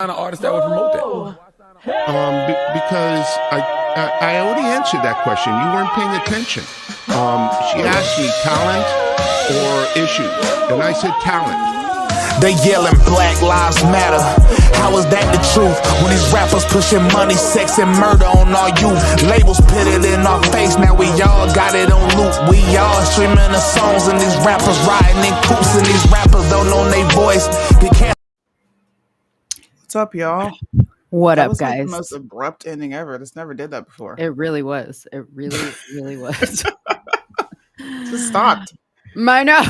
kind of artist that would promote that? Because I already answered that question. You weren't paying attention. She asked me talent or issues, and I said talent. They yelling Black Lives Matter. How is that the truth? When these rappers pushing money, sex, and murder on our youth. Labels put it in our face, now we all got it on loop. We all streaming the songs, and these rappers riding in coops, and these rappers don't know their voice. What's up, y'all? What That up, was like the guys? most abrupt ending ever. This never did that before. It really was. It really, really was. Just stopped. I know.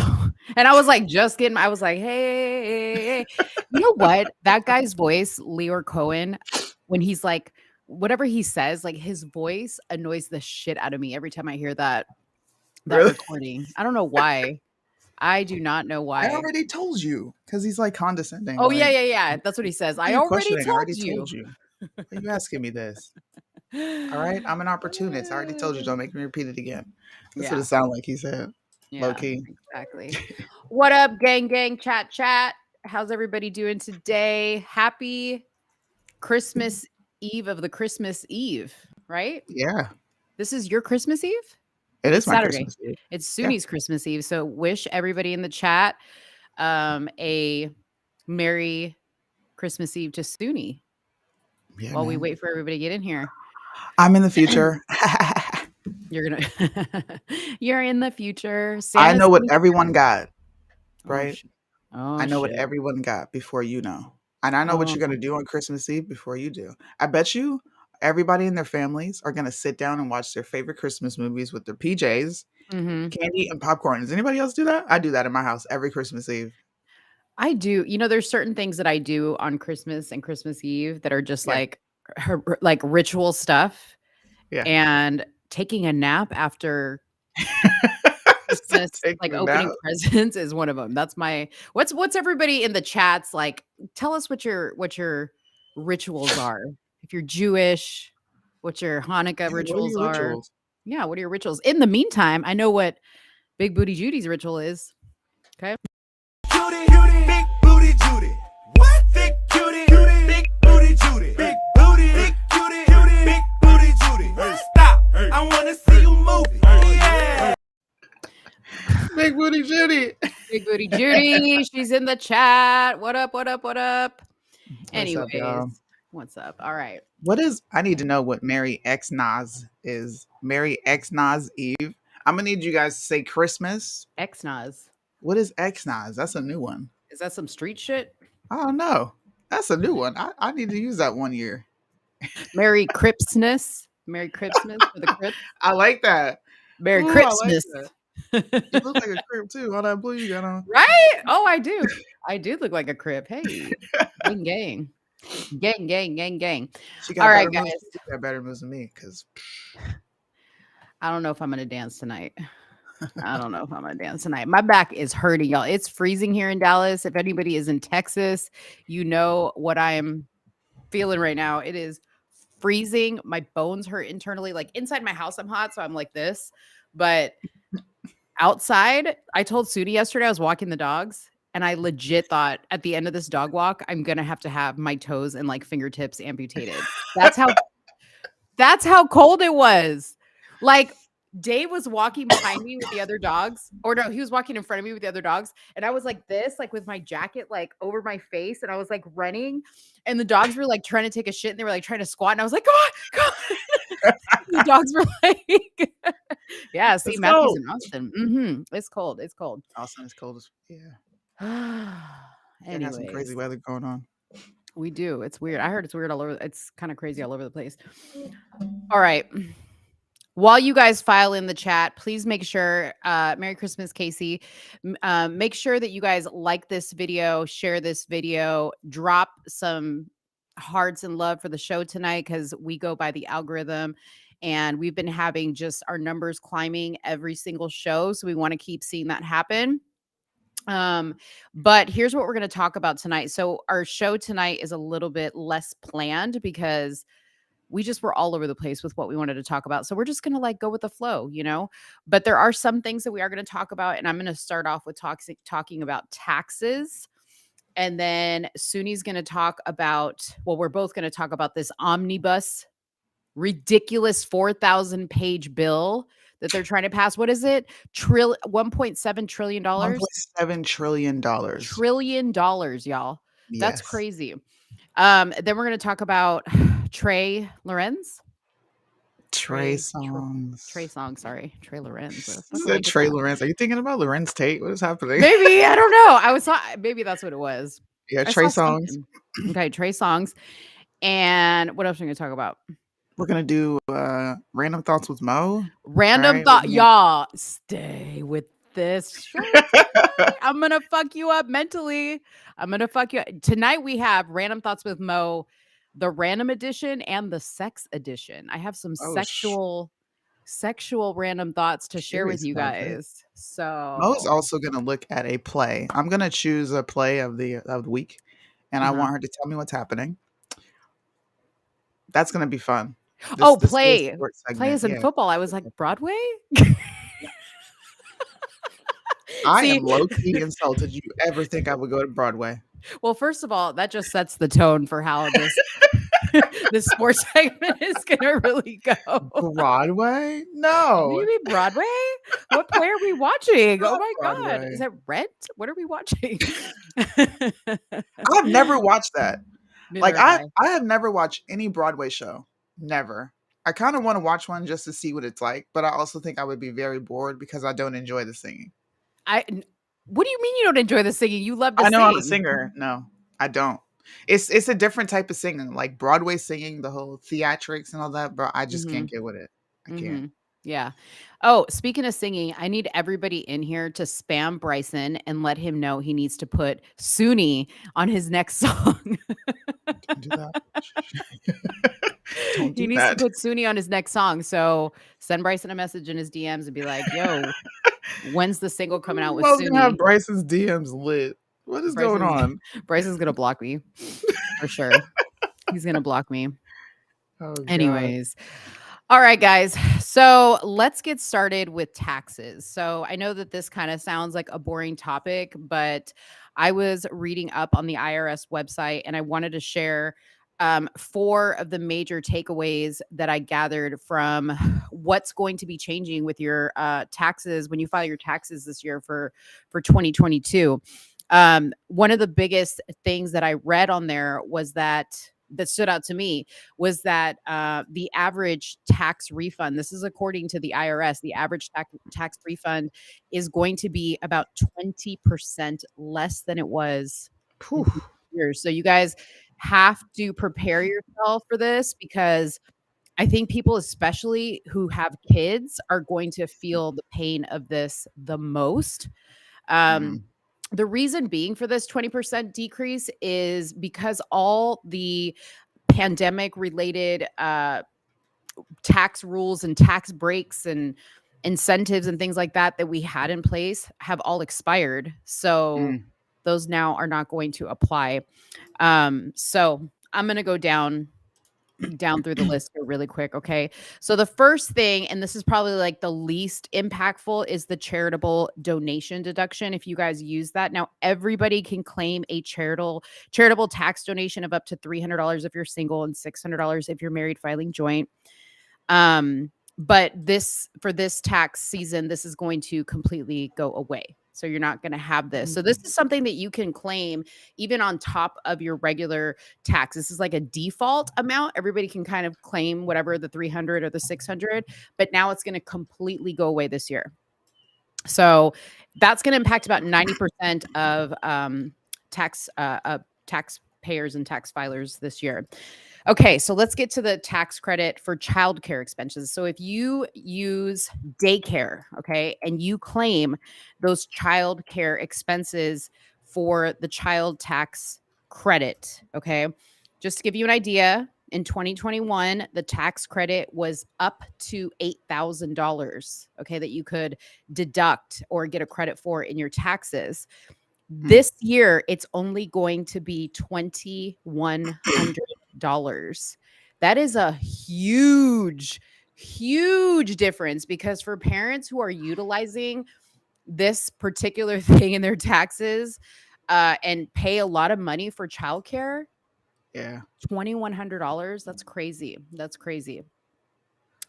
And I was like, I was like, hey. You know what? That guy's voice, Leor Cohen, when he's like, whatever he says, like his voice annoys the shit out of me every time I hear that Really? recording. I don't know why. I do not know why. I already told you because he's like condescending. Oh, like, yeah. That's what he says. I "What are you already questioning? told I already you. told you. Why are you asking me this? All right, I'm an opportunist. I already told you. Don't make me repeat it again. That's what Yeah. it sounded like he said. Yeah, Low key. exactly. What up, gang, chat? How's everybody doing today? Happy Christmas Eve of the Christmas Eve, right? Yeah, This is your Christmas Eve? it is my Saturday. Christmas Eve. It's Suni's Christmas Eve. So wish everybody in the chat a Merry Christmas Eve to Suni Yeah, while we man. wait for everybody to get in here. I'm in the future. You're in the future. I know what Santa's- everyone got, Oh, right? shit. Oh, I know what shit. everyone got before you know. And I know what you're going to do on Christmas Eve before you do. I bet you everybody and their families are going to sit down and watch their favorite Christmas movies with their PJs, Mhm. candy, and popcorn. Does anybody else do that? I do that in my house every Christmas Eve. I do. You know, there's certain things that I do on Christmas and Christmas Eve that are just Yeah. like ritual stuff. Yeah. And taking a nap after Christmas, Taking like a opening nap. presents is one of them. That's my what's everybody in the chats like? Tell us what your rituals are. If you're Jewish, what your Hanukkah Yeah, what are rituals your are. rituals? Yeah, what are your rituals? In the meantime, I know what Big Booty Judy's ritual is. Okay. Judy, big booty Judy. What? Big cutie, big booty Judy. Big booty, big cutie, big booty Judy. Stop. I want to see you move it. Yeah. Big Booty Judy. Big Booty Judy, she's in the chat. What up? Anyways, y'all? what's up? All right. What is, I need to know what Merry Xmas is. Merry Xmas Eve. I'm going to need you guys to say Christmas. Xnaz. What is Xmas? That's a new one. Is that some street shit? I don't know. That's a new one. I need to use that one year. Merry Cripsmas. Merry Cripsmas for the Crips. I like that. Merry Ooh, I Cripsmas. like that. You look like a crib too. All that blue you got on. Right? Oh, I do. I do look like a crip. Hey, gang. She All right, better moves- guys. She got better moves than me because I don't know if I'm going to dance tonight. My back is hurting, y'all. It's freezing here in Dallas. If anybody is in Texas, you know what I'm feeling right now. It is freezing. My bones hurt internally. Like inside my house, I'm hot, so I'm like this. But outside, I told Sudi yesterday I was walking the dogs, and I legit thought at the end of this dog walk, I'm gonna have my toes and like fingertips amputated. That's how cold it was. Like Dave was walking behind me with the other dogs, or no, he was walking in front of me with the other dogs, and I was like this, like with my jacket like over my face, and I was like running, and the dogs were like trying to take a shit, and they were like trying to squat, and I was like, come on. The dogs were like, yeah, see, It's Matthew's cold. in Austin. It's cold. Austin is cold as yeah. It has some Anyways, crazy weather going on. we do. It's weird. I heard it's weird all over. It's kind of crazy all over the place. All right. While you guys file in the chat, please make sure, Merry Christmas, Casey. Make sure that you guys like this video, share this video, drop some hearts and love for the show tonight because we go by the algorithm and we've been having just our numbers climbing every single show. So we want to keep seeing that happen. But here's what we're going to talk about tonight. So our show tonight is a little bit less planned because we just were all over the place with what we wanted to talk about. So we're just going to like go with the flow, you know, but there are some things that we are going to talk about. And I'm going to start off with talking about taxes. And then Suni's going to talk about, well, we're both going to talk about this omnibus, ridiculous 4,000 page bill that they're trying to pass. What is it? $1.7 trillion? $1.7 trillion. Trillion dollars, y'all. That's Yes. crazy. Then we're going to talk about Trey Lorenz. Trey Songs. Trey Songz, sorry. Trey Lorenz. Where the fuck Is did I that get Trey that? Lorenz? Are you thinking about Lorenz Tate? What is happening? Maybe, I don't know. Maybe that's what it was. Yeah, I Trey saw Songs. something. Okay, Trey Songz. And what else are we going to talk about? We're gonna do random thoughts with Mo. Random Right? thought. Y'all, stay with this show. I'm going to fuck you up mentally. I'm going to fuck you up. Tonight we have Random Thoughts with Mo, the random edition and the sex edition. I have some sexual random thoughts to share with Curious you about that. guys. So Mo's also gonna look at a play. I'm gonna choose a play of the week, and I want her to tell me what's happening. That's gonna be fun. Play. Play is in football. I was like, Broadway? I See- am low-key insulted you ever think I would go to Broadway. Well, first of all, that just sets the tone for how this this sports segment is gonna really go. Broadway? No. You mean Broadway? What play are we watching? Oh Not my god. Broadway. Is it Rent? What are we watching? I've never watched that. Neither Like have I have never watched any Broadway show. Never. I kind of want to watch one just to see what it's like, but I also think I would be very bored because I don't enjoy the singing. What do you mean you don't enjoy the singing? You love to I know sing. I'm a singer. No, I don't. It's a different type of singing, like Broadway singing, the whole theatrics and all that, but I just can't get with it. I can't. Yeah. Oh, speaking of singing, I need everybody in here to spam Bryson and let him know he needs to put Suni on his next song. Don't do that. He needs to put Suni on his next song. So send Bryson a message in his DMs and be like, yo, when's the single coming out with Mo's gonna have Suni? Bryson's DMs lit. What is going on? Bryson's going to block me for sure. He's going to block me. Oh, God. Anyways. All right, guys. So let's get started with taxes. So I know that this kind of sounds like a boring topic, but I was reading up on the IRS website and I wanted to share 4 of the major takeaways that I gathered from what's going to be changing with your taxes when you file your taxes this year for 2022. One of the biggest things that I read on there was that stood out to me was that the average tax refund, this is according to the IRS, the average tax refund is going to be about 20% less than it was years. So you guys have to prepare yourself for this because I think people, especially who have kids, are going to feel the pain of this the most. The reason being for this 20% decrease is because all the pandemic related tax rules and tax breaks and incentives and things like that we had in place have all expired. So those now are not going to apply. So I'm going to go down through the list here really quick. Okay. So the first thing, and this is probably like the least impactful, is the charitable donation deduction. If you guys use that now, everybody can claim a charitable tax donation of up to $300 if you're single and $600 if you're married filing joint. But for this tax season, this is going to completely go away. So you're not going to have this. So this is something that you can claim even on top of your regular tax. This is like a default amount. Everybody can kind of claim whatever, the 300 or the 600, but now it's going to completely go away this year. So that's going to impact about 90% of taxpayers and tax filers this year. Okay, so let's get to the tax credit for childcare expenses. So if you use daycare, okay, and you claim those childcare expenses for the child tax credit, okay, just to give you an idea, in 2021, the tax credit was up to $8,000, okay, that you could deduct or get a credit for in your taxes. This year, it's only going to be $2,100. That is a huge difference because for parents who are utilizing this particular thing in their taxes, and pay a lot of money for childcare. Yeah. $2,100. That's crazy. That's crazy.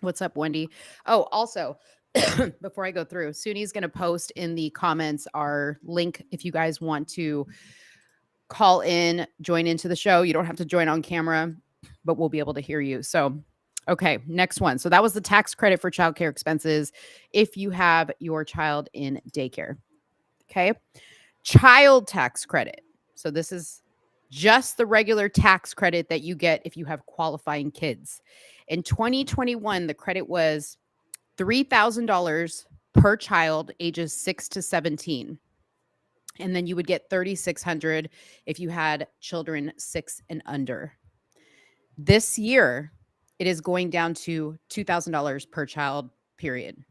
What's up, Wendy? Oh, also, before I go through, Suni's going to post in the comments our link if you guys want to call in, join into the show. You don't have to join on camera, but we'll be able to hear you. So, okay, next one. So that was the tax credit for childcare expenses if you have your child in daycare. Okay. Child tax credit. So this is just the regular tax credit that you get if you have qualifying kids. In 2021, the credit was $3,000 per child ages 6 to 17. And then you would get $3,600 if you had children 6 and under. This year, it is going down to $2,000 per child, period.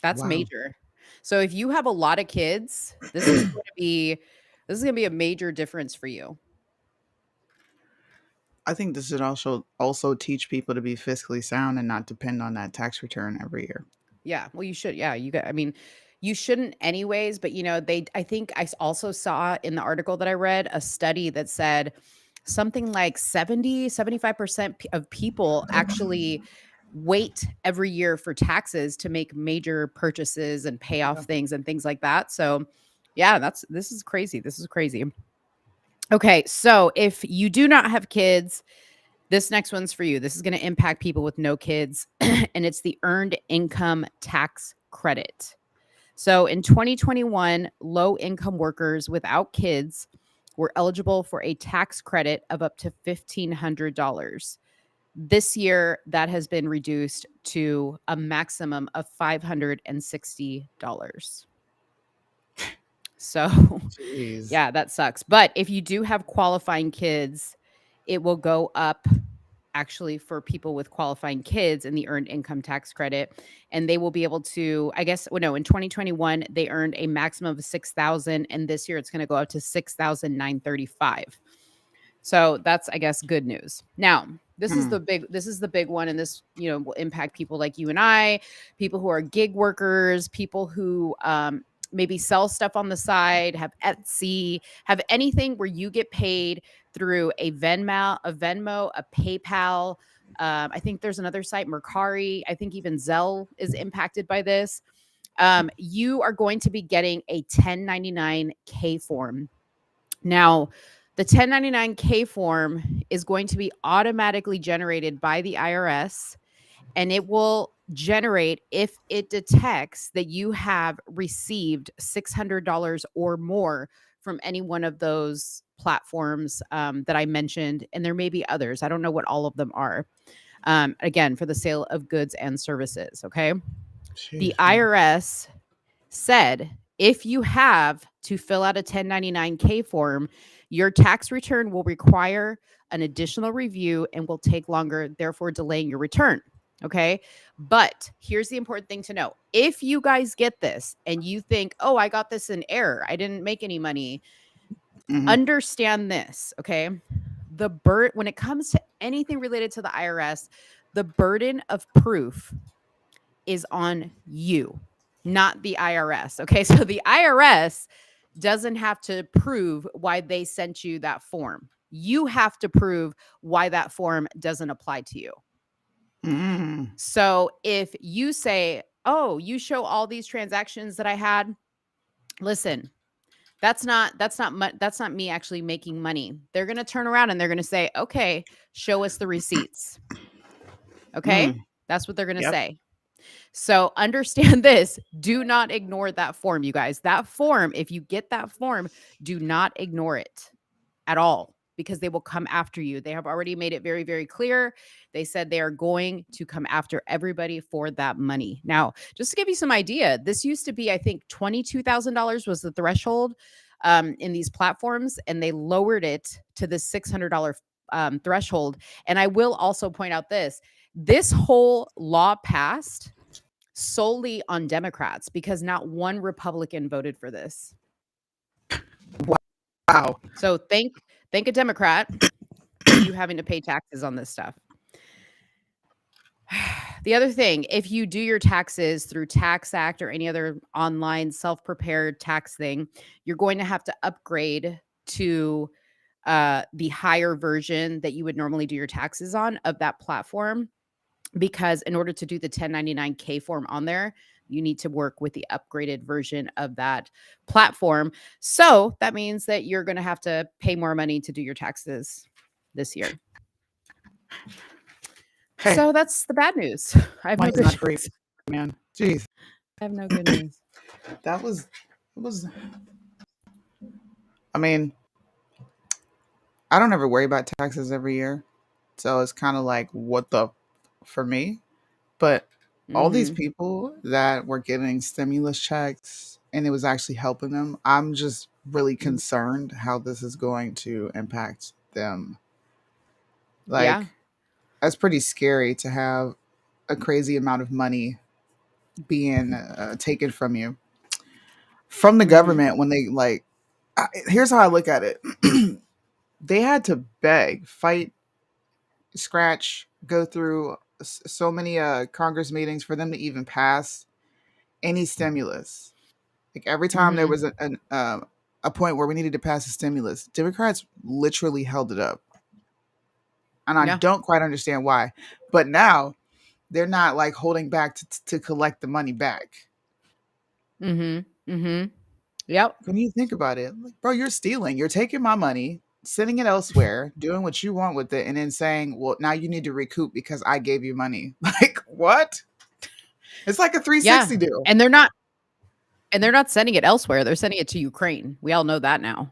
That's Wow. major. So if you have a lot of kids, this is going to be a major difference for you. I think this should also teach people to be fiscally sound and not depend on that tax return every year. Yeah, well, you should. Yeah, I mean, you shouldn't anyways, but I think I also saw in the article that I read a study that said something like 75% of people actually wait every year for taxes to make major purchases and pay off things and things like that. So, yeah, this is crazy. This is crazy. Okay, so if you do not have kids, this next one's for you. This is going to impact people with no kids, and it's the Earned Income Tax Credit. So in 2021, low-income workers without kids were eligible for a tax credit of up to $1,500. This year, that has been reduced to a maximum of $560. So, Jeez. yeah, that sucks. But if you do have qualifying kids, it will go up actually for people with qualifying kids in the Earned Income Tax Credit. And they will be able to, I guess, well, no, in 2021, they earned a maximum of $6,000. And this year it's going to go up to $6,935. So that's, I guess, good news. Now, this is the big one. And this, will impact people like you and I, people who are gig workers, people who, maybe sell stuff on the side, have Etsy, have anything where you get paid through a Venmo, a PayPal. I think there's another site, Mercari. I think even Zelle is impacted by this. You are going to be getting a 1099-K form. Now, the 1099-K form is going to be automatically generated by the IRS, and it will generate if it detects that you have received $600 or more from any one of those platforms that I mentioned. And there may be others. I don't know what all of them are. Again, for the sale of goods and services. Okay. The IRS said if you have to fill out a 1099-K form, your tax return will require an additional review and will take longer, therefore delaying your return. Okay. But here's the important thing to know. If you guys get this and you think, oh, I got this in error, I didn't make any money. Understand this. Okay. When it comes to anything related to the IRS, the burden of proof is on you, not the IRS. Okay. So the IRS doesn't have to prove why they sent you that form. You have to prove why that form doesn't apply to you. So if you say, oh, you show all these transactions that I had, listen, that's not me actually making money. They're going to turn around and they're going to say, okay, show us the receipts. Okay. That's what they're going to say. So understand this. Do not ignore that form, you guys. That form, if you get that form, do not ignore it at all, because they will come after you. They have already made it very, very clear. They said they are going to come after everybody for that money. Now, just to give you some idea, this used to be, I think, $22,000 was the threshold in these platforms, and they lowered it to the $600 threshold. And I will also point out this whole law passed solely on Democrats, because not one Republican voted for this. Wow. So thank a Democrat for you having to pay taxes on this stuff. The other thing, if you do your taxes through Tax Act or any other online self-prepared tax thing, you're going to have to upgrade to the higher version that you would normally do your taxes on of that platform, because in order to do the 1099K form on there, you need to work with the upgraded version of that platform. So that means that you're going to have to pay more money to do your taxes this year. Hey, So that's the bad news. I have no money's good not free, news. man. Jeez, I have no good news. that was. I mean, I don't ever worry about taxes every year, so it's kind of like what the for me. But all these Mhm. people that were getting stimulus checks and it was actually helping them, I'm just really Mm. concerned how this is going to impact them. Yeah. Like, that's pretty scary to have a crazy amount of money being taken from you from the Mhm. government when they like. Here's how I look at it: they had to beg, fight, scratch, go through so many Congress meetings for them to even pass any stimulus. Like every time there Mhm. was a point where we needed to pass a stimulus, Democrats literally held it up, and I Yeah. don't quite understand why. But now they're not like holding back to collect the money back. Mhm. Mhm. Yep. When you think about it, like, bro, you're stealing. You're taking my money, sending it elsewhere, doing what you want with it, and then saying, "Well, now you need to recoup because I gave you money." Like what? It's like a Yeah. 360 deal. And they're not sending it elsewhere. They're sending it to Ukraine. We all know that now.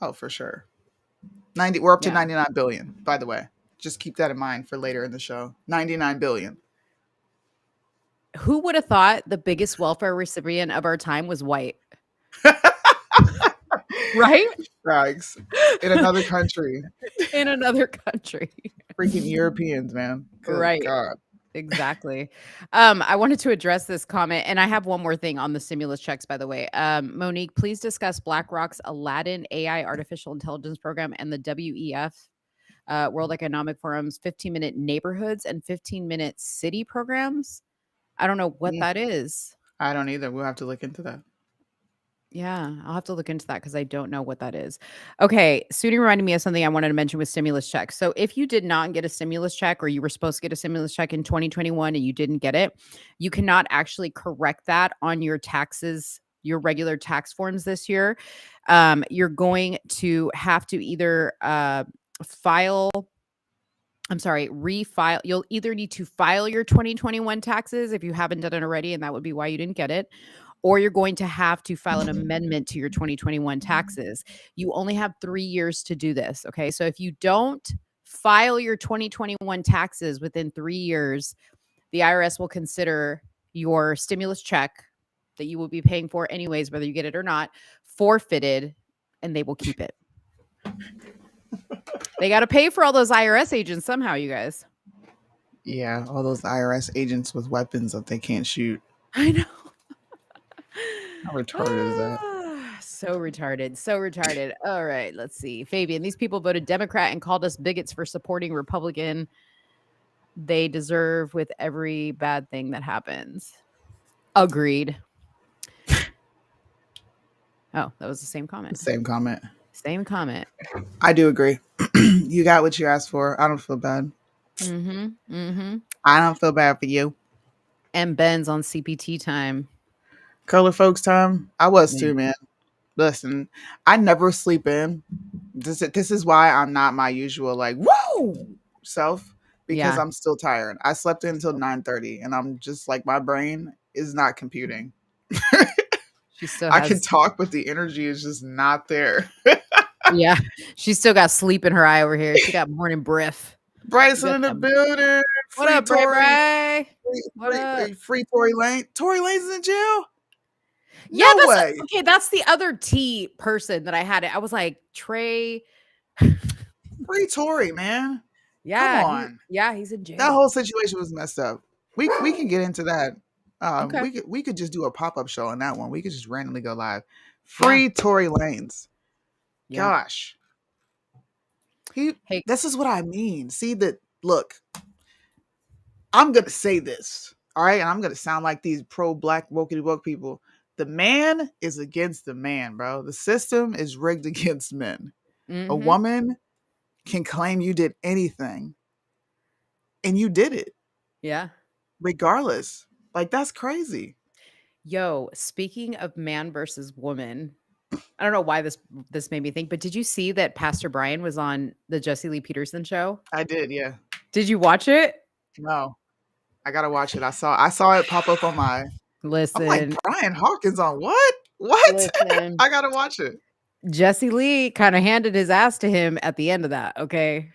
Oh, for sure. 90. We're up to Yeah. 99 billion. By the way, just keep that in mind for later in the show. 99 billion. Who would have thought the biggest welfare recipient of our time was white? Right? Rags in another country. In another country. Freaking Europeans, man. Good Right. God. Exactly. I wanted to address this comment, and I have one more thing on the stimulus checks, by the way. Monique, please discuss BlackRock's Aladdin AI artificial intelligence program and the WEF, World Economic Forum's 15-minute neighborhoods and 15-minute city programs. I don't know what Mm, that is. I don't either. We'll have to look into that. Yeah, I'll have to look into that because I don't know what that is. Okay, Sudi reminded me of something I wanted to mention with stimulus checks. So if you did not get a stimulus check or you were supposed to get a stimulus check in 2021 and you didn't get it, you cannot actually correct that on your taxes, your regular tax forms this year. You're going to have to either file I'm sorry, refile. You'll either need to file your 2021 taxes if you haven't done it already, and that would be why you didn't get it, or you're going to have to file an amendment to your 2021 taxes. You only have 3 years to do this, okay? So if you don't file your 2021 taxes within 3 years, the IRS will consider your stimulus check that you will be paying for anyways, whether you get it or not, forfeited, and they will keep it. They got to pay for all those IRS agents somehow, you guys. Yeah, all those IRS agents with weapons that they can't shoot. I know. How retarded is that? So retarded. So retarded. All right, let's see. Fabian, these people voted Democrat and called us bigots for supporting Republican. They deserve with every bad thing that happens. Agreed. Oh, that was the same comment. Same comment. Same comment. I do agree. You got what you asked for. I don't feel bad. Mm-hmm. Mm-hmm. I don't feel bad for you. And Ben's on CPT time. Color folks time. I was Yeah. too, man. Listen, I never sleep in. This is why I'm not my usual like whoa self because Yeah. I'm still tired. I slept in until 9:30 and I'm just like my brain is not computing. She still I can has, talk, but the energy is just not there. yeah. She still got sleep in her eye over here. She got morning breath. She Bryson got in the that. building. What Free up, Bray Tory. Bray? What up? Free Tory Lane. Tory Lane's in jail? Yeah, No that's way. okay. That's the other T person that I had. I was like, Trey. Free Tory, man. Come on. He's in That jail. whole situation was messed up. We can get into that. Okay. We could just do a pop-up show on that one. We could just randomly go live. Yeah. Free Tory Lanes. Yeah. Gosh. Hey. This is what I mean. See that look. I'm gonna say this, all right, and I'm gonna sound like these pro-black wokey woke people. The man is against the man, bro. The system is rigged against men. A Mm-hmm. woman can claim you did anything, and you did it Yeah. regardless. Like that's crazy. Yo, speaking of man versus woman, I don't know why this made me think, but did you see that Pastor Brian was on the Jesse Lee Peterson show? I did, yeah. Did you watch it? No, I gotta watch it. I saw it pop up on my. I'm like Listen, Brian Hawkins on what? What? listen. I gotta watch it. Jesse Lee kind of handed his ass to him at the end of that, okay?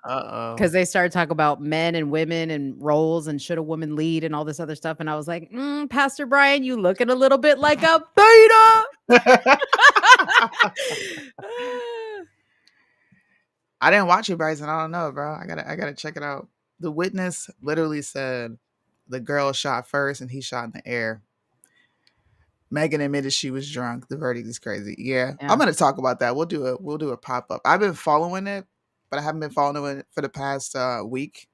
Uh Because they started talking about men and women and roles and should a woman lead and all this other stuff. And I was like, Pastor Brian, you looking a little bit like a beta. oh. I didn't watch it, Bryson. I don't know, bro. I gotta check it out. The witness literally said the girl shot first and he shot in the air. Megan admitted she was drunk. The verdict is crazy. Yeah. Yeah. I'm gonna talk about that. We'll do a pop up. I've been following it, but I haven't been following it for the past week,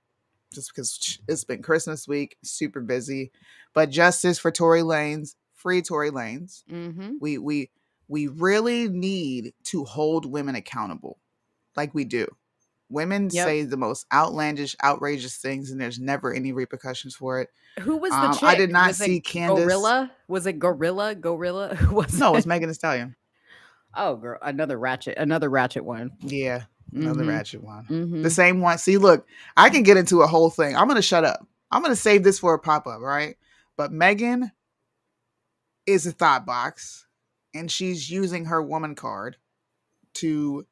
just because it's been Christmas week, super busy. But justice for Tory Lanez, free Tory Lanez. Mm-hmm. We really need to hold women accountable, like we do. Women Yep. say the most outlandish, outrageous things, and there's never any repercussions for it. Who was the chick? I did not Was see it Candace. Gorilla? Was it Gorilla? Who was No, it? it's Megan Thee Stallion. Oh, girl, another ratchet one. Yeah, another Mhm. ratchet one. Mhm. The same one. See, look, I can get into a whole thing. I'm gonna shut up. I'm gonna save this for a pop up, right? But Megan is a thought box, and she's using her woman card to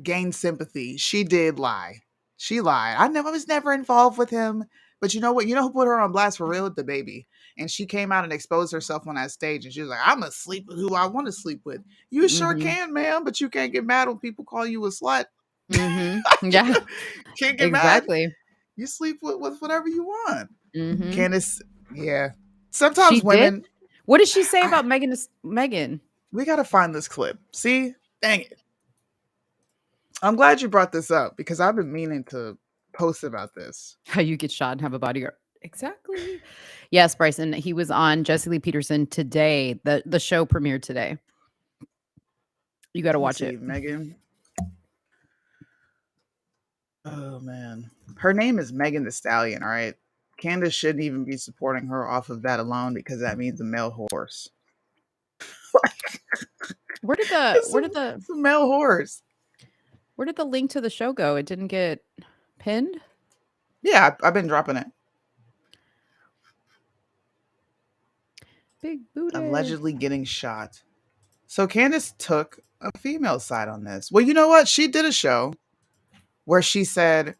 gain sympathy. She did lie. She lied. I was never involved with him. But you know what? You know who put her on blast for real? The baby. And she came out and exposed herself on that stage, and she was like, "I'm gonna sleep with who I want to sleep with." You sure Mhm. can, ma'am, but you can't get mad when people call you a slut. Mm-hmm. Yeah, Can't get mad. exactly. You sleep with whatever you want. Mm-hmm. Candace, yeah. Sometimes She women, did. What did she say about Megan? we gotta find this clip. See? Dang it. I'm glad you brought this up because I've been meaning to post about this. How you get shot and have a bodyguard? Exactly. Yes, Bryson. He was on Jesse Lee Peterson today. The show premiered today. You got to watch it. Megan. Oh man, her name is Megan Thee Stallion. All right, Candace shouldn't even be supporting her off of that alone because that means a male horse. Where did It's a male horse. Where did the link to the show go? It didn't get pinned? Yeah, I've been dropping it. Big booty. Allegedly getting shot. So Candace took a female side on this. Well, you know what? She did a show where she said,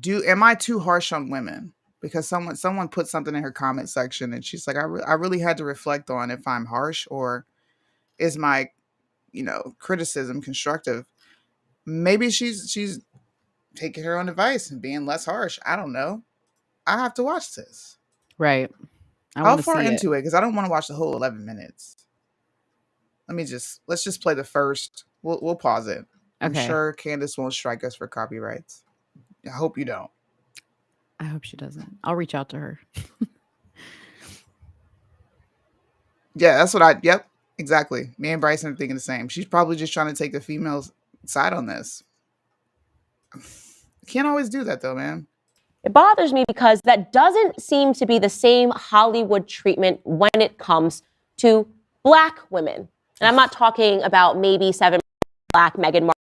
am I too harsh on women?" Because someone put something in her comment section, and she's like, I really had to reflect on if I'm harsh or is my, criticism constructive. Maybe she's taking her own advice and being less harsh. I don't know. I have to watch this. Right. How far into it? Because I don't want to watch the whole 11 minutes. Let's just play the first. We'll pause it. Okay. I'm sure Candace won't strike us for copyrights. I hope you don't. I hope she doesn't. I'll reach out to her. Yeah, that's yep, exactly. Me and Bryson are thinking the same. She's probably just trying to take the female's side on this. Can't always do that though, man. It bothers me because that doesn't seem to be the same Hollywood treatment when it comes to Black women. And I'm not talking about maybe 7 Black Meghan Markle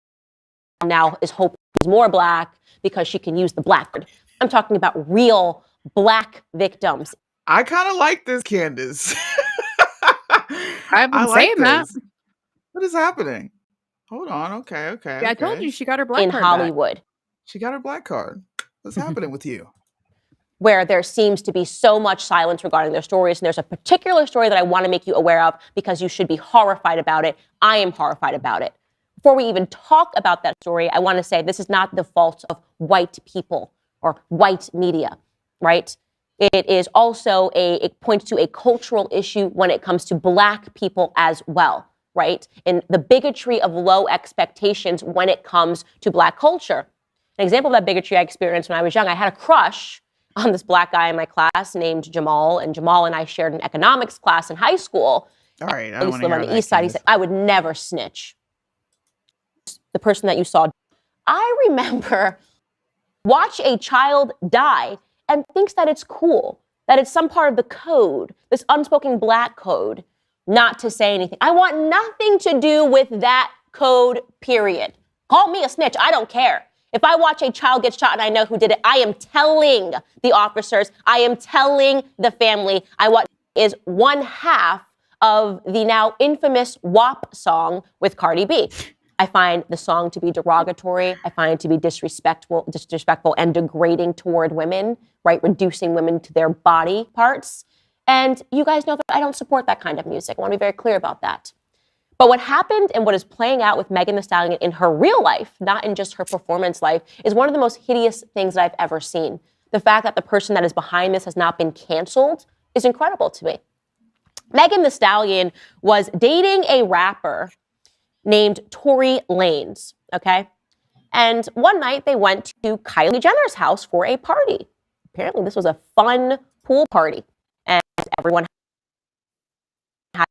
now is hoping she's more Black because she can use the Black word. I'm talking about real Black victims. I kind of like this, Candace. I've been saying that. What is happening? Hold on. Okay. Yeah, I told you she got her Black in card Hollywood. Back. She got her Black card. What's happening with you? Where there seems to be so much silence regarding their stories. And there's a particular story that I want to make you aware of because you should be horrified about it. I am horrified about it. Before we even talk about that story, I want to say this is not the fault of white people or white media, right? It is also it points to a cultural issue when it comes to Black people as well, right? And the bigotry of low expectations when it comes to Black culture. An example of that bigotry I experienced when I was young, I had a crush on this black guy in my class named Jamal, and Jamal and I shared an economics class in high school. All right, I I don't used want to to live hear on the that, east side. He Candace. said, I would never snitch. The person that you saw. I remember watch a child die and thinks that it's cool, that it's some part of the code, this unspoken black code, not to say anything. I want nothing to do with that code, period. Call me a snitch. I don't care. If I watch a child get shot and I know who did it, I am telling the officers, I am telling the family. What is one half of the now infamous WAP song with Cardi B. I find the song to be derogatory. I find it to be disrespectful and degrading toward women, right? Reducing women to their body parts. And you guys know that I don't support that kind of music. I want to be very clear about that. But what happened and what is playing out with Megan Thee Stallion in her real life, not in just her performance life, is one of the most hideous things that I've ever seen. The fact that the person that is behind this has not been canceled is incredible to me. Megan Thee Stallion was dating a rapper named Tory Lanez, okay? And one night they went to Kylie Jenner's house for a party. Apparently this was a fun pool party. And everyone had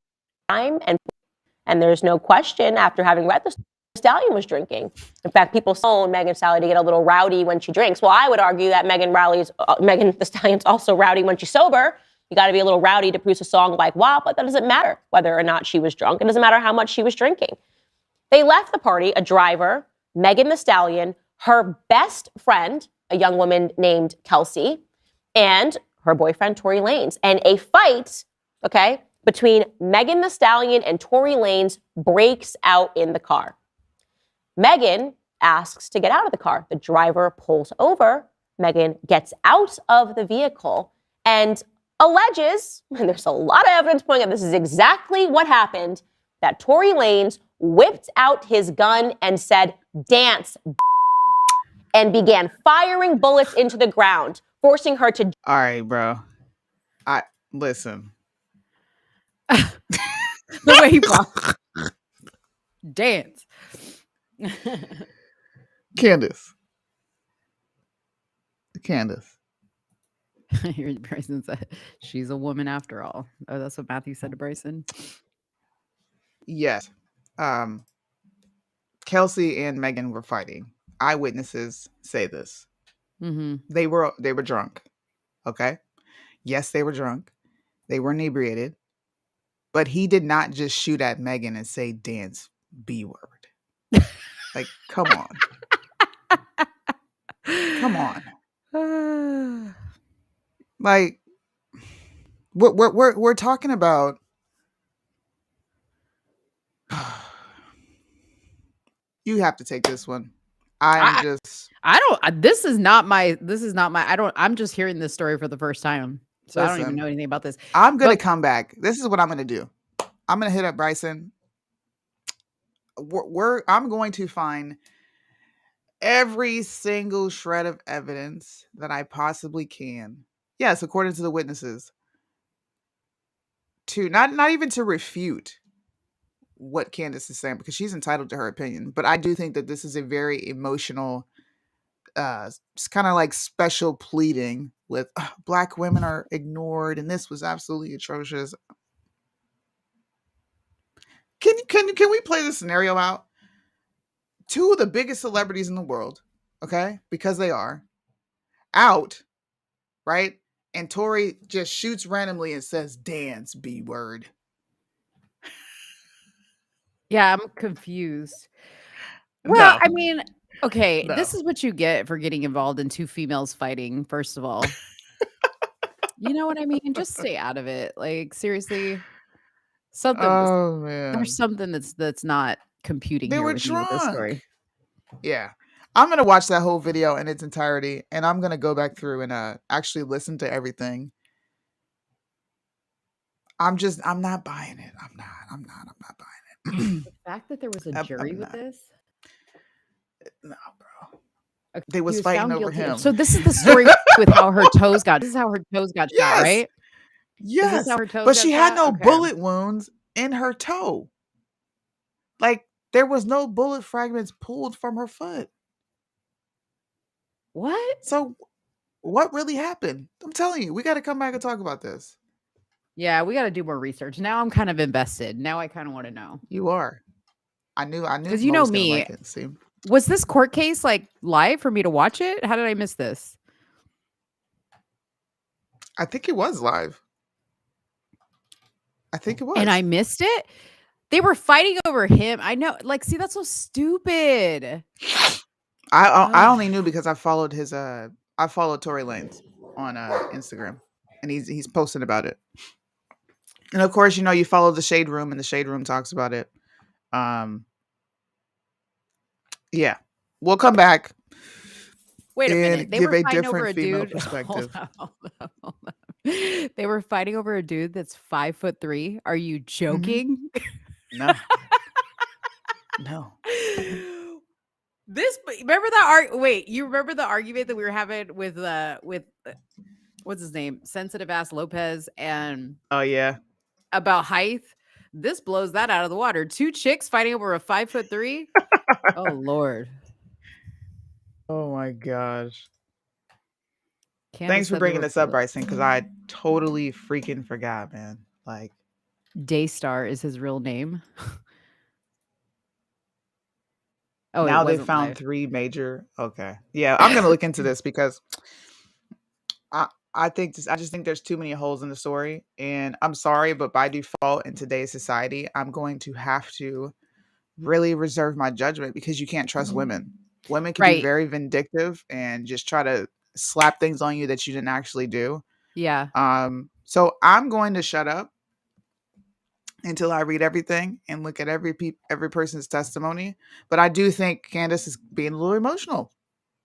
time, and there's no question after having read the Stallion was drinking. In fact, people saw Megan Thee Stallion to get a little rowdy when she drinks. Well, I would argue that Megan Thee Stallion's also rowdy when she's sober. You got to be a little rowdy to produce a song like WAP, but that doesn't matter whether or not she was drunk. It doesn't matter how much she was drinking. They left the party, a driver, Megan Thee Stallion, her best friend, a young woman named Kelsey, and her boyfriend, Tory Lanez. And a fight, okay, between Megan Thee Stallion and Tory Lanez breaks out in the car. Megan asks to get out of the car. The driver pulls over. Megan gets out of the vehicle and alleges, and there's a lot of evidence pointing out this is exactly what happened, that Tory Lanez whipped out his gun and said, "Dance," and began firing bullets into the ground, forcing her to... All right, bro. Listen. The way he walked. Dance. Candace. Here, Bryson said, she's a woman after all. Oh, that's what Matthew said to Bryson. Yes. Kelsey and Megan were fighting. Eyewitnesses say this. Mm-hmm. They were drunk. Okay? Yes, they were drunk. They were inebriated. But he did not just shoot at Megan and say, "Dance, B word." Like, come on. Come on. Like, we're talking about... You have to take this one. This is not my, I'm just hearing this story for the first time. So I don't even know anything about this. I'm going to come back. This is what I'm going to do. I'm going to hit up Bryson. I'm going to find every single shred of evidence that I possibly can. Yes, according to the witnesses. To not even to refute what Candace is saying, because she's entitled to her opinion. But I do think that this is a very emotional, it's kind of like special pleading with Black women are ignored, and this was absolutely atrocious. Can we play this scenario out? Two of the biggest celebrities in the world, okay, because they are out, right? And Tory just shoots randomly and says, "Dance, B word." Yeah, I'm confused. Well, No. I mean, okay, No. this is what you get for getting involved in two females fighting, first of all. You know what I mean? Just stay out of it. Like, seriously. Oh man. There's something that's not computing They here were with you with this story. drunk. Yeah. I'm going to watch that whole video in its entirety, and I'm going to go back through and actually listen to everything. I'm not buying it. I'm not buying it. The fact that there was a jury with this? No, bro. Okay, They was fighting over him. So this is the story with how her toes got. This is how her toes got shot, right? Yes. Is this how her toes But got she had shot? no Okay. bullet wounds in her toe. Like, there was no bullet fragments pulled from her foot. What? So what really happened? I'm telling you, we got to come back and talk about this. Yeah, we got to do more research. Now I'm kind of invested. Now I kind of want to know. You are. I knew Because you Mo know was gonna me. like it. See, Was this court case like live for me to watch it? How did I miss this? I think it was live. I think it was. And I missed it? They were fighting over him. I know. Like, see, that's so stupid. I Ugh. only knew because I followed I followed Tory Lanez on Instagram, and he's posting about it. And of course, you follow the Shade Room, and the Shade Room talks about it. Yeah, we'll come back Wait a minute. and They give were a fighting over different a female dude. Hold perspective. on, hold on, hold on. They were fighting over a dude that's 5'3". Are you joking? No, no. This remember that wait, you remember the argument that we were having with what's his name? Sensitive ass Lopez and Oh yeah. about height? This blows that out of the water. Two chicks fighting over a 5'3". Oh Lord. Oh my gosh. Candace Thanks for said they bringing were this up, Bryson, because I totally freaking forgot, man. Like, Daystar is his real name. Oh, it now they wasn't found live. 3 major. Okay, yeah, I'm gonna look into this because I I just think there's too many holes in the story, and I'm sorry, but by default in today's society, I'm going to have to really reserve my judgment because you can't trust women. Women can be Right. very vindictive and just try to slap things on you that you didn't actually do. Yeah. So I'm going to shut up until I read everything and look at every person's testimony. But I do think Candace is being a little emotional.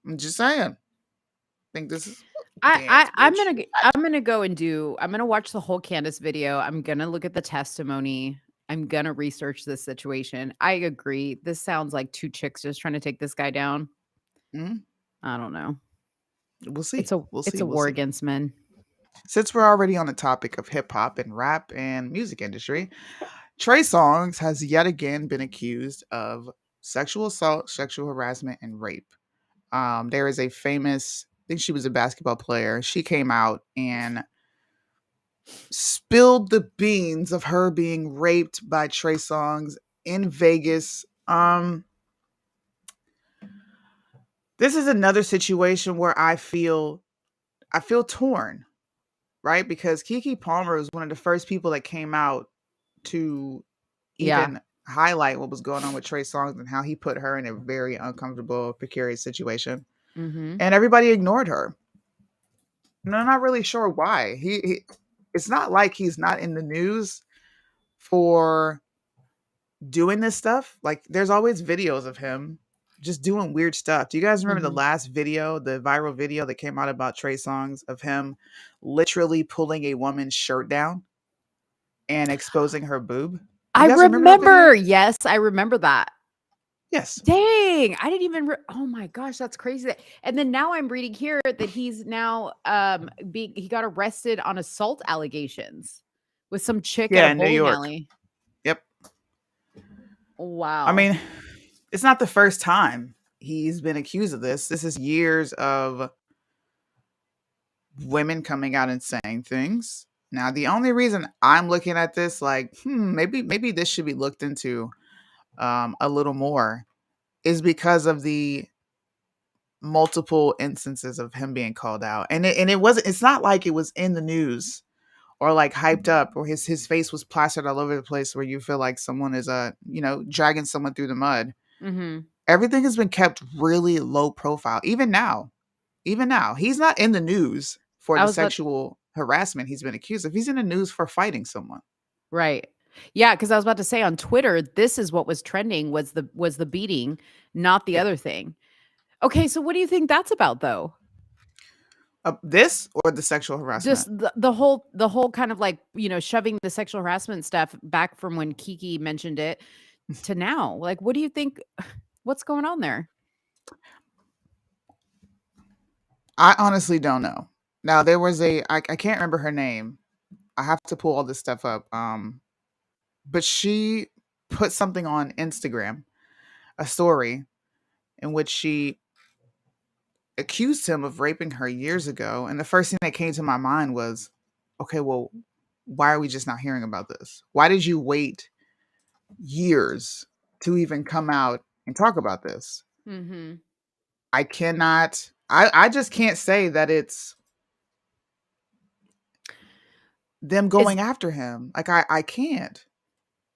I'm just saying. I think this is dance, I'm bitch. I'm gonna watch the whole Candace video. I'm gonna look at the testimony. I'm gonna research this situation. I agree. This sounds like two chicks just trying to take this guy down. Mhm. I don't know. We'll see. We'll It's see. a We'll war see. against men. Since we're already on the topic of hip hop and rap and music industry, Trey Songz has yet again been accused of sexual assault, sexual harassment, and rape. There is a famous, I think she was a basketball player. She came out and spilled the beans of her being raped by Trey Songz in Vegas. This is another situation where I feel torn, right? Because Keke Palmer was one of the first people that came out to Yeah. even highlight what was going on with Trey Songz and how he put her in a very uncomfortable, precarious situation. Mm-hmm. And everybody ignored her. And I'm not really sure why. It's not like he's not in the news for doing this stuff. Like, there's always videos of him just doing weird stuff. Do you guys remember the Mm-hmm. last video, the viral video that came out about Trey Songz of him literally pulling a woman's shirt down and exposing her boob? I You guys remember that video? remember. Yes, I remember that. Yes. Dang, I didn't even oh my gosh, that's crazy. And then now I'm reading here that he's now he got arrested on assault allegations with some chick at Yeah, a in New bowling York. alley. Yep. Wow. I mean, it's not the first time he's been accused of this. This is years of women coming out and saying things. Now, the only reason I'm looking at this like, maybe this should be looked into a little more is because of the multiple instances of him being called out. And it's not like it was in the news or like hyped up or his face was plastered all over the place where you feel like someone is dragging someone through the mud. Mm-hmm. Everything has been kept really low profile. Even now, he's not in the news for I the was about sexual harassment he's been accused of. He's in the news for fighting someone. right. Yeah, because I was about to say on Twitter, this is what was trending was the beating, not the Yeah. other thing. Okay, so what do you think that's about though? This or the sexual harassment? Just the whole kind of like, shoving the sexual harassment stuff back from when Kiki mentioned it to now. Like, what do you think? What's going on there? I honestly don't know. Now there was I can't remember her name. I have to pull all this stuff up. But she put something on Instagram, a story in which she accused him of raping her years ago. And the first thing that came to my mind was, okay, well, why are we just not hearing about this? Why did you wait years to even come out and talk about this? Mm-hmm. I cannot, I just can't say that it's them Is going after him. Like, I can't.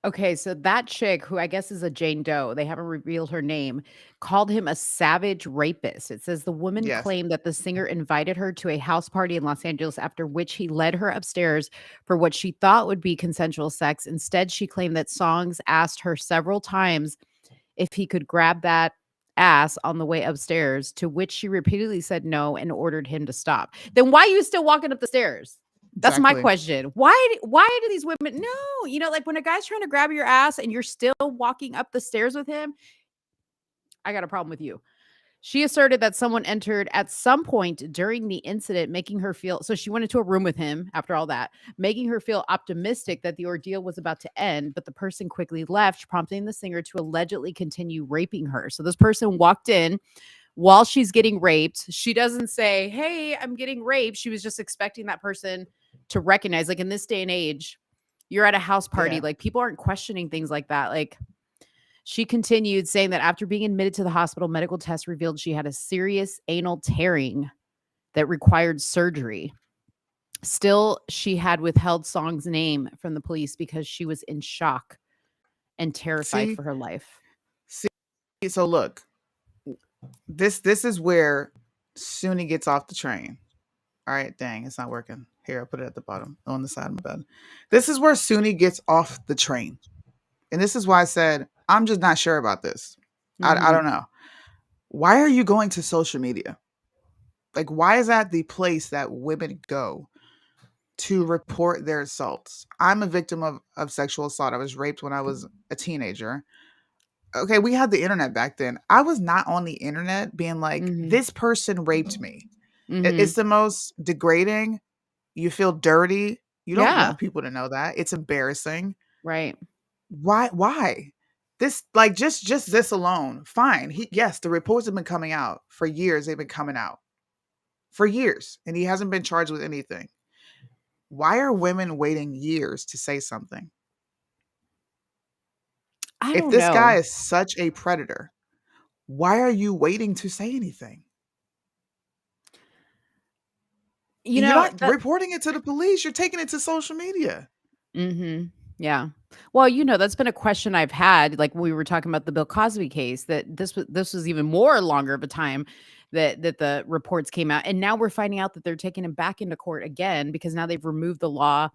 Okay, so that chick, who I guess is a Jane Doe, they haven't revealed her name, called him a savage rapist. It says the woman Yes, claimed that the singer invited her to a house party in Los Angeles, after which he led her upstairs for what she thought would be consensual sex. Instead, she claimed that Songs asked her several times if he could grab that ass on the way upstairs, to which she repeatedly said no and ordered him to stop. Then why are you still walking up the stairs? That's my exactly. question. Why do these women, no, like when a guy's trying to grab your ass and you're still walking up the stairs with him, I got a problem with you. She asserted that someone entered at some point during the incident, making her feel, so she went into a room with him after all that, making her feel optimistic that the ordeal was about to end, but the person quickly left, prompting the singer to allegedly continue raping her. So this person walked in while she's getting raped. She doesn't say, "Hey, I'm getting raped." She was just expecting that person to recognize, like in this day and age, you're at a house party, Yeah. like people aren't questioning things like that. Like, she continued saying that after being admitted to the hospital, medical tests revealed she had a serious anal tearing that required surgery. Still, she had withheld Song's name from the police because she was in shock and terrified See, for her life. see, so look, this is where Suni gets off the train. All right, dang, it's not working. Here, I'll put it at the bottom on the side of my bed. This is where Suni gets off the train. And this is why I said, I'm just not sure about this. I Mhm. don't know. Why are you going to social media? Like, why is that the place that women go to report their assaults? I'm a victim of sexual assault. I was raped when I was a teenager. Okay, we had the internet back then. I was not on the internet being like, Mhm. this person raped me. It's Mhm. the most degrading. You feel dirty. You don't Yeah. want people to know that. It's embarrassing. Right. Why? This, like, just this alone. Fine. Yes, the reports have been coming out for years. They've been coming out for years, and he hasn't been charged with anything. Why are women waiting years to say something? I If don't this guy know. is such a predator, why are you waiting to say anything? You You're know not that. reporting it to the police. You're taking it to social media. Mhm. Yeah. Well, that's been a question I've had, like, when we were talking about the Bill Cosby case, that this was even more longer of a time that the reports came out, and now we're finding out that they're taking him back into court again because now they've removed the law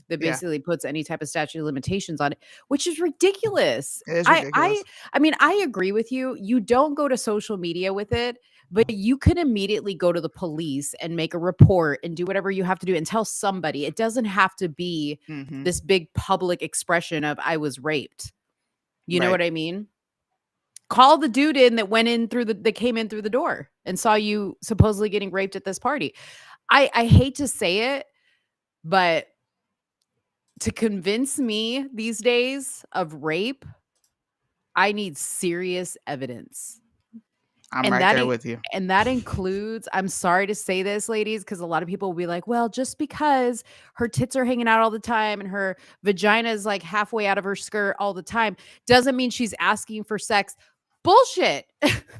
that Yeah, basically puts any type of statute of limitations on it, which is ridiculous. it is I I ridiculous. I mean, I agree with you. You don't go to social media with it, but you can immediately go to the police and make a report and do whatever you have to do and tell somebody. It doesn't have to be Hmm. this big public expression of "I was raped." You know Right. what I mean? Call the dude in that came in through the door and saw you supposedly getting raped at this party. I hate to say it, but to convince me these days of rape, I need serious evidence. I'm And right that there in with you. and that includes, I'm sorry to say this, ladies, because a lot of people will be like, "Well, just because her tits are hanging out all the time and her vagina is like halfway out of her skirt all the time, doesn't mean she's asking for sex." Bullshit.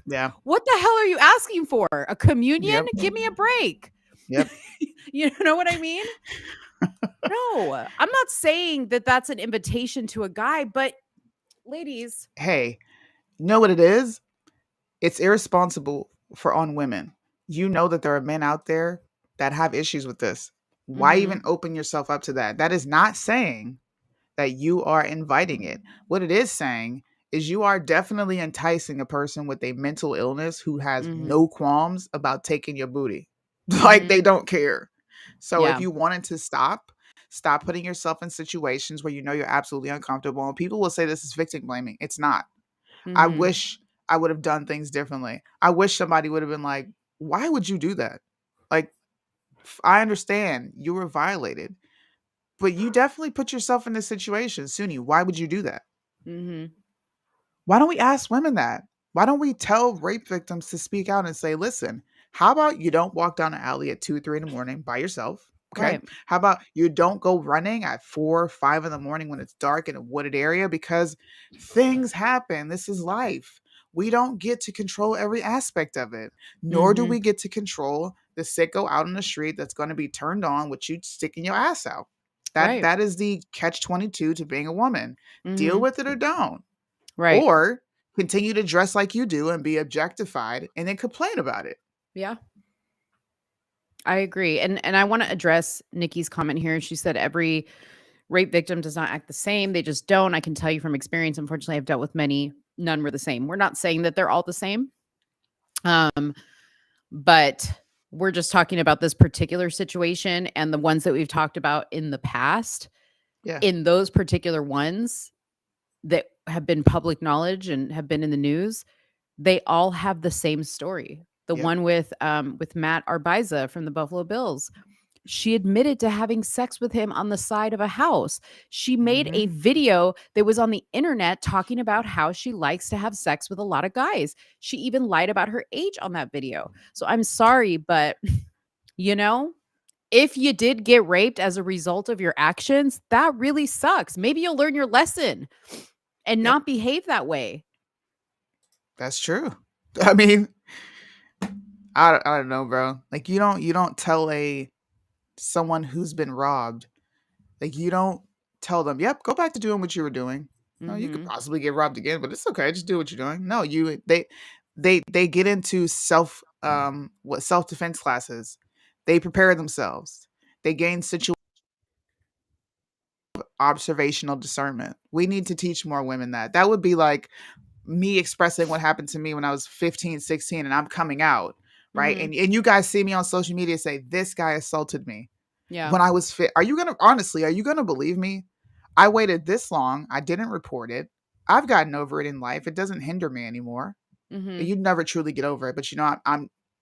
Yeah. What the hell are you asking for? A communion? Yep. Give me a break. Yep. You know what I mean? No, I'm not saying that that's an invitation to a guy, but ladies. Hey, you know what it is? It's irresponsible for on women. You know that there are men out there that have issues with this. Why even Mhm. open yourself up to that? That is not saying that you are inviting it. What it is saying is you are definitely enticing a person with a mental illness who has Mhm. no qualms about taking your booty. Like, Mhm. they don't care. So if Yeah. you wanted to stop putting yourself in situations where you know you're absolutely uncomfortable. And people will say this is victim blaming. It's not. I Mhm. wish I would have done things differently. I wish somebody would have been like, "Why would you do that?" Like, I understand you were violated, but you definitely put yourself in this situation. Suni, why would you do that? Mhm. Why don't we ask women that? Why don't we tell rape victims to speak out and say, "Listen, How about you don't walk down an alley at 2, 3 in the morning by yourself? Okay. Right. How about you don't go running at 4 or 5 in the morning when it's dark in a wooded area, because things happen. This is life. We don't get to control every aspect of it, nor do Mhm. we get to control the sicko out on the street that's going to be turned on with you sticking your ass out. Right. That is the catch-22 to being a woman. Deal Mhm. with it or don't. Right. Or continue to dress like you do and be objectified and then complain about it. Yeah. I agree. And I want to address Nikki's comment here. She said every rape victim does not act the same. They just don't. I can tell you from experience. Unfortunately, I've dealt with many. None were the same. We're not saying that they're all the same. But we're just talking about this particular situation and the ones that we've talked about in the past. Yeah. In those particular ones that have been public knowledge and have been in the news, they all have the same story. The Yep. one with Matt Arbiza from the Buffalo Bills. She admitted to having sex with him on the side of a house. She made a video that was on the internet talking about how she likes to have sex with a lot of guys. She even lied about her age on that video. So I'm sorry, but you know, if you did get raped as a result of your actions, that really sucks. Maybe you'll learn your lesson and Yep. not behave that way. That's true. I mean, I don't know, bro. Like you don't tell someone who's been robbed, like you don't tell them, "Yep, go back to doing what you were doing." No, you could Mhm. possibly get robbed again, but it's okay. Just do what you're doing. No, they get into self defense classes. They prepare themselves. They gain observational discernment. We need to teach more women that. That would be like me expressing what happened to me when I was 15, 16 and I'm coming out, right? Mhm. And you guys see me on social media say this guy assaulted me Yeah. when I was fit. Are you going to believe me? I waited this long. I didn't report it. I've gotten over it in life. It doesn't hinder me anymore. Mhm. You'd never truly get over it, but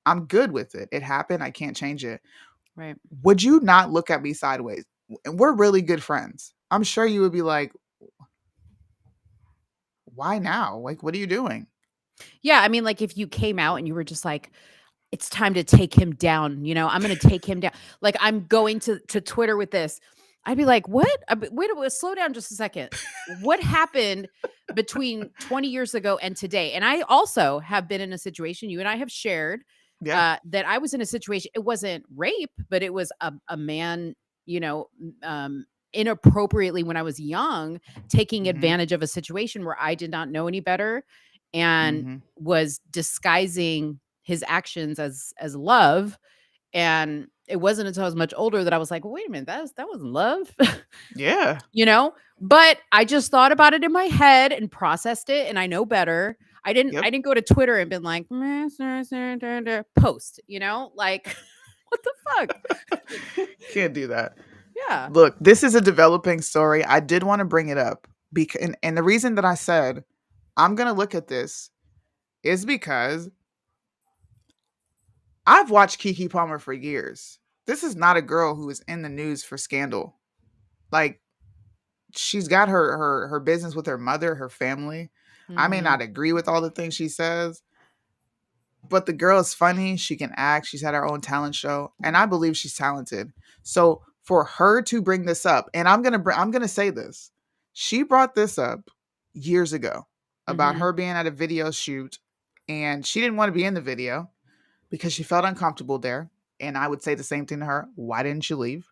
I'm good with it. It happened. I can't change it. Right. Would you not look at me sideways? And we're really good friends. I'm sure you would be like, why now? Like, what are you doing? Yeah, I mean, like, if you came out and you were just like, "It's time to take him down," I'm gonna take him down. Like, I'm going to Twitter with this. I'd be like, "What? Wait, slow down just a second. What happened between 20 years ago and today?" And I also have been in a situation, you and I have shared, Yeah. that I was in a situation, it wasn't rape, but it was a man, inappropriately when I was young, taking Mhm. advantage of a situation where I did not know any better and Mhm. was disguising his actions as love. And it wasn't until I was much older that I was like, well, wait a minute, that wasn't love. Yeah. But I just thought about it in my head and processed it, and I know better. I didn't Yep. I didn't go to Twitter and been like post, like what the fuck? Can't do that. Yeah. Look, this is a developing story. I did want to bring it up because, and the reason that I said I'm going to look at this is because I've watched Kiki Palmer for years. This is not a girl who is in the news for scandal. Like, she's got her business with her mother, her family. I may Mhm. not agree with all the things she says, but the girl is funny. She can act. She's had her own talent show, and I believe she's talented. So for her to bring this up, and I'm gonna say this, she brought this up years ago about Mhm. her being at a video shoot, and she didn't want to be in the video because she felt uncomfortable there. And I would say the same thing to her. Why didn't you leave?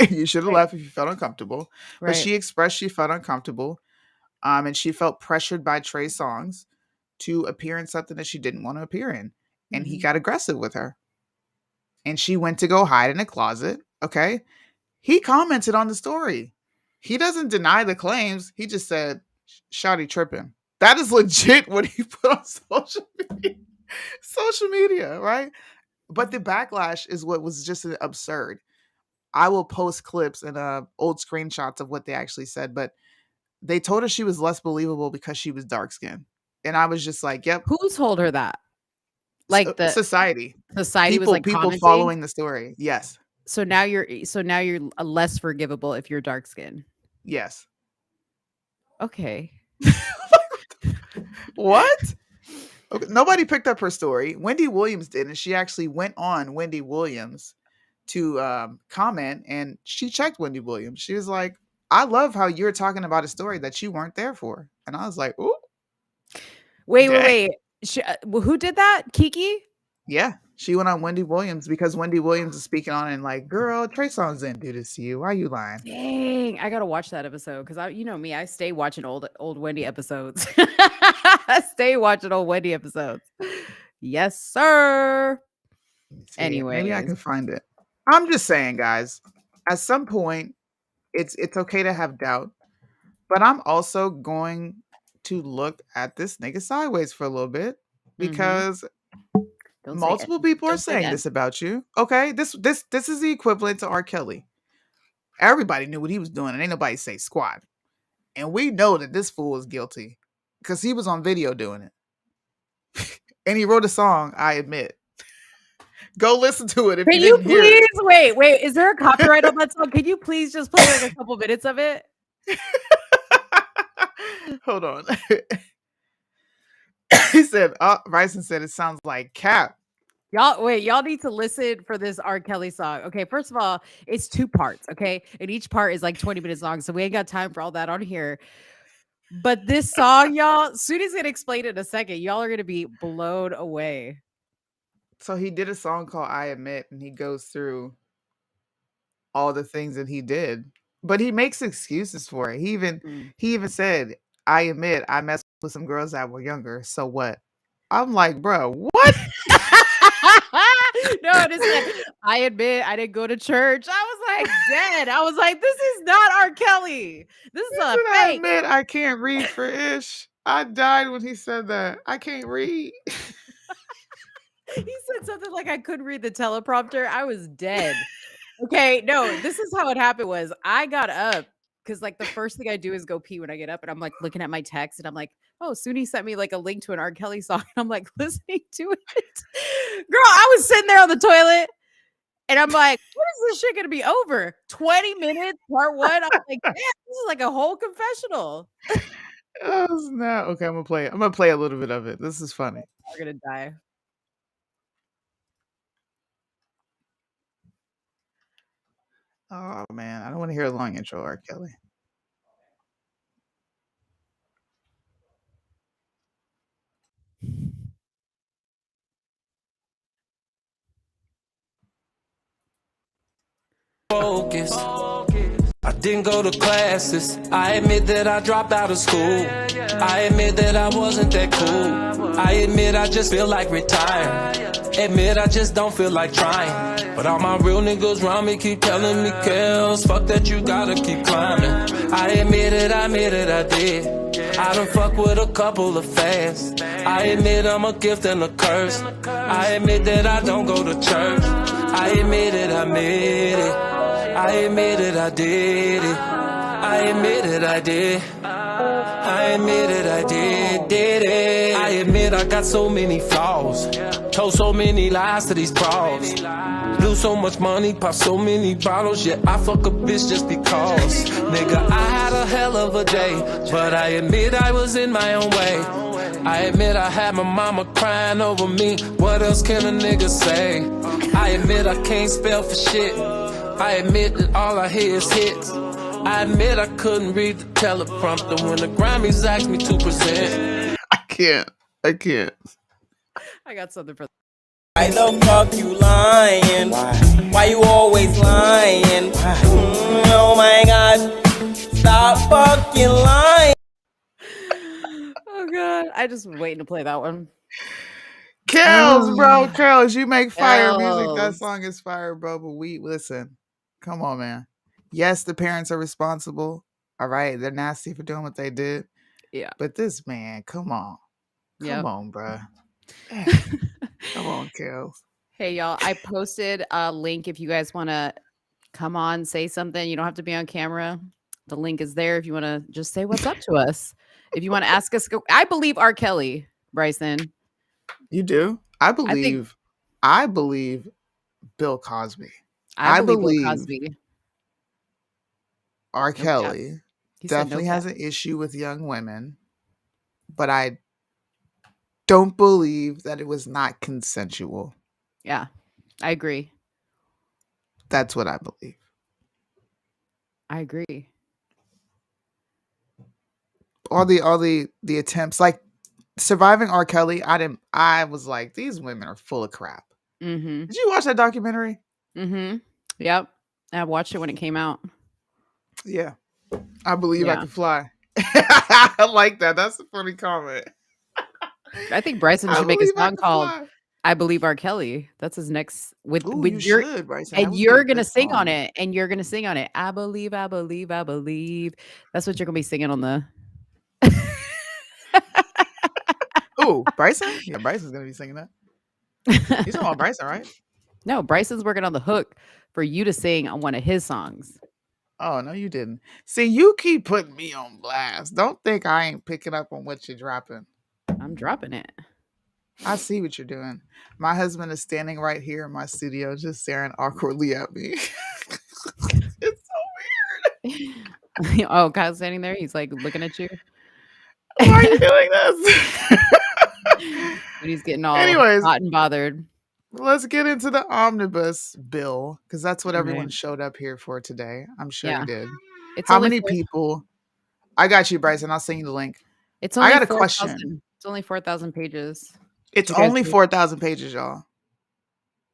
You should have Right. left if you felt uncomfortable. But Right. she expressed she felt uncomfortable, and she felt pressured by Trey Songz to appear in something that she didn't want to appear in. And he Mhm. got aggressive with her. And she went to go hide in a closet. Okay. He commented on the story. He doesn't deny the claims. He just said, Shawty tripping. That is legit what he put on social media, right? But the backlash is what was just absurd. I will post clips and old screenshots of what they actually said, but they told her she was less believable because she was dark skinned. And I was just like, yep, Who told her that? Like the society. society was like People commenting. following the story. Yes. So now you're less forgivable if you're dark skinned. Yes. Okay. What? Okay, nobody picked up her story. Wendy Williams did, and she actually went on Wendy Williams to comment, and she checked Wendy Williams. She was like, "I love how you're talking about a story that you weren't there for," and I was like, "Ooh, Wait, dang. wait, wait. Who did that? Kiki? Yeah." She went on Wendy Williams because Wendy Williams is speaking on it and like, "Girl, Trey Songz didn't do this to you. Why are you lying?" Dang, I gotta watch that episode because you know me, I stay watching old Wendy episodes. I stay watching old Wendy episodes. Yes, sir. See, maybe I Anyways, can find it. I'm just saying, guys. At some point, it's okay to have doubt, but I'm also going to look at this nigga sideways for a little bit because don't say multiple people are don't say saying that. this about you. Okay, this is the equivalent to R. Kelly. Everybody knew what he was doing, and ain't nobody say squat. And we know that this fool is guilty because he was on video doing it, and he wrote a song. I admit. Go listen to it if Can you you didn't hear it. please wait? Is there a copyright on that song? Can you please just play like a couple minutes of it? Hold on. He said, Bryson said it sounds like Cap. Y'all need to listen for this R. Kelly song. Okay, first of all, it's 2 parts, okay? And each part is like 20 minutes long, so we ain't got time for all that on here. But this song, y'all, Suni's gonna explain it in a second. Y'all are gonna be blown away. So he did a song called I Admit, and he goes through all the things that he did. But he makes excuses for it. He even said, I admit I messed with some girls that were younger. So what? I'm like, bro, what? No, it is. I admit I didn't go to church. I was like dead. I was like, this is not R. Kelly. This is a I fake. admit I can't read for Ish. I died when he said that. I can't read. He said something like I couldn't read the teleprompter. I was dead. Okay, no, this is how it happened was I got up because like the first thing I do is go pee when I get up and I'm like looking at my text and I'm like, oh, Suni sent me like a link to an R. Kelly song. And I'm like listening to it. Girl, I was sitting there on the toilet and I'm like, when is this shit gonna be over? 20 minutes, part 1. I'm like, damn, this is like a whole confessional. Oh snap. Okay, I'm gonna play it. I'm gonna play a little bit of it. This is funny. We're gonna die. Oh man, I don't want to hear a long intro, R. Kelly. Focus. I didn't go to classes. I admit that I dropped out of school. I admit that I wasn't that cool. I admit I just feel like retiring. Admit I just don't feel like trying. But all my real niggas around me keep telling me, Kels, fuck that, you gotta keep climbing. I admit it, I did. I done fuck with a couple of fans. I admit I'm a gift and a curse. I admit that I don't go to church. I admit it, I admit it. I admit it, I did it. I admit it, I did. I admit it, I did it. I admit I got so many flaws. Told so many lies to these pros. Lose so much money, pop so many bottles. Yeah, I fuck a bitch just because. Nigga, I had a hell of a day. But I admit I was in my own way. I admit I had my mama crying over me. What else can a nigga say? I admit I can't spell for shit. I admit that all I hear is hits. I admit I couldn't read the teleprompter when the Grammys asked me to present. I can't. I got something for Why the fuck you lying? Why you always lying? Oh my god. Stop fucking lying. Oh god. I just was waiting to play that one. Kels, bro, Kels, you make fire music. That Kels. song is fire, bro. But we listen. Come on, man. Yes, the parents are responsible. All right, they're nasty for doing what they did. Yeah. But this man, come on, Yep. on, bro. Come on, Kels. Hey y'all, I posted a link if you guys want to come on, say something. You don't have to be on camera. The link is there if you want to just say what's up to us. If you want to ask us, I believe R. Kelly, Bryson. You do? I think- believe Bill Cosby. I believe believe Bill Cosby. R. cap. Kelly He said no definitely cap. has an issue with young women, but I don't believe that it was not consensual. Yeah, I agree. That's what I believe. I agree. All the attempts, like surviving R. Kelly, I was like, these women are full of crap. Mm-hmm. Did you watch that documentary? Mm-hmm. Yep. I watched it when it came out. Yeah. I believe I Yeah. can fly. I like that. That's a funny comment. I think Bryson I should make a believe I song can called fly. "I Believe R. Kelly." That's his next Ooh, with you your should, Bryson. That and would be a you're gonna good sing on song. it. And you're gonna sing on it. I believe, I believe, I believe. That's what you're gonna be singing on the Ooh, Bryson? Yeah, Bryson's gonna be singing that. He's talking about Bryson, right? No, Bryson's working on the hook for you to sing on one of his songs. Oh no, you didn't. See, you keep putting me on blast. Don't think I ain't picking up on what you're dropping. I'm dropping it. I see what you're doing. My husband is standing right here in my studio, just staring awkwardly at me. It's so Oh, Kyle's standing there. He's like looking at you. why are you doing this? But he's getting all Anyways, hot and bothered. let's get into the Omnibus Bill because that's what everyone Okay. showed up here for today. I'm sure Yeah. you did. It's How only many 4 people? I got you, Bryson. I'll send you the link. it's I only got a question. 4,000. It's only 4,000 pages. It's Did you guys only read? 4,000 pages, y'all.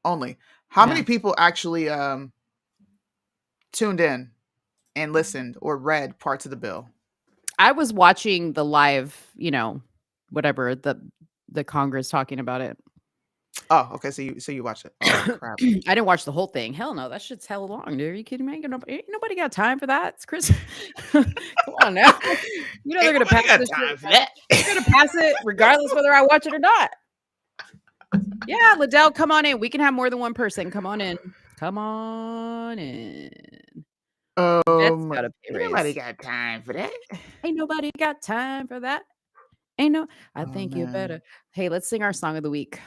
Only. How Yeah. many people actually tuned in and listened or read parts of the bill? I was watching the live, whatever, the Congress talking about it. Oh, okay. So you watched it. Oh crap. I didn't watch the whole thing. Hell no, that shit's hell long, dude. Are you kidding me? Ain't nobody got time for that. It's Chris. Come on now. You know they're gonna pass this shit. They're gonna pass it regardless whether I watch it or not. Yeah, Liddell, come on in. We can have more than one person. Come on in. Come on in. That's got a pay Ain't nobody raise. got time for that. Ain't nobody got time for that. Ain't no. I Oh think you man. better. Hey, let's sing our song of the week.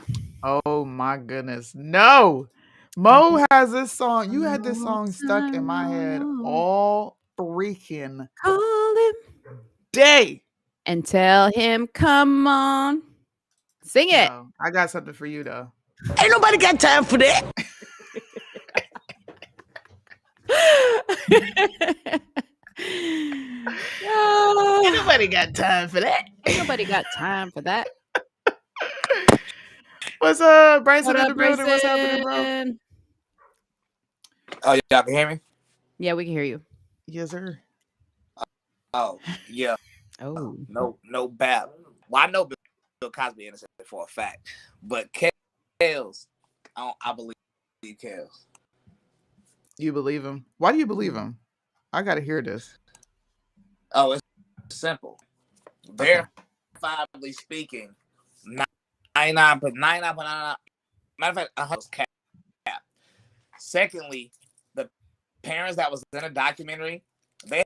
Oh my goodness. No. Mo has this song. You had this song stuck in my head all freaking Call him day. and tell him, come on. Sing it. No, I got something for you though. Ain't nobody got time for that. Ain't nobody got time for that. Ain't nobody got time for that. What's up, Bryson What in up, the building? What's happening, bro? Bryson? Oh, y'all can hear me? Yeah, we can hear you. Yes, sir. Oh, yeah. Oh. No bad. Well, I know Bill Cosby innocent for a fact, but Kels, I believe Kels. You believe him? Why do you believe him? I gotta hear this. Oh, it's simple. Verifiably speaking, 99.99. Matter of fact, 100 cap. Secondly, the parents that was in a documentary, they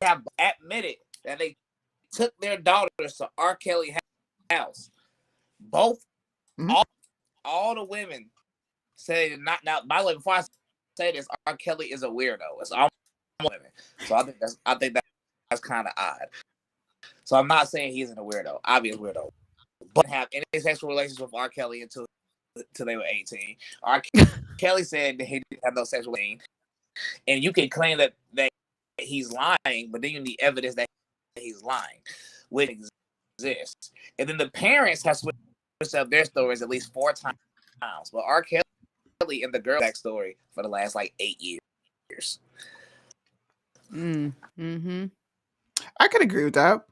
have admitted that they took their daughters to R. Kelly house. Both, all the women say not. Now, by the way, before I say this, R. Kelly is a weirdo. It's all women, so I think that's kind of odd. So I'm not saying he's a weirdo, obvious weirdo, but have any sexual relations with R. Kelly until they were 18. R. Kelly said that he didn't have no sexual relations, and you can claim that he's lying, but then you need evidence that he's lying, which exists. And then the parents have switched up their stories at least 4 times, but R. Kelly and the girl backstory for the last like 8 years. Mm-hmm. I can agree with that.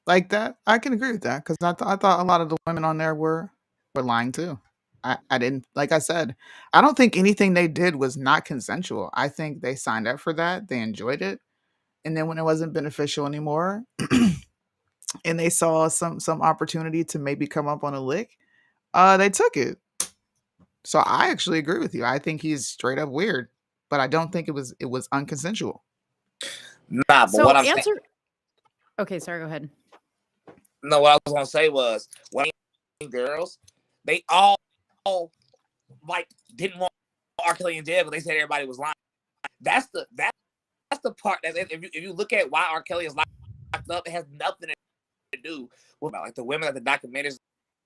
Like that, I can agree with that because I thought a lot of the women on there were lying too. I didn't, like I said, I don't think anything they did was not consensual. I think they signed up for that, they enjoyed it, and then when it wasn't beneficial anymore, and they saw some opportunity to maybe come up on a lick, they took it. So I actually agree with you. I think he's straight up weird, but I don't think it was unconsensual. Nah, but So what I'm answer. saying, Okay, sorry. Go ahead. no, what I was gonna say was when girls, they all like didn't want R. Kelly in jail, but they said everybody was lying. That's the part that if you look at why R. Kelly is locked up, it has nothing to do with like the women that the documentaries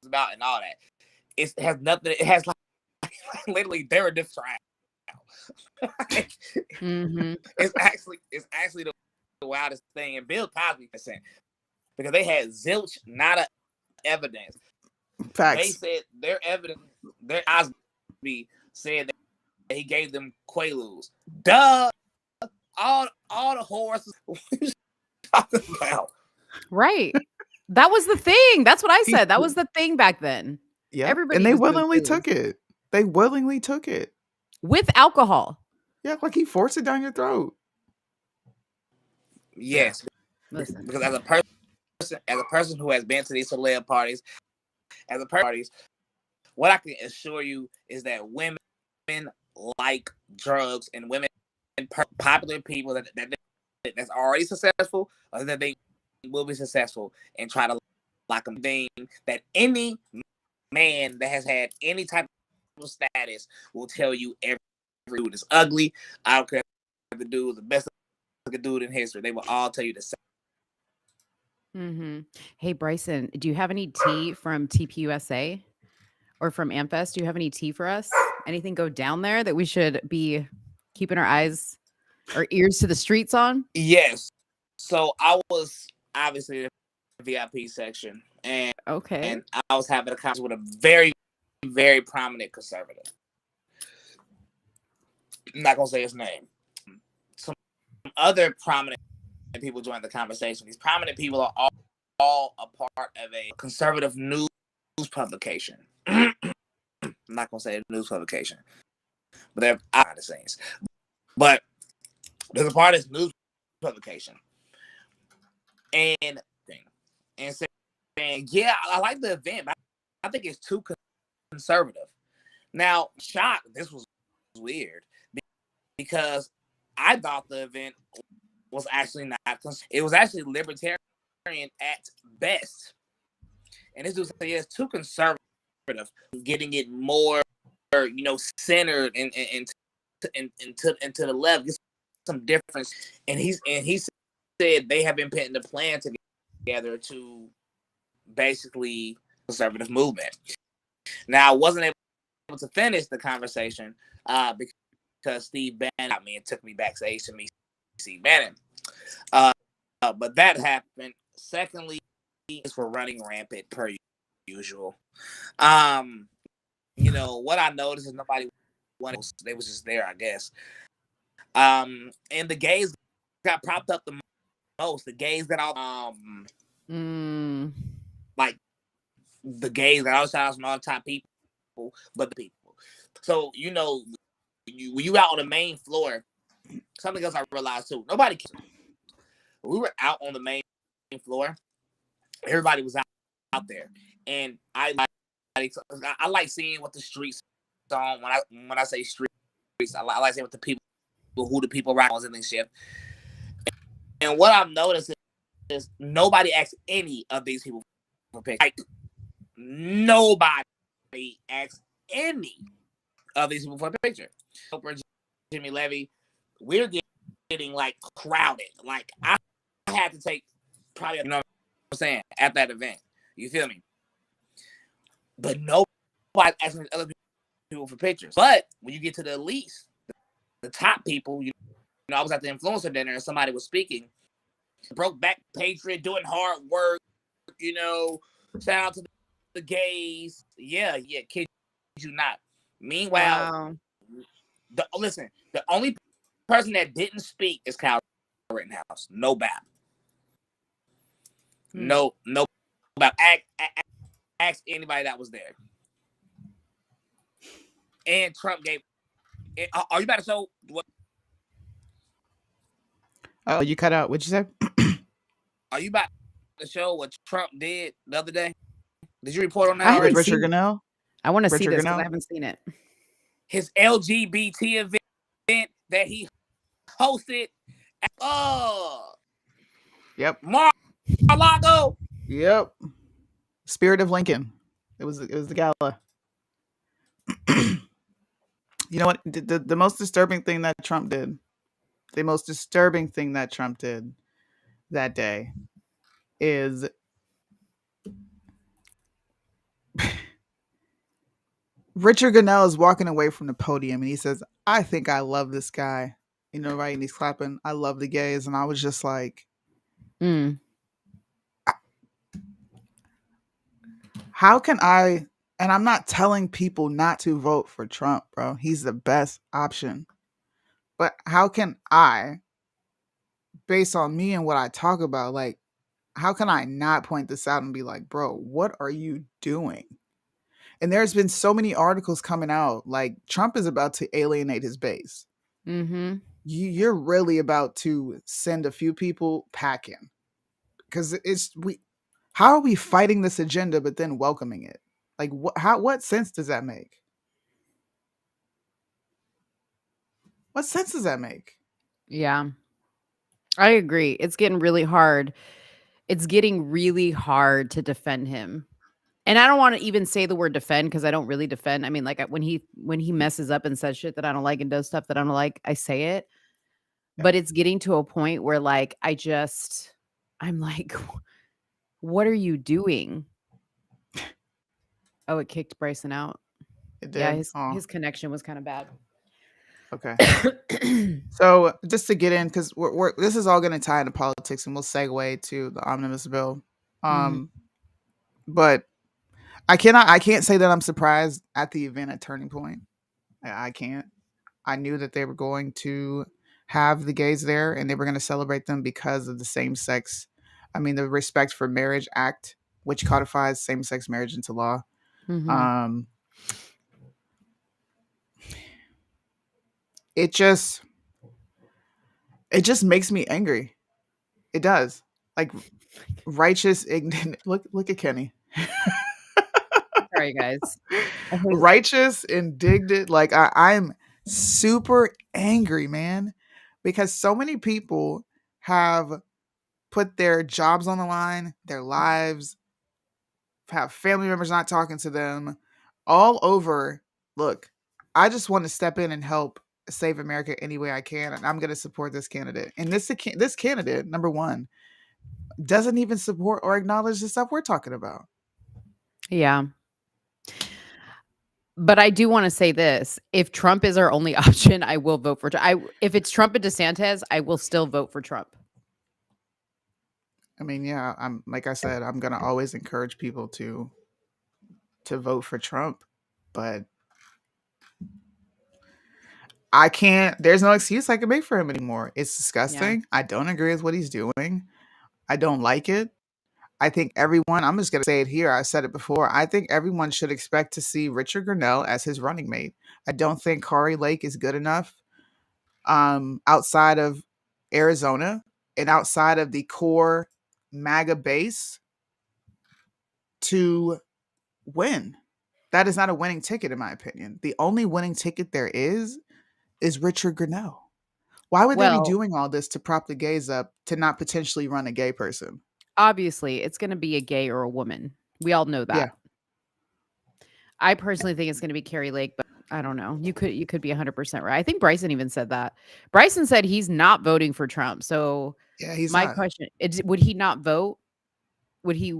about and all that. It has nothing. It has like literally they're a different trial. It's actually the wildest thing. And Bill Cosby percent because they had zilch, not a evidence. Facts. They said their evidence, their Cosby said that he gave them Quaaludes. Duh. All the horses. What are you talking about? Right. That was the thing. That's what I said. That was the thing back then. Yeah. Everybody And they was doing willingly Quaaludes. took it. They willingly took it. With alcohol. Yeah, like he forced it down your throat. Yes. Listen. Because as a person who has been to these celeb parties, what I can assure you is that women like drugs and women popular people that's already successful or that they will be successful and try to like them thing that any man that has had any type of status will tell you every dude is ugly. I don't care if the dude is the best looking dude in history. They will all tell you the same. Hey, Bryson, do you have any tea from TPUSA or from AmFest? Do you have any tea for us? Anything go down there that we should be keeping our eyes or ears to the streets on? Yes. So I was obviously in the VIP section, and I was having a conversation with a very, very prominent conservative. I'm not gonna say his name. Some other prominent people joined the conversation. These prominent people are all a part of a conservative news publication. I'm not gonna say a news publication, but they're behind the scenes. But there's a part of this news publication, and saying, yeah, I like the event, but I think it's too conservative. Now, shocked, this was weird because I thought the event was actually not. It was actually libertarian at best, and this was it's too conservative, getting it more, centered and into the left. Get some difference, and he said they have been putting the plan together to basically conservative movement. Now, I wasn't able to finish the conversation because Steve Bannon got me and took me backstage to meet Steve Bannon. But that happened. Secondly, is for running rampant per usual. What I noticed is nobody wanted. They was just there, I guess. And the gays got propped up the most. The gays got all like the gays got all shots from all the top people, but the people. So when you out on the main floor, something else I realized too. Nobody cares. We were out on the main floor. Everybody was out there, and I like seeing what the streets on. When I say streets, I like seeing what the people, who the people rock on and shit. And what I've noticed is nobody asked any of these people for pictures. Like, nobody asked any of these people for a picture. Jimmy Levy, we're getting like crowded. Like I had to take probably, you know what I'm saying, at that event. You feel me? But nobody asking other people for pictures. But when you get to the elites, the top people, I was at the influencer dinner and somebody was speaking. Broke back patriot, doing hard work, shout out to the gays. Yeah, kid you not. Meanwhile, the only person that didn't speak is Kyle Rittenhouse. No bap. No bap. Ask anybody that was there. And Trump gave. Are you about to show what? Oh, you cut out. What'd you say? Are you about to show what Trump did the other day? Did you report on that? With Richard Gannell? I want to see this because I haven't seen it. His LGBT event that he hosted. Yep. Mar-a-Lago. Yep. Spirit of Lincoln. It was the gala. You know what? The most disturbing thing that Trump did. The most disturbing thing that Trump did that day is Richard Gunnell is walking away from the podium and he says, "I think I love this guy." You know, right? And he's clapping, "I love the gays." And I was just like, Mm. how can I? And I'm not telling people not to vote for Trump, bro. He's the best option. But how can I, based on me and what I talk about, like, how can I not point this out and be like, bro, what are you doing? And there's been so many articles coming out, like Trump is about to alienate his base. Mm-hmm. You're really about to send a few people packing, because how are we fighting this agenda but then welcoming it? Like, what sense does that make? What sense does that make? Yeah, I agree. It's getting really hard. It's getting really hard to defend him. And I don't want to even say the word defend because I don't really defend. I mean, like when he messes up and says shit that I don't like and does stuff that I don't like, I say it. Yeah. But it's getting to a point where like I'm like, what are you doing? Oh, it kicked Bryson out. It Yeah, did. his connection was kind of bad. Okay. So just to get in, because this is all going to tie into politics, and we'll segue to the omnibus bill. Mhm. But I can't say that I'm surprised at the event at Turning Point. I can't. I knew that they were going to have the gays there, and they were going to celebrate them because of the the Respect for Marriage Act, which codifies same-sex marriage into law. Mhm. It just makes me angry. It does. Like, righteous ignorant. Look at Kenny. Sorry, guys. Righteous, indignant. Like, I'm super angry, man, because so many people have put their jobs on the line, their lives, have family members not talking to them, all over. Look, I just want to step in and help save America any way I can, and I'm going to support this candidate. And this candidate, number one, doesn't even support or acknowledge the stuff we're talking about. Yeah. But I do want to say this. If Trump is our only option, I will vote for if it's Trump and DeSantis, I will still vote for Trump. I mean, yeah, I'm like I said, I'm gonna always encourage people to vote for Trump, but I can't. There's no excuse I can make for him anymore. It's disgusting. Yeah. I don't agree with what he's doing. I don't like it. I think everyone. I'm just gonna say it here. I said it before. I think everyone should expect to see Richard Grenell as his running mate. I don't think Kari Lake is good enough. Outside of Arizona and outside of the core MAGA base to win. That is not a winning ticket, in my opinion. The only winning ticket there is Richard Grenell. Why would they be Well, doing all this to prop the gays up to not potentially run a gay person? obviously, it's going to be a gay or a woman. We all know Yeah. that. I personally think it's going to be Carrie Lake, but I don't know. You could be 100% right. I think Bryson even said that. Bryson said he's not voting for Trump. So Yeah, he's my not. question is, would he not vote? Would he?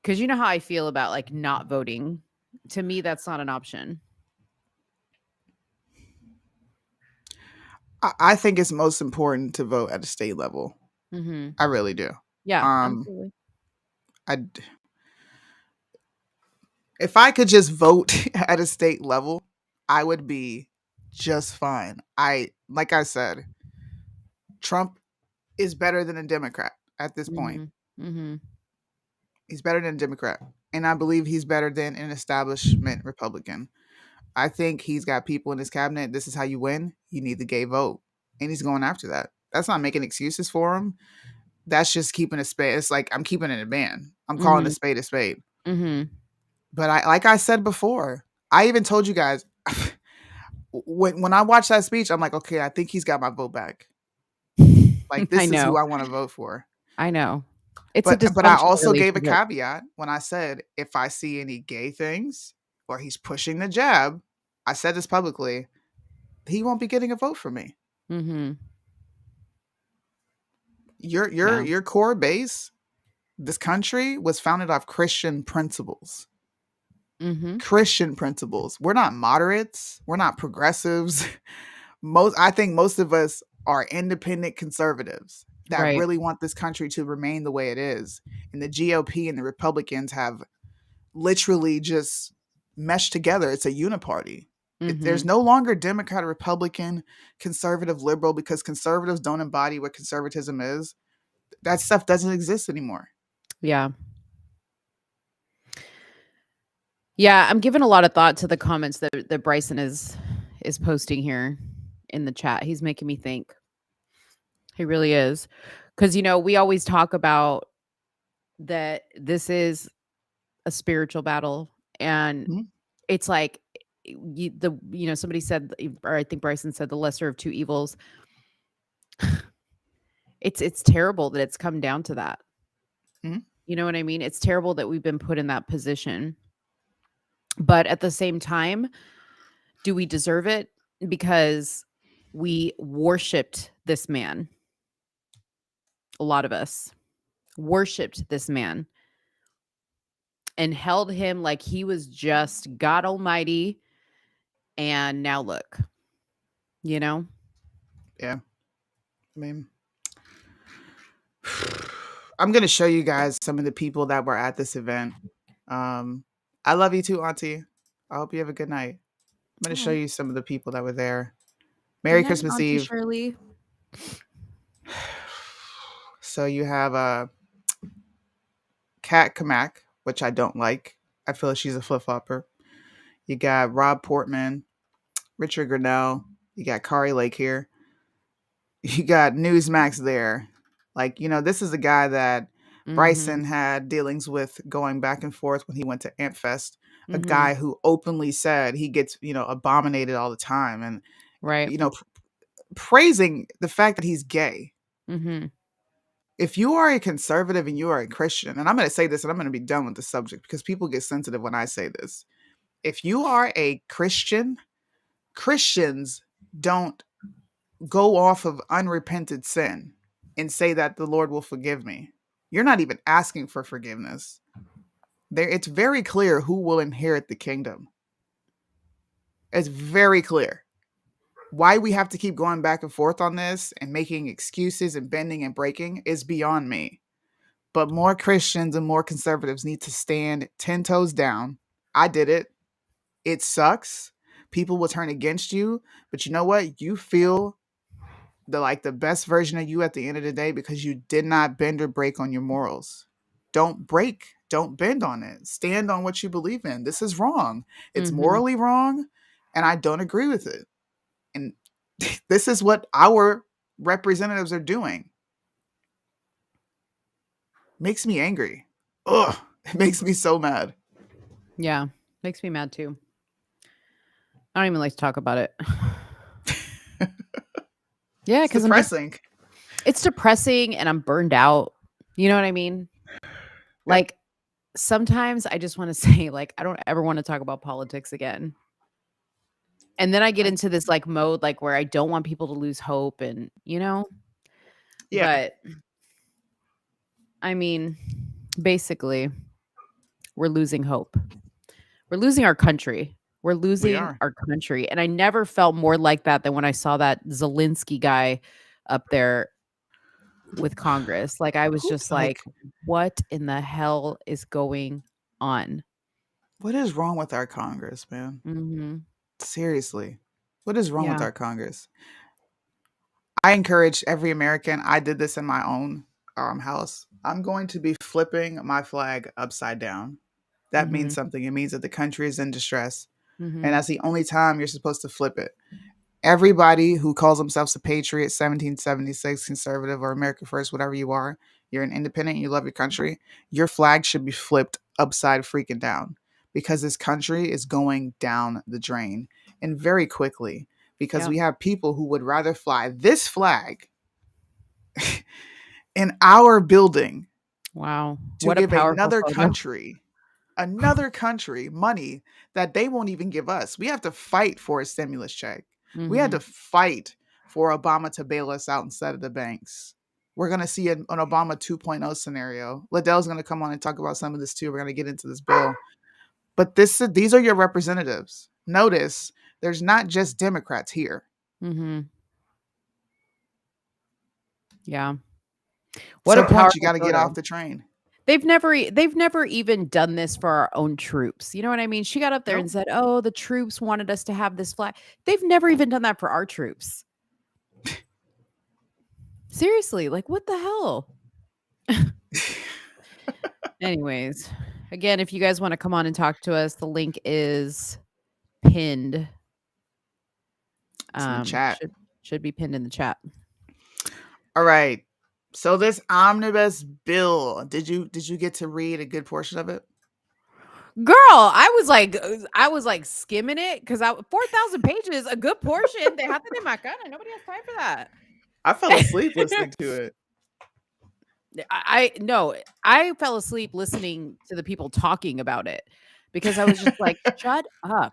Because you know how I feel about like not voting. To me, that's not an option. I think it's most important to vote at the state level. Mm-hmm. I really do. Yeah, Um, absolutely. If I could just vote at a state level, I would be just fine. Like I said, Trump is better than a Democrat at this point. Mm-hmm. Mm-hmm. He's better than a Democrat. And I believe he's better than an establishment Republican. I think he's got people in his cabinet. This is how you win. You need the gay vote. And he's going after that. That's not making excuses for him. That's just keeping a spade. It's like I'm keeping it in a band. I'm calling a spade a spade. Mm-hmm. But like I said before, I even told you guys when I watched that speech, I'm like, okay, I think he's got my vote back. Like, this is who I want to vote for. I know. It's But I also gave a caveat when I said if I see any gay things or he's pushing the jab, I said this publicly, he won't be getting a vote from me. Mm-hmm. Your core base, this country was founded off Christian principles. Christian principles. We're not moderates. We're not progressives. I think most of us are independent conservatives that Right. really want this country to remain the way it is. And the GOP and the Republicans have literally just meshed together. It's a uniparty. There's no longer Democrat, Republican, conservative, liberal, because conservatives don't embody what conservatism is. That stuff doesn't exist anymore. Yeah. Yeah, I'm giving a lot of thought to the comments that Bryson is posting here in the chat. He's making me think. He really is. Because, we always talk about that this is a spiritual battle. And it's like, somebody said, or I think Bryson said, the lesser of two evils. It's terrible that it's come down to that. You know what I mean? It's terrible that we've been put in that position. But at the same time, do we deserve it? Because we worshipped this man. A lot of us worshipped this man and held him like he was just God Almighty. And now look, Yeah. I mean, I'm going to show you guys some of the people that were at this event. I love you too, Auntie. I hope you have a good night. I'm going to show you some of the people that were there. Merry Christmas Auntie Eve. Shirley. So you have Kat Kamak, which I don't like. I feel like she's a flip-flopper. You got Rob Portman, Richard Grinnell. You got Kari Lake here. You got Newsmax there. Like, this is a guy that Bryson had dealings with going back and forth when he went to Ampfest. A guy who openly said he gets, abominated all the time. And, Right. praising the fact that he's gay. If you are a conservative and you are a Christian, and I'm going to say this and I'm going to be done with the subject because people get sensitive when I say this. If you are a Christian, Christians don't go off of unrepented sin and say that the Lord will forgive me. You're not even asking for forgiveness. It's very clear who will inherit the kingdom. It's very clear. Why we have to keep going back and forth on this and making excuses and bending and breaking is beyond me. But more Christians and more conservatives need to stand 10 toes down. I did it. It sucks. People will turn against you. But you know what? You feel the best version of you at the end of the day because you did not bend or break on your morals. Don't break. Don't bend on it. Stand on what you believe in. This is wrong. It's morally wrong, and I don't agree with it. And this is what our representatives are doing. Makes me angry. Ugh. It makes me so mad. Yeah. Makes me mad too. I don't even like to talk about it. Yeah, It's because depressing. It's depressing and I'm burned out. You know what I mean? Like sometimes I just want to say, like, I don't ever want to talk about politics again. And then I get into this like mode, like where I don't want people to lose hope and, Yeah. But I mean, basically, we're losing hope. We're losing our country. We're losing our country. And I never felt more like that than when I saw that Zelensky guy up there with Congress. Like I was just like, what in the hell is going on? What is wrong with our Congress, man? Seriously. What is wrong with our Congress? I encourage every American. I did this in my own house. I'm going to be flipping my flag upside down. That means something. It means that the country is in distress. And that's the only time you're supposed to flip it. Everybody who calls themselves a patriot, 1776, conservative, or America First, whatever you are, you're an independent, you love your country, your flag should be flipped upside freaking down because this country is going down the drain and very quickly because we have people who would rather fly this flag in our building. Wow. To what give a another country money that they won't even give us. We have to fight for a stimulus check. We had to fight for Obama to bail us out instead of the banks. We're going to see an Obama 2.0 scenario. Liddell's going to come on and talk about some of this too. We're going to get into this bill. But these are your representatives. Notice there's not just Democrats here. Mm-hmm. Yeah. What What a some point you powerful got to get photo. off the train. They've never even done this for our own troops. You know what I mean? She got up there and said, "Oh, the troops wanted us to have this flag." They've never even done that for our troops. Seriously, like what the hell? Anyways, again, if you guys want to come on and talk to us, the link is pinned. It's in the chat. Should be pinned in the chat. All right. So this omnibus bill, did you get to read a good portion of it? Girl, I was like skimming it because 4,000 pages, a good portion. They have it in my gun. Nobody has time for that. I fell asleep listening to it. I fell asleep listening to the people talking about it because I was just like, shut up.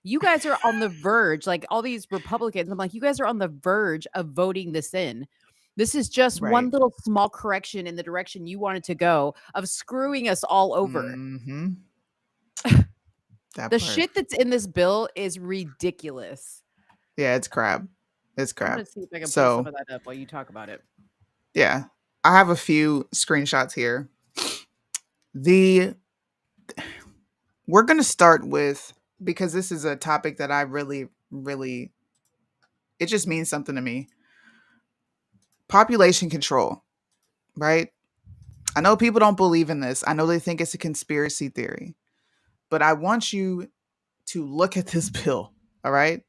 You guys are on the verge, like all these Republicans. I'm like, you guys are on the verge of voting this in. This is just one little small correction in the direction you wanted to go of screwing us all over. Mm-hmm. The shit that's in this bill is ridiculous. Yeah, it's crap. It's crap. I'm gonna see if I can pull some of that up while you talk about it. Yeah. I have a few screenshots here. We're going to start with, because this is a topic that I really, really, it just means something to me. Population control, right? I know people don't believe in this. I know they think it's a conspiracy theory, but I want you to look at this bill, all right?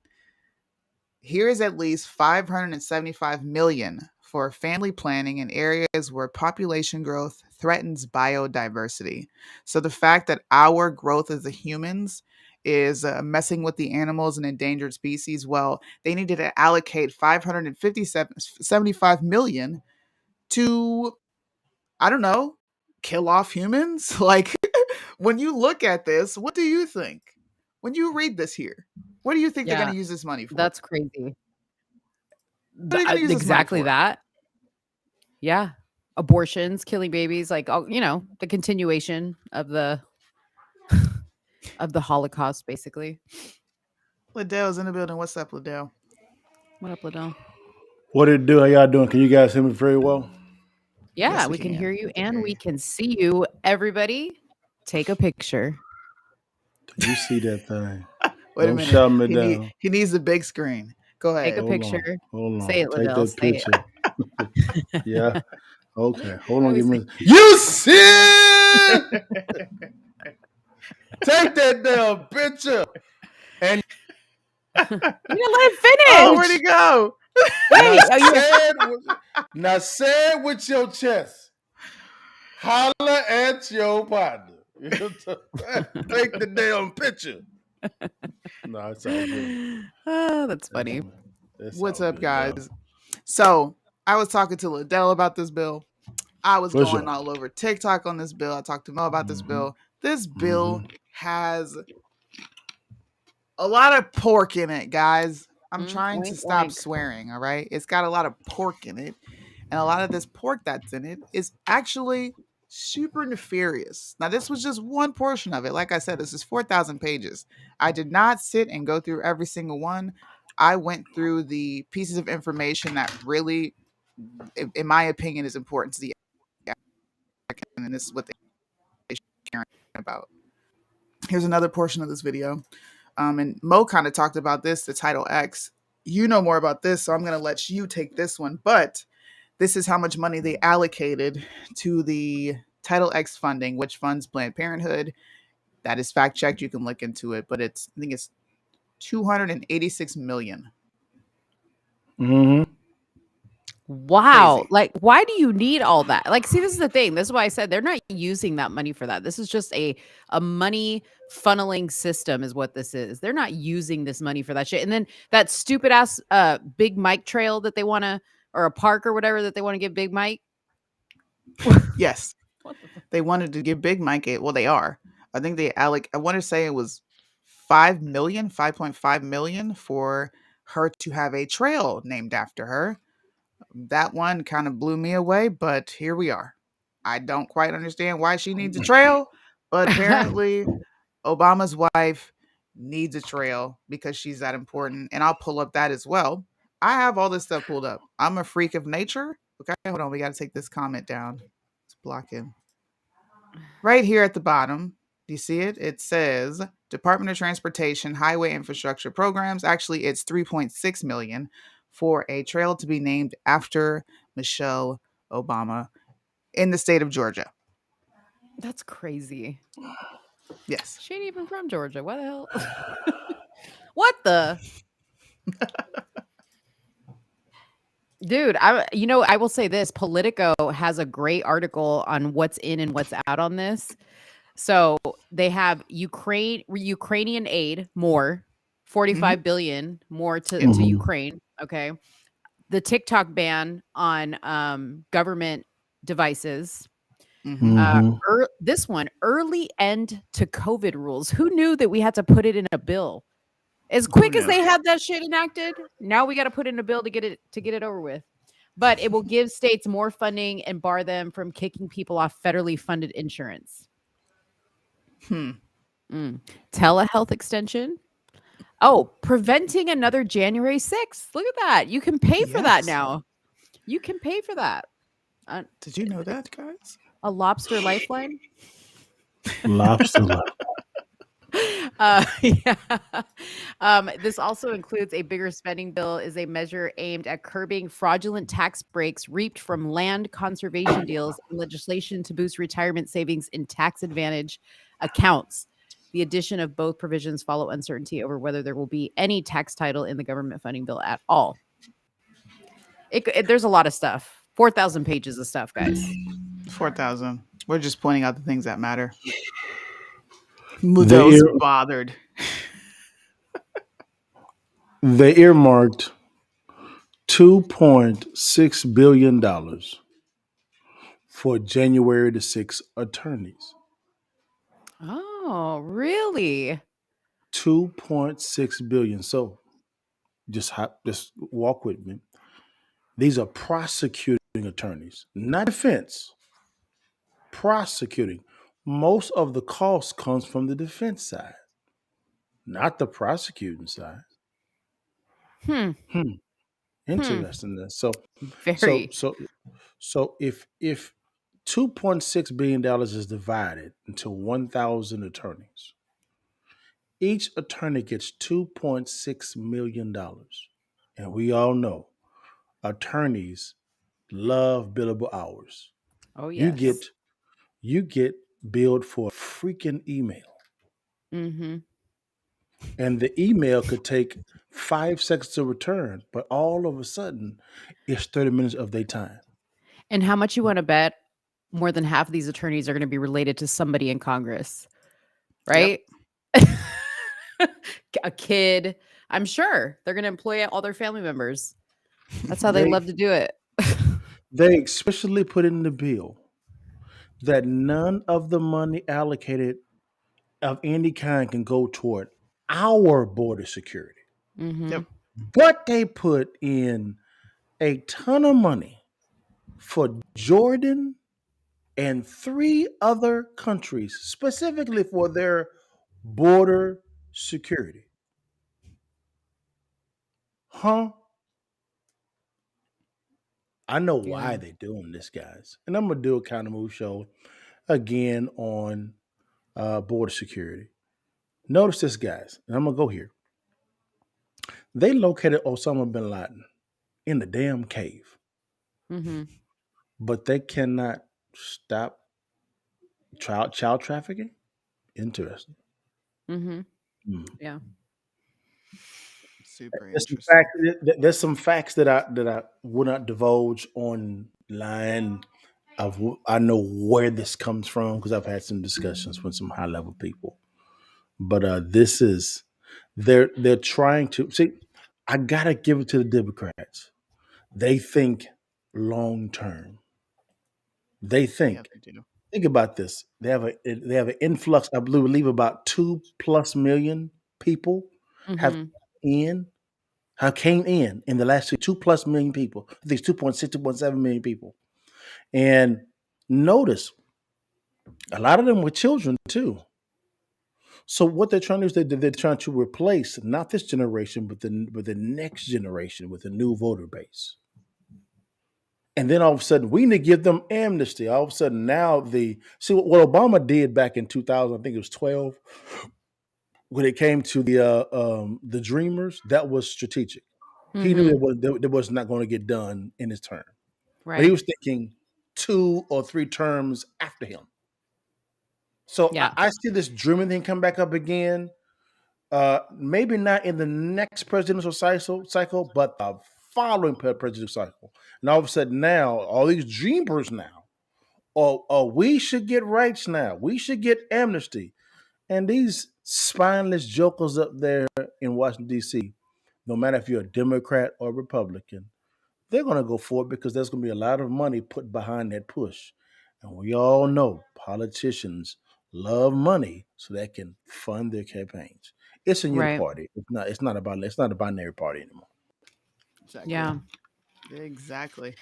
Here is at least $575 million for family planning in areas where population growth threatens biodiversity. So the fact that our growth as the humans is messing with the animals and endangered species, well, they needed to allocate $575 million to, I don't know, kill off humans? Like, when you look at this, what do you think? When you read this here, what do you think they're going to use this money for? That's crazy. Exactly that. Yeah. Abortions, killing babies, like, the continuation of the Holocaust, basically. Liddell's in the building. What's up, Liddell? What up, Liddell? What did it do? How y'all doing? Can you guys hear me very well? Yeah, yes, we can hear you and we can see you. Everybody, take a picture. Did you see that thing? Wait a minute. Shut me down. He needs the big screen. Go ahead. Take a picture. Hold on. Say it, Liddell. Take that picture. Yeah. Okay. Hold on. Give me. You see it? Take that damn picture. And you didn't let him finish. Oh, where'd he go? Now say it with your chest. Holler at your partner. Take the damn picture. No, it's all good. Oh, that's funny. What's up, guys? So I was talking to Liddell about this bill. I was going all over TikTok on this bill. I talked to Mo about this bill. This bill has a lot of pork in it, guys. I'm trying to stop swearing, all right? It's got a lot of pork in it. And a lot of this pork that's in it is actually super nefarious. Now, this was just one portion of it. Like I said, this is 4,000 pages. I did not sit and go through every single one. I went through the pieces of information that really, in my opinion, is important to the American, and this is what they care about. Here's another portion of this video. And Mo kind of talked about this, the Title X. You know more about this, so I'm going to let you take this one. But this is how much money they allocated to the Title X funding, which funds Planned Parenthood. That is fact checked. You can look into it, but I think it's $286 million. Mm-hmm. Wow. Crazy. Like, why do you need all that? Like, see, this is the thing. This is why I said they're not using that money for that. This is just a money funneling system is what this is. They're not using this money for that shit. And then that stupid ass Big Mike trail that they want to, or a park or whatever that they want to give Big Mike. Yes. They wanted to give Big Mike it. Well, they are. I think I want to say it was $5.5 million for her to have a trail named after her. That one kind of blew me away, but here we are. I don't quite understand why she needs a trail, but apparently Obama's wife needs a trail because she's that important. And I'll pull up that as well. I have all this stuff pulled up. I'm a freak of nature. Okay, hold on. We got to take this comment down. Let's block him. Right here at the bottom, do you see it? It says Department of Transportation Highway Infrastructure Programs. Actually, it's 3.6 million for a trail to be named after Michelle Obama in the state of Georgia. That's crazy. Yes. She ain't even from Georgia. What the hell? What the? Dude, I will say this. Politico has a great article on what's in and what's out on this. So they have Ukrainian aid more, 45 billion more to Ukraine. Okay. The TikTok ban on government devices. This one, early end to COVID rules. Who knew that we had to put it in a bill? As quick as they had that shit enacted, now we got to put in a bill to get it over with. But it will give states more funding and bar them from kicking people off federally funded insurance. Telehealth extension. Oh, preventing another January 6th. Look at that. You can pay for that now. You can pay for that. Did you know that, guys? A lobster lifeline. Lobster lifeline. Yeah. This also includes a bigger spending bill is a measure aimed at curbing fraudulent tax breaks reaped from land conservation deals and legislation to boost retirement savings in tax advantage accounts. The addition of both provisions follow uncertainty over whether there will be any tax title in the government funding bill at all. There's a lot of stuff. 4,000 pages of stuff, guys. 4,000. We're just pointing out the things that matter. Those bothered. They earmarked $2.6 billion for January the 6th attorneys. Oh, really? 2.6 billion. So just walk with me. These are prosecuting attorneys, not defense. Prosecuting. Most of the cost comes from the defense side, not the prosecuting side. Interesting. So Very. So if $2.6 billion is divided into 1,000 attorneys, each attorney gets $2.6 million. And we all know attorneys love billable hours. Oh, yes. You get billed for a freaking email. And the email could take 5 seconds to return, but all of a sudden, it's 30 minutes of their time. And how much you want to bet more than half of these attorneys are going to be related to somebody in Congress, right? Yep. A kid. I'm sure they're going to employ all their family members. That's how they love to do it. They explicitly put in the bill that none of the money allocated of any kind can go toward our border security. Yep. But they put in a ton of money for Jordan and 3 other countries, specifically for their border security. I know why they're doing this, guys. And I'm going to do a kind of move show again on border security. Notice this, guys, and I'm going to go here. They located Osama bin Laden in the damn cave. But they cannot stop child trafficking? Interesting. Yeah. Super interesting. There's some facts that I will not divulge online. I know where this comes from because I've had some discussions with some high level people. But this is they're trying to see. I gotta give it to the Democrats. They think long term. They think. They do. Think about this. They have an influx. I believe about 2+ million people have came in the last 2+ million people. I think it's 2.6, 2.7 million people. And notice, a lot of them were children too. So what they're trying to do is they're trying to replace not this generation, but the next generation with a new voter base. And then all of a sudden, we need to give them amnesty. All of a sudden, now what Obama did back in 2000, I think it was 12, when it came to the Dreamers, that was strategic. He knew that was not going to get done in his term, but he Right. was thinking 2 or 3 terms after him. So Yeah. I see this Dreaming thing come back up again. Maybe not in the next presidential cycle, but the following presidential cycle. And all of a sudden now, all these dreamers now, we should get rights now. We should get amnesty. And these spineless jokers up there in Washington, D.C., no matter if you're a Democrat or Republican, they're going to go for it because there's going to be a lot of money put behind that push. And we all know politicians love money so they can fund their campaigns. It's in your Right. party. It's not a binary party anymore. Exactly. Yeah. Exactly.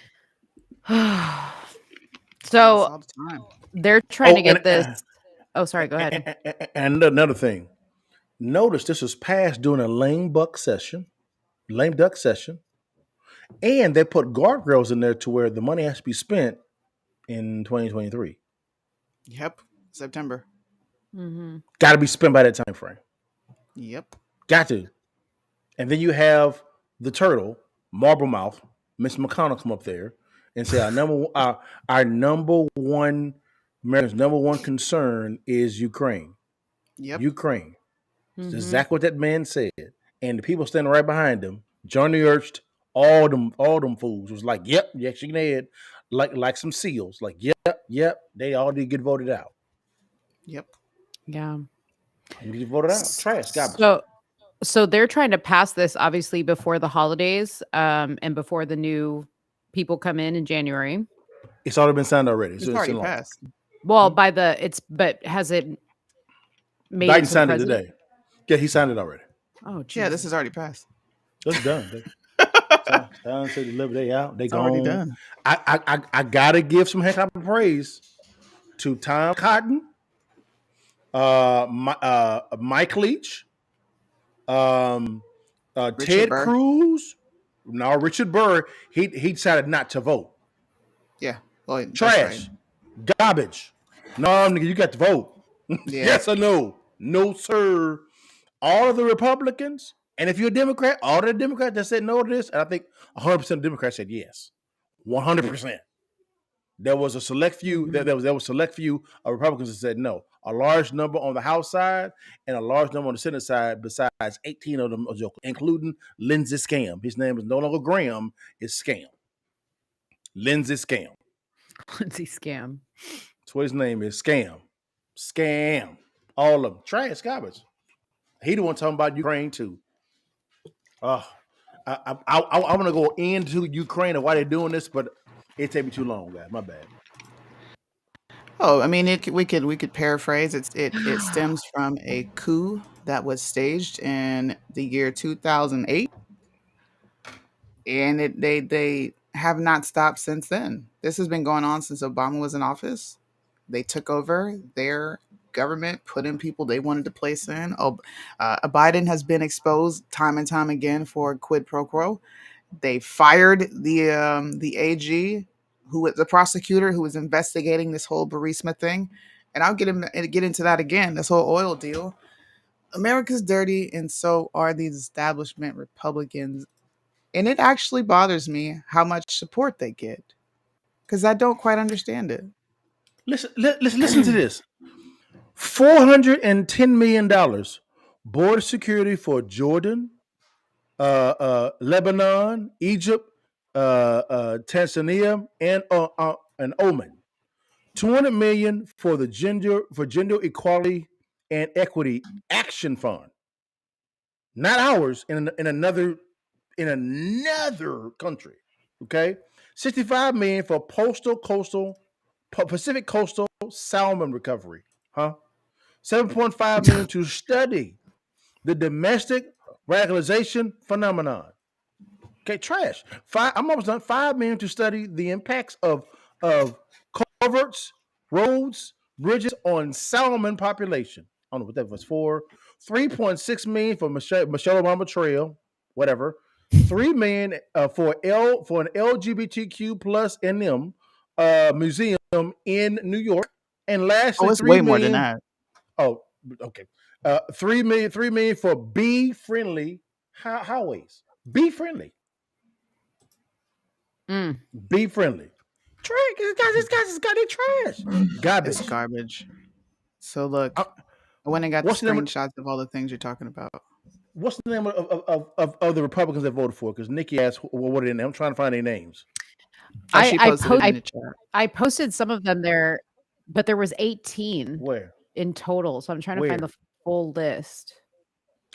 So all the time. they're trying to get and, this. Oh, sorry. Go ahead. and another thing. Notice this was passed during a lame duck session, and they put guardrails in there to where the money has to be spent in 2023. Yep. September. Got to be spent by that time frame. Yep. Got to. And then you have the turtle, Marble Mouth, Miss McConnell come up there and say our number one America's number one concern is Ukraine. Yep. Ukraine. That's exactly what that man said. And the people standing right behind him, Johnny Erst, all them fools was like, yep, shaking their head like some seals. Like, yep, they all did get voted out. Yep. Yeah. You get voted out. Trash, garbage. So they're trying to pass this obviously before the holidays, and before the new people come in January. It's already been signed already. It's already passed. Well, but has it made Biden it to the signed it president? today. Yeah, he signed it already. Oh, Yeah, this is already passed. It's done. Time to deliver. They out. They It's gone. already done. I gotta give some heck of praise to Tom Cotton, Mike Leach, Ted Burr. Cruz. No, Richard Burr. He decided not to vote. Yeah. Well, Trash, garbage. No, nigga, you got to vote. Yeah. Yes or no? No, sir. All of the Republicans, and if you're a Democrat, all the Democrats that said no to this, and I think 100% of Democrats said yes. 100%. There was a select few. There was select few of Republicans that said no. A large number on the House side and a large number on the Senate side. Besides 18 of them, including Lindsey Scam. His name is no longer Graham. It's Scam. Lindsey Scam. Lindsey Scam. That's what his name is. Scam. All of them. Trash, garbage. He the one talking about Ukraine too. I want to go into Ukraine and why they're doing this, but it take me too long, guys. My bad. Oh, I mean, we could paraphrase. It stems from a coup that was staged in the year 2008, and they have not stopped since then. This has been going on since Obama was in office. They took over their government, put in people they wanted to place in. Biden has been exposed time and time again for quid pro quo. They fired the AG, who was the prosecutor who was investigating this whole Burisma thing, and I'll get into that again. This whole oil deal. America's dirty, and so are these establishment Republicans. And it actually bothers me how much support they get, because I don't quite understand it. Listen to this. $410 million border security for Jordan, Lebanon, Egypt, Tanzania, and Oman. $200 million for the gender equality and equity action fund. Not ours, in another country. Okay, $65 million for Pacific coastal salmon recovery. $7.5 million to study the domestic radicalization phenomenon. Okay, trash. I'm almost done. $5 million to study the impacts of culverts, roads, bridges on salmon population. I don't know what that was for. 3.6 million for Michelle Obama Trail, whatever. 3 million for an LGBTQ plus NM museum in New York, and lastly, it's 3 way more than million. that. Oh, okay. 3 million for bee friendly highways. Bee friendly. Bee friendly. Trash. This guy's got their trash. Garbage. It's garbage. So look, Uh, I went and got the what's the name of- screenshots of all the things you're talking about. What's the name of the Republicans that voted for? Because Nikki asked, what are their names? I'm trying to find their names. She posted it in the chat. I posted some of them there, but there was 18 Where? in total. So I'm trying to find Where? the full list.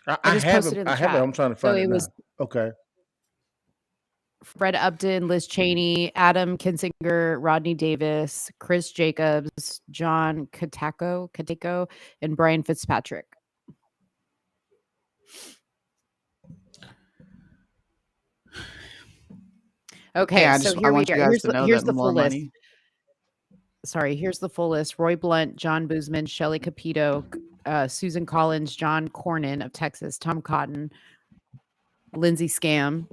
I just have posted it. in the I have it. chat. I'm trying to So find it it was now. Okay. Fred Upton, Liz Cheney, Adam Kinzinger, Rodney Davis, Chris Jacobs, John Kateko, and Brian Fitzpatrick. Okay, Yeah, so I here we want you are. guys to know Here's that the more full list. money. Sorry, here's the full list. Roy Blunt, John Boozman, Shelley Capito, Susan Collins, John Cornyn of Texas, Tom Cotton, Lindsey Scam,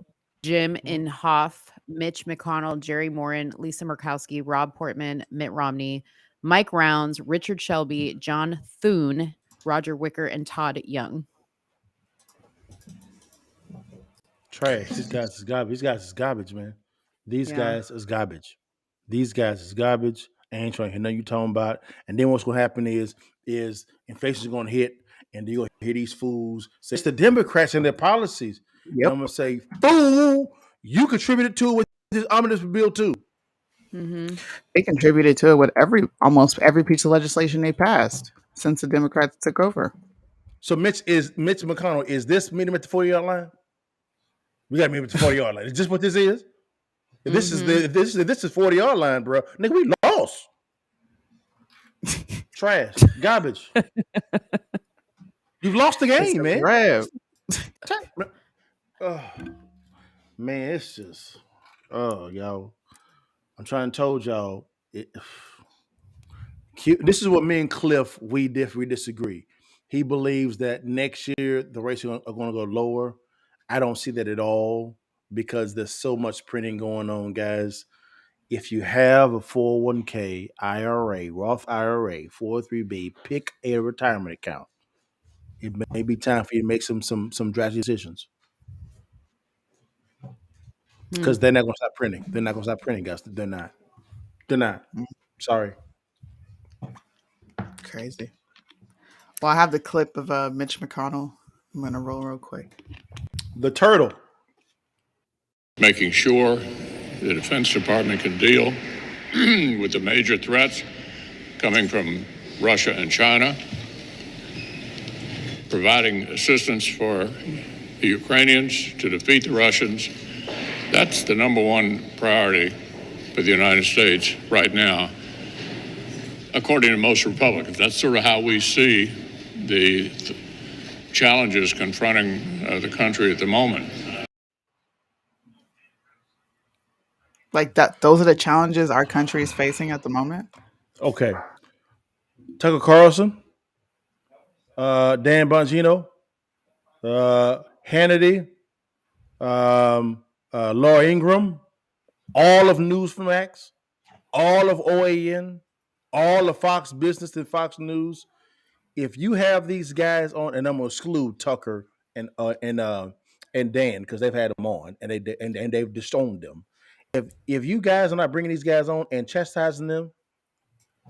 Jim Inhofe, Mitch McConnell, Jerry Moran, Lisa Murkowski, Rob Portman, Mitt Romney, Mike Rounds, Richard Shelby, John Thune, Roger Wicker, and Todd Young. Trash. These guys is garbage. These guys is garbage, man. These guys is garbage. These guys is garbage. I ain't trying to hear nothing you talking about. And then what's gonna happen is inflation's gonna hit, and you're gonna hear these fools say it's the Democrats and their policies. And I'm gonna say, fool, you contributed to it with this Omnibus Bill too. Mm-hmm. They contributed to it with almost every piece of legislation they passed since the Democrats took over. So Mitch McConnell, is this meeting at the 40-yard line? We got to meet at the 40-yard line. Is this what this is? This is 40-yard line, bro. Nigga, we lost. Trash, garbage. You've lost the game, man. Oh, man, it's just, y'all. I'm trying to told y'all. This is what me and Cliff we disagree. He believes that next year the rates are going to go lower. I don't see that at all because there's so much printing going on, guys. If you have a 401k, IRA, Roth IRA, 403b, pick a retirement account. It may be time for you to make some drastic decisions. Because they're not going to stop printing. They're not going to stop printing, guys. They're not. They're not. Sorry. Crazy. Well, I have the clip of Mitch McConnell. I'm going to roll real quick. The turtle. Making sure the Defense Department can deal with the major threats coming from Russia and China, providing assistance for the Ukrainians to defeat the Russians. That's the number one priority for the United States right now, according to most Republicans. That's sort of how we see the challenges confronting the country at the moment. Like that, those are the challenges our country is facing at the moment. Okay. Tucker Carlson, Dan Bongino, Hannity, Laura Ingraham, all of Newsmax, all of OAN, all of Fox Business and Fox News. If you have these guys on, and I'm gonna exclude Tucker and Dan because they've had them on and they've disowned them. If you guys are not bringing these guys on and chastising them,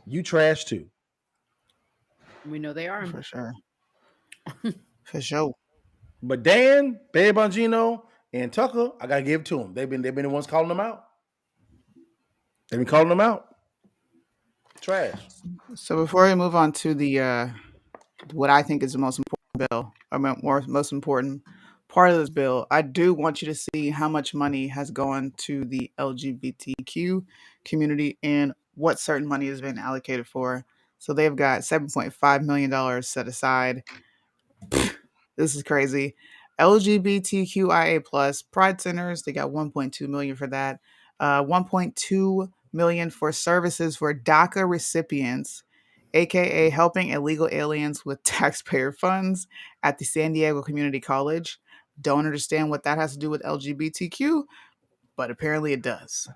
you trash too. We know they are. For sure. For sure. But Dan, Babe Bongino, and Tucker, I gotta give it to them. They've been the ones calling them out. They've been calling them out. Trash. So before we move on to the what I think is the most important bill, most important part of this bill, I do want you to see how much money has gone to the LGBTQ community and what certain money has been allocated for. So they've got $7.5 million set aside. This is crazy. LGBTQIA plus Pride Centers, they got 1.2 million for that. 1.2 million for services for DACA recipients aka helping illegal aliens with taxpayer funds at the San Diego Community College. Don't understand what that has to do with LGBTQ, but apparently it does.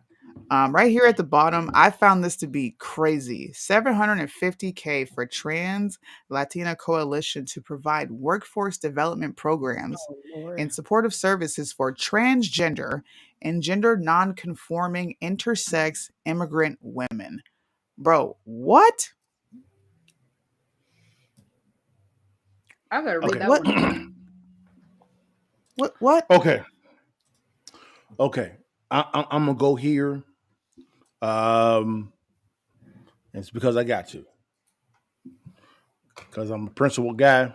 Right here at the bottom, I found this to be crazy. $750K for Trans Latina Coalition to provide workforce development programs Oh Lord. and supportive services for transgender and gender non-conforming intersex immigrant women. Bro, what? I gotta read Okay. that What? one. What? Okay. I'm gonna go here. It's because I got to. Because I'm a principal guy,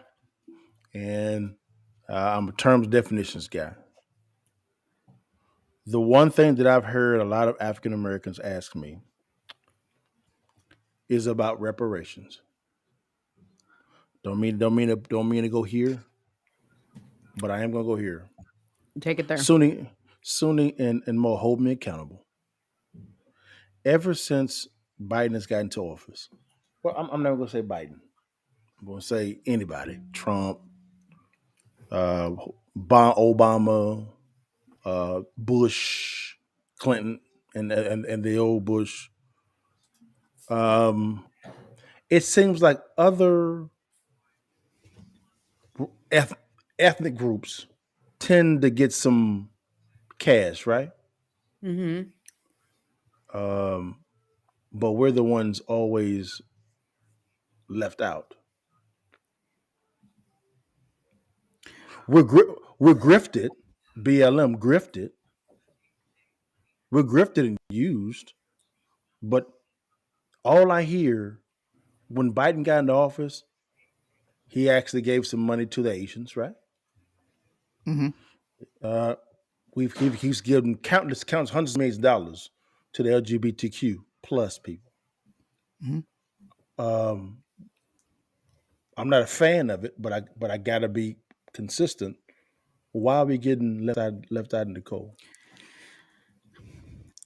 and I'm a terms definitions guy. The one thing that I've heard a lot of African Americans ask me is about reparations. Don't mean to go here, but I am gonna go here. Take it there. Sunni and Mo, hold me accountable. Ever since Biden has gotten to office, well, I'm never gonna say Biden. I'm gonna say anybody. Trump, Obama, Bush, Clinton, and the old Bush. It seems like other ethnic groups tend to get some cash, right? Mm-hmm. But we're the ones always left out. We're grifted, BLM grifted. We're grifted and used, but all I hear when Biden got into office, he actually gave some money to the Asians, right? Mm-hmm. He's given countless hundreds of millions of dollars to the LGBTQ plus people. Mm-hmm. I'm not a fan of it, but I gotta be consistent. Why are we getting left out in the cold?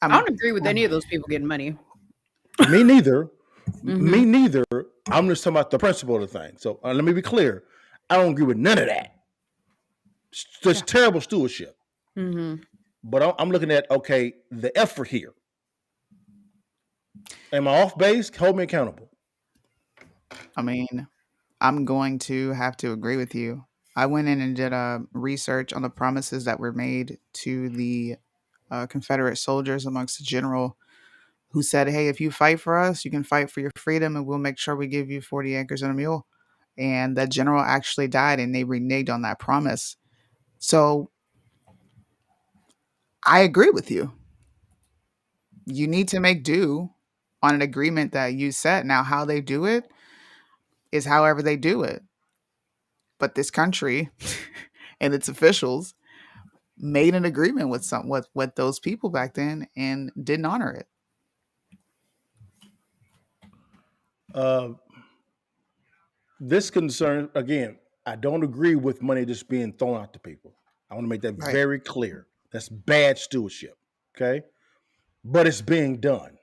I don't agree with any of those people getting money. Me neither. Me neither. I'm just talking about the principle of the thing. So let me be clear. I don't agree with none of that. It's just terrible stewardship. Mm-hmm. But I'm looking at, okay, the effort here. Am I off base? Hold me accountable. I mean, I'm going to have to agree with you. I went in and did a research on the promises that were made to the Confederate soldiers amongst the general who said, "Hey, if you fight for us, you can fight for your freedom, and we'll make sure we give you 40 acres and a mule." And that general actually died, and they reneged on that promise. So I agree with you. You need to make do on an agreement that you set. Now, how they do it is however they do it. But this country and its officials made an agreement with those people back then and didn't honor it. This concern, again, I don't agree with money just being thrown out to people. I want to make that Right. very clear. That's bad stewardship. Okay. But it's being done.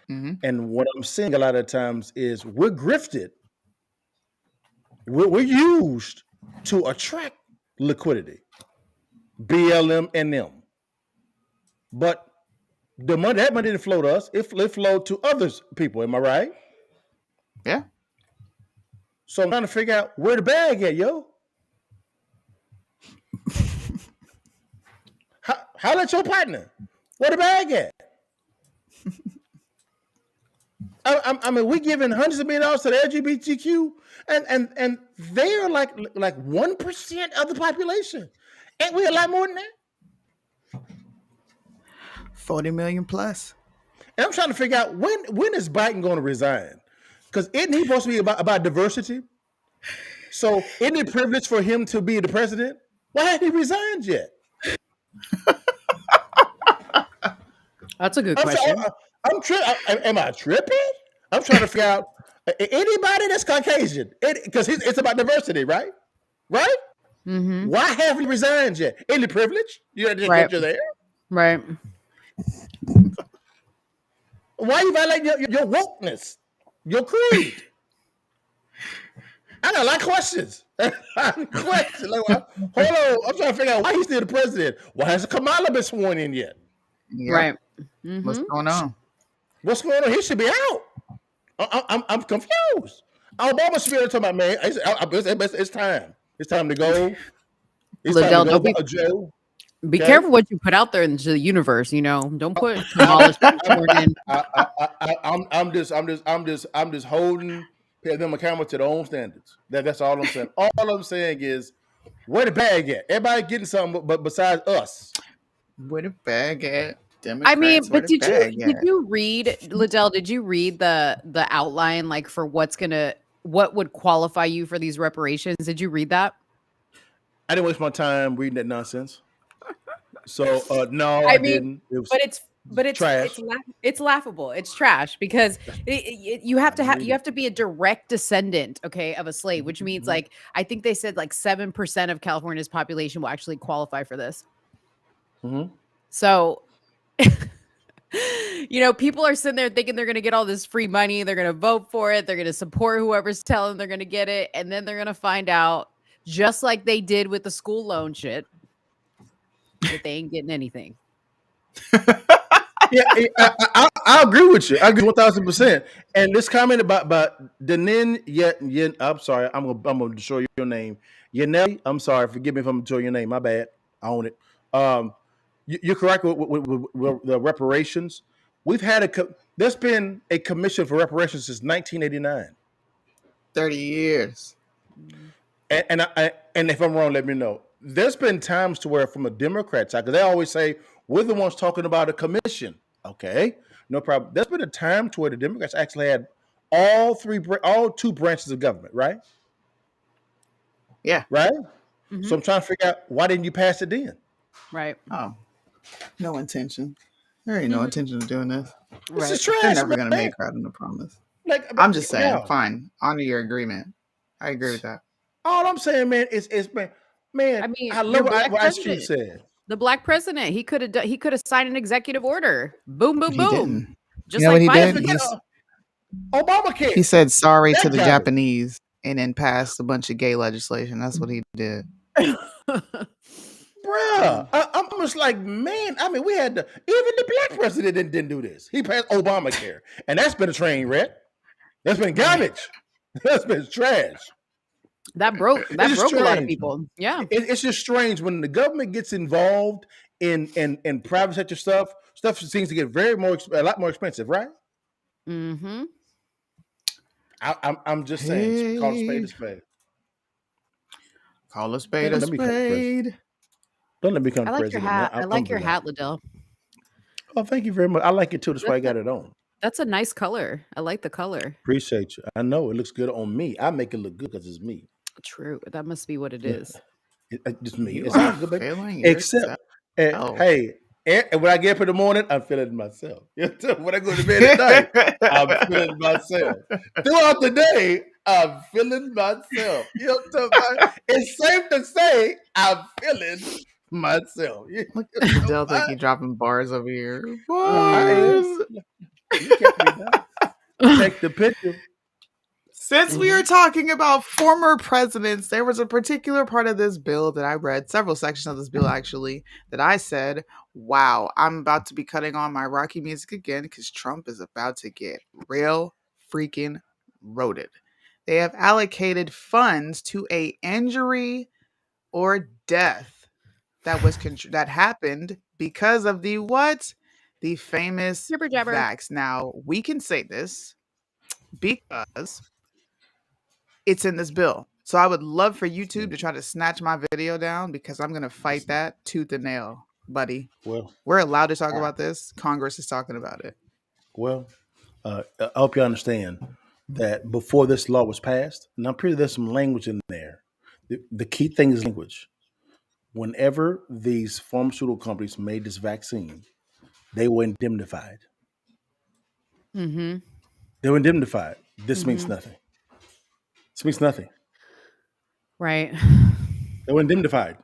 Mm-hmm. And what I'm seeing a lot of times is we're grifted. We're used to attract liquidity, BLM and them. But that money didn't flow to us. It flowed to others people. Am I right? Yeah. So I'm trying to figure out where the bag at, yo. How let your partner? Where the bag at? I mean, we're giving hundreds of million dollars to the LGBTQ, and they are like 1% of the population. Ain't we a lot more than that? 40 million plus. And I'm trying to figure out when is Biden going to resign? Because isn't he supposed to be about diversity? So isn't it privilege for him to be the president? Why hasn't he resigned yet? That's a good question. Am I tripping? I'm trying to figure out anybody that's Caucasian, because it's about diversity, right? Right? Mm-hmm. Why haven't you resigned yet? Any privilege? You're there. Right. Why you violating your wokeness? Your creed. I got a lot of questions. Questions. Like, hold on. I'm trying to figure out why he's still the president. Why hasn't Kamala been sworn in yet? Yep. Right. What's going on? What's going on? He should be out. I'm confused. Obama should be able to talk about, man, it's time. It's time to go. It's Liddell, time to go, Joe. be Okay? careful what you put out there into the universe. Don't put Kamala's sworn in. I'm just holding them accountable to their own standards. That's all I'm saying. All I'm saying is, where the bag at? Everybody getting something, but besides us. Where the bag at? Democrats, I mean, where but the did bag you at? read, Liddell? Did you read the outline, like, for what would qualify you for these reparations? Did you read that? I didn't waste my time reading that nonsense. So no, I I mean, didn't. It was but it's trash. it's laughable. It's trash because you have to be a direct descendant, okay, of a slave, which means like I think they said like 7% of California's population will actually qualify for this. Mm-hmm. So, people are sitting there thinking they're going to get all this free money. They're going to vote for it. They're going to support whoever's telling them they're going to get it. And then they're going to find out, just like they did with the school loan shit, that they ain't getting anything. Yeah, I agree with you. I agree 1,000%. And this comment about Danin Yen, I'm sorry, I'm gonna destroy your name. Yanelli, I'm sorry, forgive me if I'm destroying your name. My bad. I own it. You're correct with the reparations. We've had there's been a commission for reparations since 1989. 30 years. And if I'm wrong, let me know. There's been times to where, from a Democrat side, because they always say we're the ones talking about a commission. Okay, no problem. There's been a time to where the Democrats actually had all two branches of government, right? Yeah. Right. Mhm. So I'm trying to figure out, why didn't you pass it then? Right. Oh, no intention. There ain't no intention of doing this. This is They're trash, never man. going to make out on the promise. Like, I'm just saying, yeah. fine. Honor your agreement. I agree with that. All I'm saying, man, is man. I mean, I love your what black Ice Cube president, said. the black president, he could have signed an executive order. Boom, boom, He boom. didn't. Just You know like what he Biden. did? Obamacare. He said sorry That to the got it. Japanese and then passed a bunch of gay legislation. That's what he did. Bruh, I'm just like, man. I mean, even the black president didn't do this. He passed Obamacare, and that's been a train wreck. That's been garbage. That's been trash. That broke a lot of people. Yeah. It's just strange when the government gets involved in private sector stuff. Stuff seems to get a lot more expensive, right? Mm-hmm. I'm just saying, call a spade a spade. Call a spade a spade. Don't let me become I like president. your hat. Man. I like your hat, Liddell. Oh, thank you very much. I like it too. That's why I got it on. That's a nice color. I like the color. Appreciate you. I know it looks good on me. I make it look good because it's me. True. That must be what it is. It's just me. You It's are all good, baby. feeling Except, yourself. hey, and when I get up in the morning, I'm feeling myself. When I go to bed at night, I'm feeling myself. Throughout the day, I'm feeling myself. You know what I'm talking about? It's safe to say I'm feeling myself. Look at Adele think he dropping bars over here. Bars. You kept me down. Take the picture. Since we are talking about former presidents, there was a particular part of this bill that I read, several sections of this bill actually, that I said, wow, I'm about to be cutting on my Rocky music again because Trump is about to get real freaking roaded. They have allocated funds to a injury or death that happened because of the what? The famous Jibber jabber. vax. Now, we can say this because it's in this bill. So I would love for YouTube to try to snatch my video down because I'm going to fight that tooth and nail, buddy. Well, we're allowed to talk about this. Congress is talking about it. Well, I hope you understand that before this law was passed, and I'm pretty there's some language in there. The key thing is language. Whenever these pharmaceutical companies made this vaccine, they were indemnified. Mm-hmm. They were indemnified. This means nothing. This means nothing. Right. They were indemnified.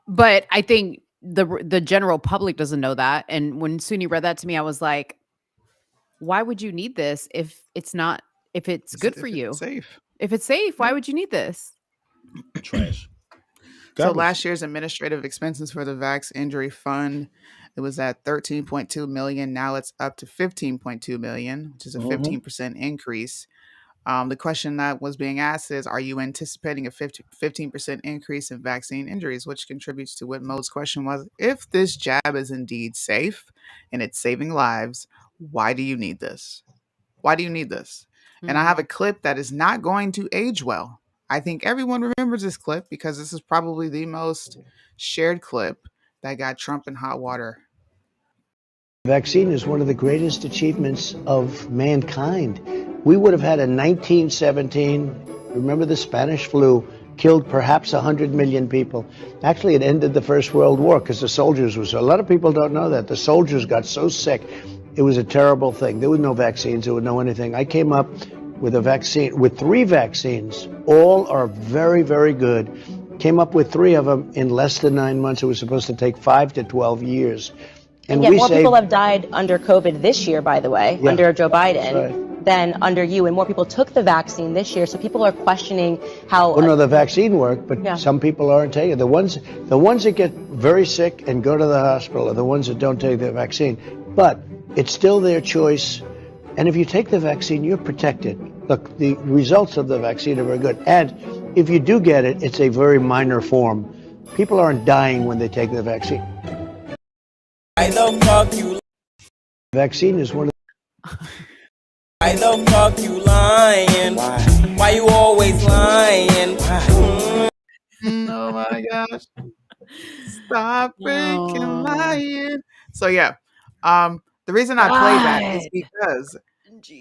But I think the general public doesn't know that. And when Suni read that to me, I was like, why would you need this if it's not, if it's good for If you? it's safe. If it's safe, why would you need this? Trash. So Garbage. last year's administrative expenses for the Vax Injury Fund, it was at 13.2 million. Now it's up to 15.2 million, which is a Mhm. 15% increase. The question that was being asked is, are you anticipating a 15% increase in vaccine injuries, which contributes to what Mo's question was, if this jab is indeed safe and it's saving lives, why do you need this? Why do you need this? And I have a clip that is not going to age well. I think everyone remembers this clip because this is probably the most shared clip that got Trump in hot water. Vaccine is one of the greatest achievements of mankind. We would have had in 1917, remember the Spanish flu, killed perhaps 100 million people. Actually, it ended the First World War because the soldiers were so, a lot of people don't know that. The soldiers got so sick. It was a terrible thing. There was no vaccines, there was no anything. I came up with a vaccine, with 3 vaccines. All are very, very good. Came up with 3 of them in less than 9 months. It was supposed to take 5 to 12 years. And yet more people have died under COVID this year, by the way, under Joe Biden, than under you. And more people took the vaccine this year. So people are questioning how. Well, no, the vaccine worked, but some people aren't taking it. The ones that get very sick and go to the hospital are the ones that don't take the vaccine. But it's still their choice. And if you take the vaccine, you're protected. Look, the results of the vaccine are very good. And if you do get it, it's a very minor form. People aren't dying when they take the vaccine. Why the fuck you? Vaccine is one of Why the fuck you lying? Why you always lying? Oh my gosh. Stop freaking lying. So yeah. The reason I play that is because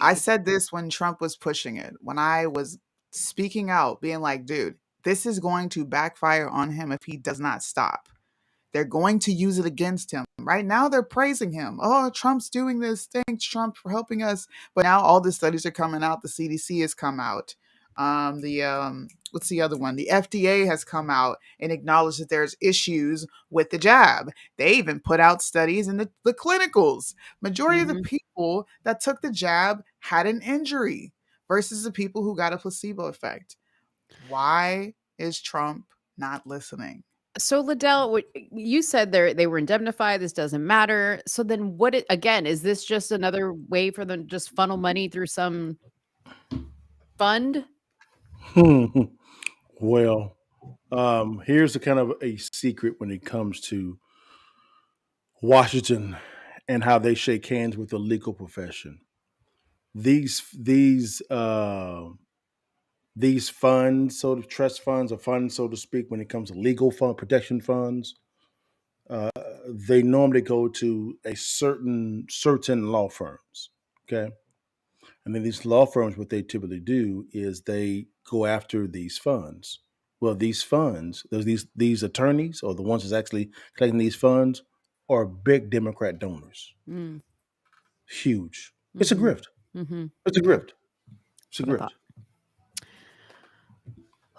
I said this when Trump was pushing it. When I was speaking out, being like, dude, this is going to backfire on him if he does not stop. They're going to use it against him. Right now, they're praising him. Oh, Trump's doing this. Thanks, Trump, for helping us. But now all the studies are coming out. The CDC has come out. What's the other one? The FDA has come out and acknowledged that there's issues with the jab. They even put out studies in the clinicals. Majority of the people that took the jab had an injury versus the people who got a placebo effect. Why is Trump not listening? So Liddell, you said they were indemnified. This doesn't matter. So then, again? Is this just another way for them to just funnel money through some fund? Well, here's a kind of a secret when it comes to Washington and how they shake hands with the legal profession. These funds, sort of trust funds or funds, so to speak, when it comes to legal fund protection funds, they normally go to a certain law firms. Okay. And then these law firms, what they typically do is they go after these funds. Well, these funds, these attorneys or the ones that's actually collecting these funds are big Democrat donors. Huge. It's a grift. It's a grift. It's a grift.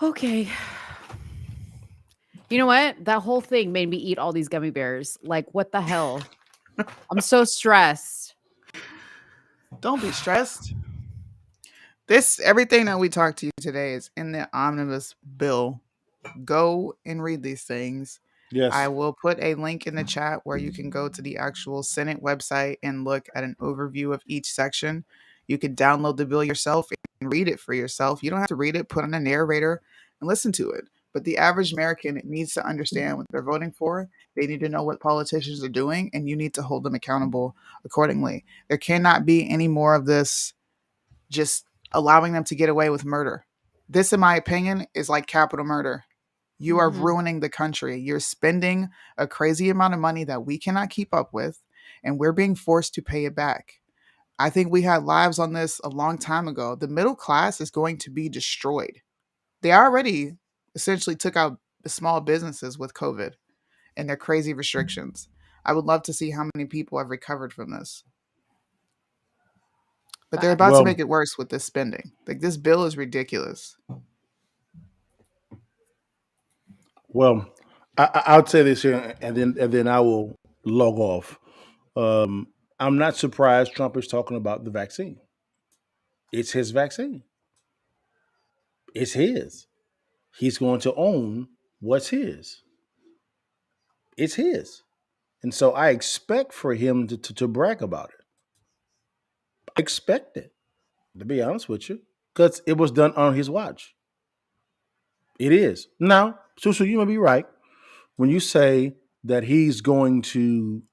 Okay. You know what? That whole thing made me eat all these gummy bears. Like, what the hell? I'm so stressed. Don't be stressed. Everything that we talked to you today is in the Omnibus Bill. Go and read these things. Yes. I will put a link in the chat where you can go to the actual Senate website and look at an overview of each section. You can download the bill yourself and read it for yourself. You don't have to read it, put on a narrator and listen to it. But the average American needs to understand what they're voting for. They need to know what politicians are doing, and you need to hold them accountable accordingly. There cannot be any more of this just allowing them to get away with murder. This, in my opinion, is like capital murder. You are ruining the country. You're spending a crazy amount of money that we cannot keep up with, and we're being forced to pay it back. I think we had lives on this a long time ago. The middle class is going to be destroyed. They already essentially took out the small businesses with COVID and their crazy restrictions. I would love to see how many people have recovered from this. But they're about to make it worse with this spending. Like, this bill is ridiculous. Well, I'll say this here, and then I will log off. I'm not surprised Trump is talking about the vaccine. It's his vaccine. It's his. He's going to own what's his. It's his. And so I expect for him to brag about it. I expect it, to be honest with you, because it was done on his watch. It is. Now, Susu, you may be right when you say that he's going to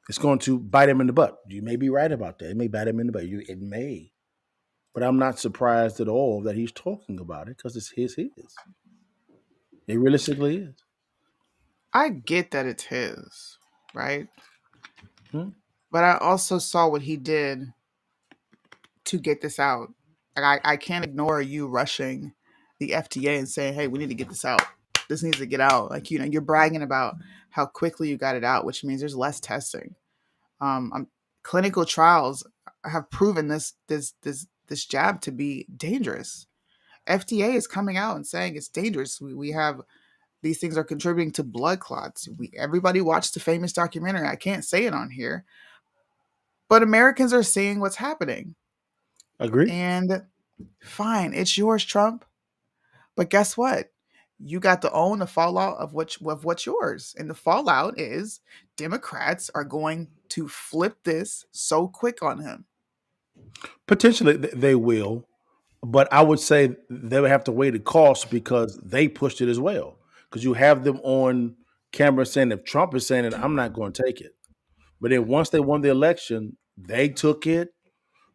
it's going to bite him in the butt. You may be right about that. It may bite him in the butt. It may. But I'm not surprised at all that he's talking about it because it's his. It realistically is. I get that it's his, right? Hmm? But I also saw what he did to get this out. Like I can't ignore you rushing the FDA and saying, "Hey, we need to get this out. This needs to get out." Like you're bragging about how quickly you got it out, which means there's less testing. Clinical trials have proven this jab to be dangerous. FDA is coming out and saying it's dangerous. We have these things are contributing to blood clots. Everybody watched the famous documentary. I can't say it on here, but Americans are seeing what's happening. Agree. And fine, it's yours, Trump. But guess what? You got to own the fallout of what's yours. And the fallout is Democrats are going to flip this so quick on him. Potentially they will, but I would say they would have to weigh the cost because they pushed it as well. Because you have them on camera saying if Trump is saying it, I'm not going to take it. But then once they won the election, they took it.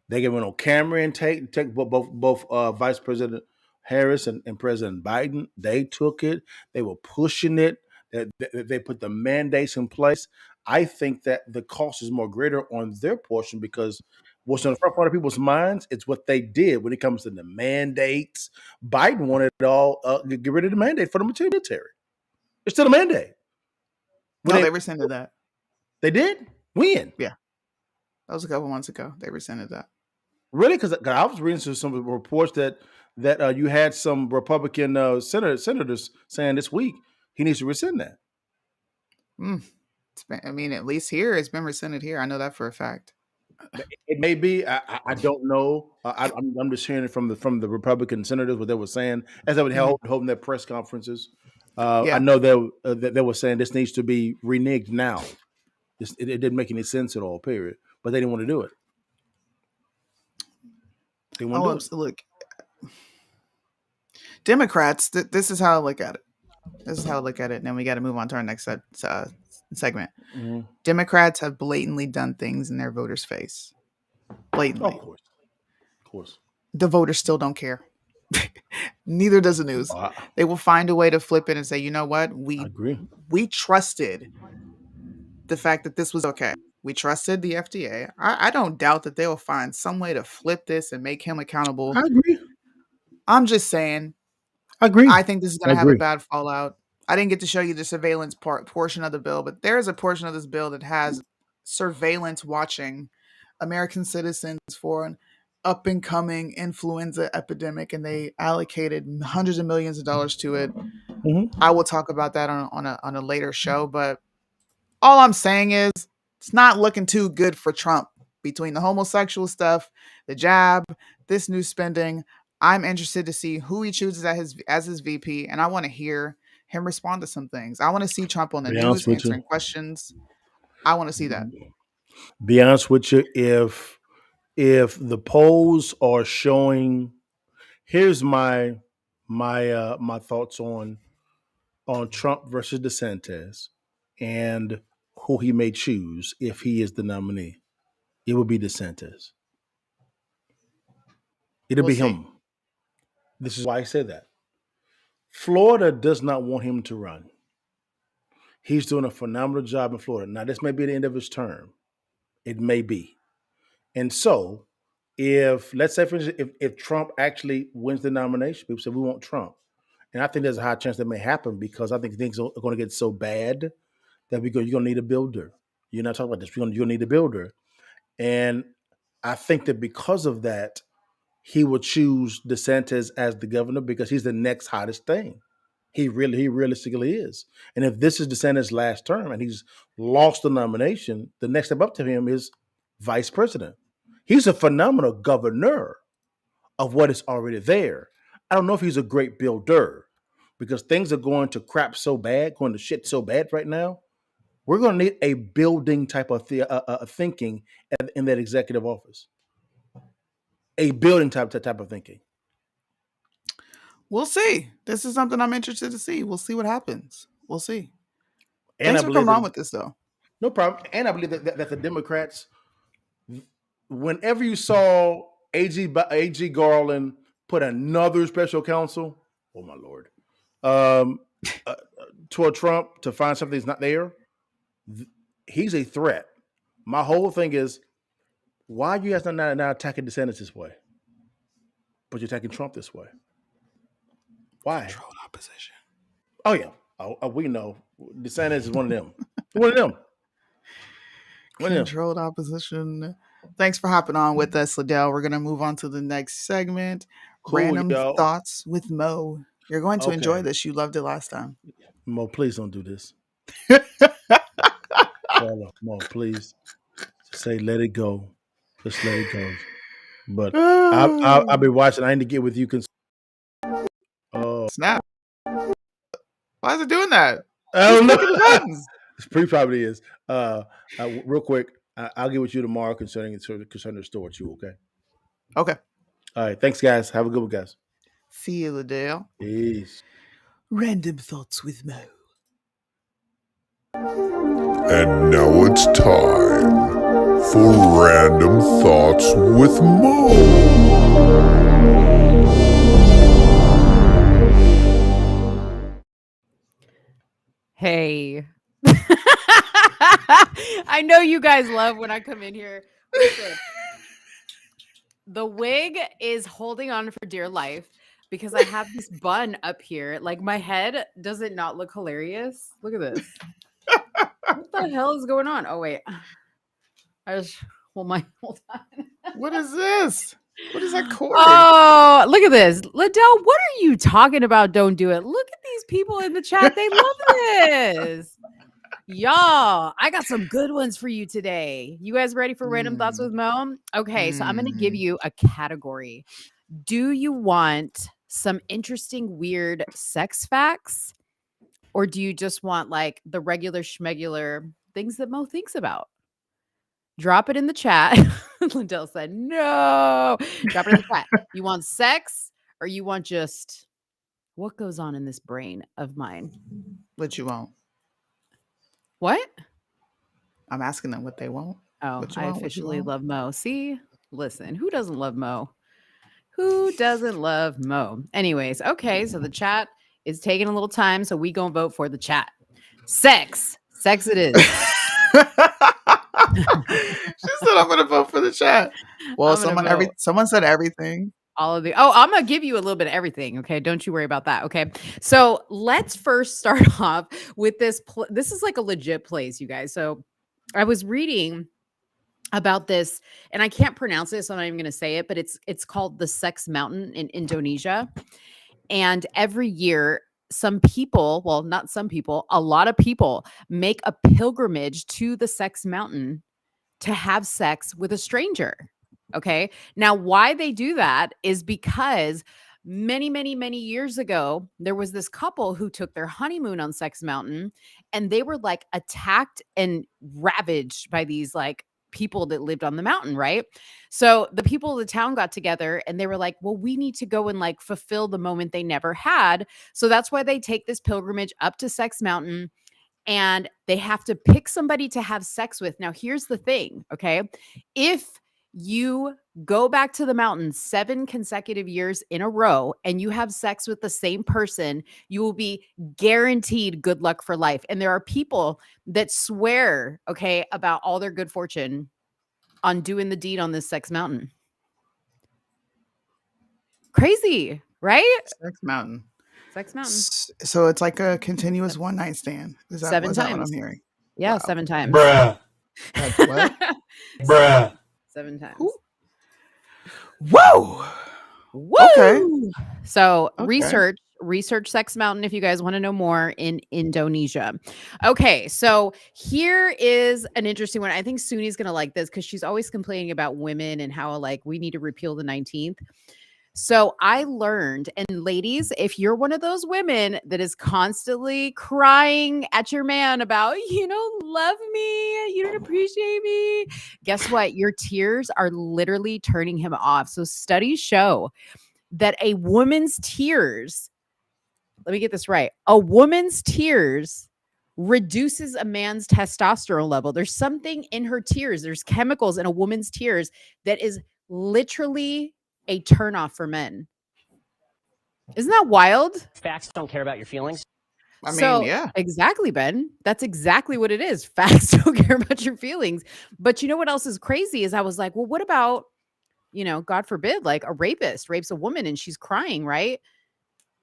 They gave it on camera and take both Vice President Harris and President Biden. They took it. They were pushing it. They put the mandates in place. I think that the cost is more greater on their portion because what's on the front part of people's minds, it's what they did when it comes to the mandates. Biden wanted it all, get rid of the mandate for the military. It's still a mandate. No, they rescinded that. They did? When? Yeah. That was a couple months ago. They rescinded that. Really? Because I was reading some reports that you had some Republican senators saying this week he needs to rescind that. At least here it's been rescinded here. I know that for a fact. It may be. I don't know. I'm just hearing it from the Republican senators what they were saying as they would holding their press conferences. I know they were saying this needs to be reneged now. It didn't make any sense at all. Period. But they didn't want to do it. They want to do it. Look, Democrats. This is how I look at it. This is how I look at it. And then we got to move on to our next segment. Mm-hmm. Democrats have blatantly done things in their voters' face. Blatantly. Of course. The voters still don't care. Neither does the news. They will find a way to flip it and say, you know what? We trusted the fact that this was okay. We trusted the FDA. I don't doubt that they will find some way to flip this and make him accountable. I agree. I'm just saying. I agree. I think this is going to have a bad fallout. I didn't get to show you the surveillance portion of the bill, but there is a portion of this bill that has surveillance watching American citizens for an up and coming influenza epidemic, and they allocated hundreds of millions of dollars to it. Mm-hmm. I will talk about that on a later show, but all I'm saying is it's not looking too good for Trump between the homosexual stuff, the jab, this new spending. I'm interested to see who he chooses as his VP, and I want to hear him respond to some things. I want to see Trump on the news answering questions. I want to see that. Be honest with you, if the polls are showing, here's my thoughts on Trump versus DeSantis and who he may choose if he is the nominee. It would be DeSantis. It'll be him. This is why I say that. Florida does not want him to run. He's doing a phenomenal job in Florida. Now, this may be the end of his term. It may be. And so, let's say, for instance, if Trump actually wins the nomination, people say, we want Trump. And I think there's a high chance that may happen because I think things are going to get so bad that you're going to need a builder. You're not talking about this. You're going to need a builder. And I think that because of that, he will choose DeSantis as the governor because he's the next hottest thing. He realistically is. And if this is DeSantis' last term and he's lost the nomination, the next step up to him is vice president. He's a phenomenal governor of what is already there. I don't know if he's a great builder because things are going to crap so bad, going to shit so bad right now. We're going to need a building type of thinking in that executive office. A building type of thinking. We'll see. This is something I'm interested to see. We'll see what happens. We'll see. And Thanks I for believe coming on with this, though. No problem. And I believe that the Democrats, whenever you saw A.G. Garland put another special counsel, oh my Lord, toward Trump to find something that's not there, he's a threat. My whole thing is, why are you guys not attacking DeSantis this way, but you're attacking Trump this way? Why? Controlled opposition. Oh yeah, we know DeSantis is one of them. One of them. Controlled opposition. Thanks for hopping on with us, Liddell. We're gonna move on to the next segment. Cool, Random yo. thoughts with Mo. You're going to Okay. enjoy this. You loved it last time. Mo, please don't do this. Mo, please. Just say let it go. Just let it go. But I'll be watching. I need to get with you. Snap. Why is it doing that? I don't know. The buttons. It probably is. Real quick, I'll get with you tomorrow concerning the store too. Okay. Okay. All right. Thanks, guys. Have a good one, guys. See you, Liddell. Peace. Random thoughts with Mo. And now it's time for Random Thoughts with Mo. Hey. I know you guys love when I come in here. Listen, the wig is holding on for dear life because I have this bun up here. Like, my head does it not look hilarious? Look at this. What the hell is going on? Oh, wait. Hold on. What is this? What is that cord? Oh, look at this. Liddell, what are you talking about? Don't do it. Look at these people in the chat. They love this. Y'all, I got some good ones for you today. You guys ready for Random Thoughts with Mo? Okay, so I'm going to give you a category. Do you want some interesting, weird sex facts? Or do you just want like the regular schmegular things that Mo thinks about? Drop it in the chat. Liddell said, no. Drop it in the chat. You want sex or you want just what goes on in this brain of mine? What you want? What? I'm asking them what they want. Oh, What you I want, what you officially want? love Mo. See? Listen, who doesn't love Mo? Who doesn't love Mo? Anyways, okay, so the chat is taking a little time, so we gonna vote for the chat. Sex it is. She said I'm gonna vote for the chat. Well, someone said everything. I'm gonna give you a little bit of everything. Okay, don't you worry about that. Okay, so let's first start off with this. This is like a legit place, you guys. So I was reading about this, and I can't pronounce it, so I'm not even gonna say it. But it's called the Sex Mountain in Indonesia, and every year, some people, well, not some people, a lot of people make a pilgrimage to the Sex Mountain to have sex with a stranger. Okay. Now, why they do that is because many, many, many years ago, there was this couple who took their honeymoon on Sex Mountain, and they were like attacked and ravaged by these like people that lived on the mountain, right? So the people of the town got together and they were like, well, we need to go and like fulfill the moment they never had. So that's why they take this pilgrimage up to Sex Mountain, and they have to pick somebody to have sex with. Now, here's the thing, okay? If you go back to the mountain 7 consecutive years in a row and you have sex with the same person, you will be guaranteed good luck for life. And there are people that swear, okay, about all their good fortune on doing the deed on this Sex Mountain. Crazy, right? Sex Mountain. Sex Mountain. So it's like a continuous one night stand. Is that 7 what times. I'm hearing? Yeah, Wow. 7 times. Bruh. That's what? Bruh. 7 times. Whoa. Woo! Okay. So Okay. research Research Sex Mountain if you guys want to know more in Indonesia. Okay, so here is an interesting one. I think Suni's going to like this because she's always complaining about women and how like we need to repeal the 19th. So I learned, and ladies, if you're one of those women that is constantly crying at your man about, you don't love me, you don't appreciate me, guess what? Your tears are literally turning him off. So studies show that a woman's tears, let me get this right, a woman's tears reduces a man's testosterone level. There's something in her tears, there's chemicals in a woman's tears that is literally a turnoff for men. Isn't that wild? Facts don't care about your feelings. I mean, yeah. Exactly, Ben. That's exactly what it is. Facts don't care about your feelings. But you know what else is crazy is I was like, well, what about, God forbid, like a rapist rapes a woman and she's crying, right?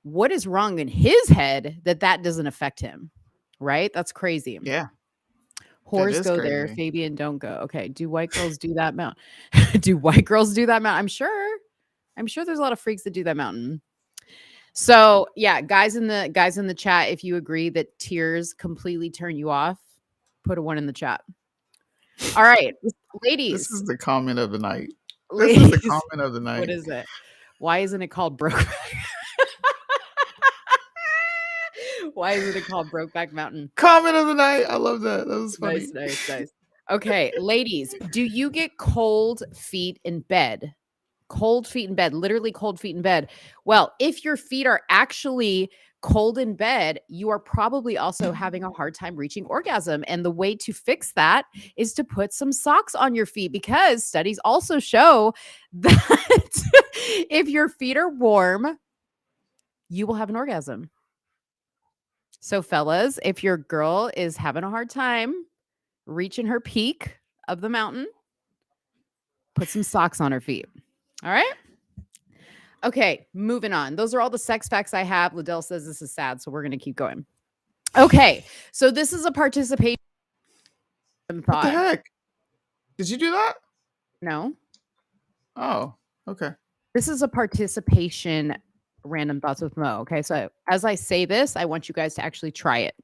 What is wrong in his head that doesn't affect him, right? That's crazy. Yeah. Whores go there. Fabian, don't go. Okay. Do white girls do that mountain? Do white girls do that mountain? I'm sure there's a lot of freaks that do that mountain. So yeah, guys in the chat, if you agree that tears completely turn you off, put a 1 in the chat. All right, ladies. This is the comment of the night. Ladies, this is the comment of the night. What is it? Why isn't it called Brokeback? Why isn't it called Brokeback Mountain? Comment of the night. I love that. That was funny. Nice. Okay, ladies, do you get cold feet in bed? Cold feet in bed, literally cold feet in bed. Well, if your feet are actually cold in bed, you are probably also having a hard time reaching orgasm. And the way to fix that is to put some socks on your feet, because studies also show that if your feet are warm, you will have an orgasm. So fellas, if your girl is having a hard time reaching her peak of the mountain, put some socks on her feet. All right. Okay, moving on. Those are all the sex facts I have. Liddell says this is sad, so we're going to keep going. Okay, so this is a participation thought. What the heck? Did you do that? No. Oh, okay. This is a participation random thoughts with Mo. Okay, so as I say this, I want you guys to actually try it.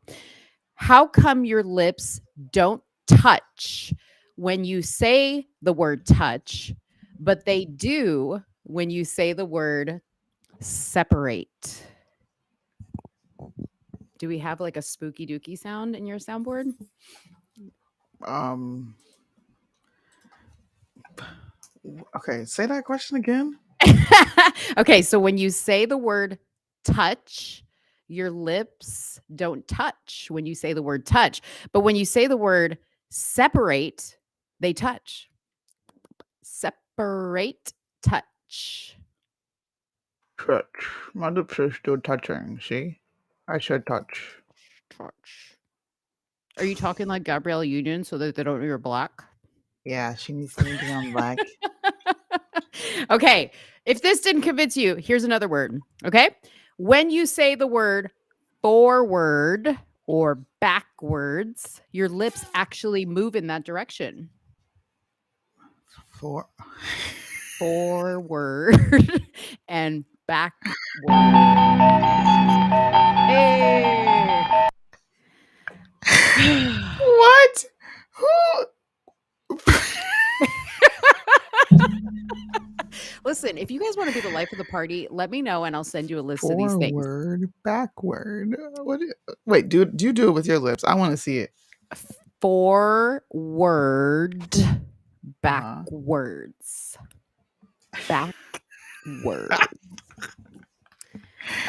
How come your lips don't touch when you say the word touch, but they do when you say the word separate? Do we have like a spooky dookie sound in your soundboard? Okay, say that question again. Okay, so when you say the word touch, your lips don't touch when you say the word touch. But when you say the word separate, they touch. Separate, touch. Touch. My lips are still touching. See? I said touch. Touch. Are you talking like Gabrielle Union so that they don't know you're black? Yeah, she needs to be on black. Okay, if this didn't convince you, here's another word. Okay, when you say the word forward or backwards, your lips actually move in that direction. Forward and backward. Hey. What? Who? Listen, if you guys want to be the life of the party, let me know and I'll send you a list of these things. Forward, backward. Wait, do you do it with your lips? I want to see it. Forward, backwards. Backward.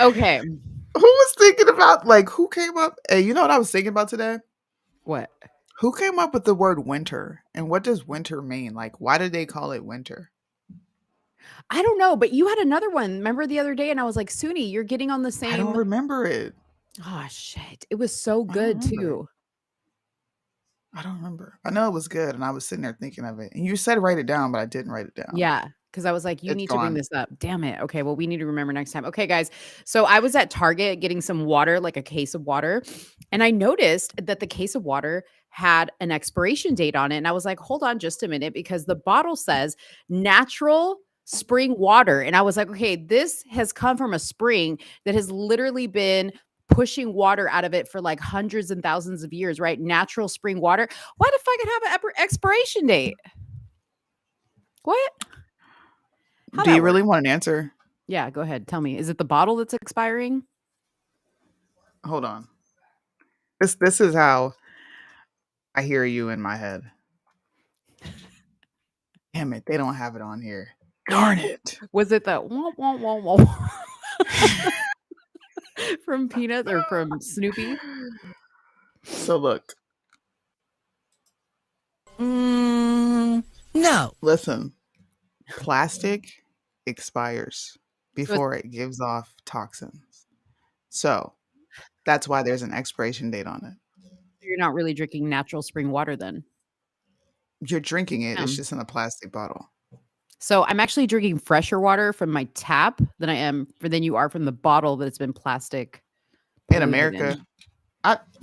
Okay. Who was thinking about, who came up? Hey, you know what I was thinking about today? What? Who came up with the word winter? And what does winter mean? Why did they call it winter? I don't know, but you had another one. Remember the other day? And I was like, Suni, you're getting on the same. I don't remember it. Oh, shit. It was so good, too. I don't remember. I know it was good. And I was sitting there thinking of it. And you said write it down, but I didn't write it down. Yeah. Because I was like, you need to bring this up. Damn it. Okay. Well, we need to remember next time. Okay, guys. So I was at Target getting some water, like a case of water. And I noticed that the case of water had an expiration date on it. And I was like, hold on just a minute, because the bottle says natural spring water. And I was like, okay, this has come from a spring that has literally been pushing water out of it for like hundreds and thousands of years, right? Natural spring water. Why the fuck it have an expiration date? What? How'd Do that you really work? want an answer? Yeah, go ahead. Tell me. Is it the bottle that's expiring? Hold on. This is how I hear you in my head. Damn it, they don't have it on here. Darn it. Was it the wah, wah, wah, wah, from Peanuts or from Snoopy? So look. No. Listen. Plastic expires before it gives off toxins. So that's why there's an expiration date on it. You're not really drinking natural spring water then. You're drinking it. It's just in a plastic bottle. So I'm actually drinking fresher water from my tap than you are from the bottle that's been plastic. In America,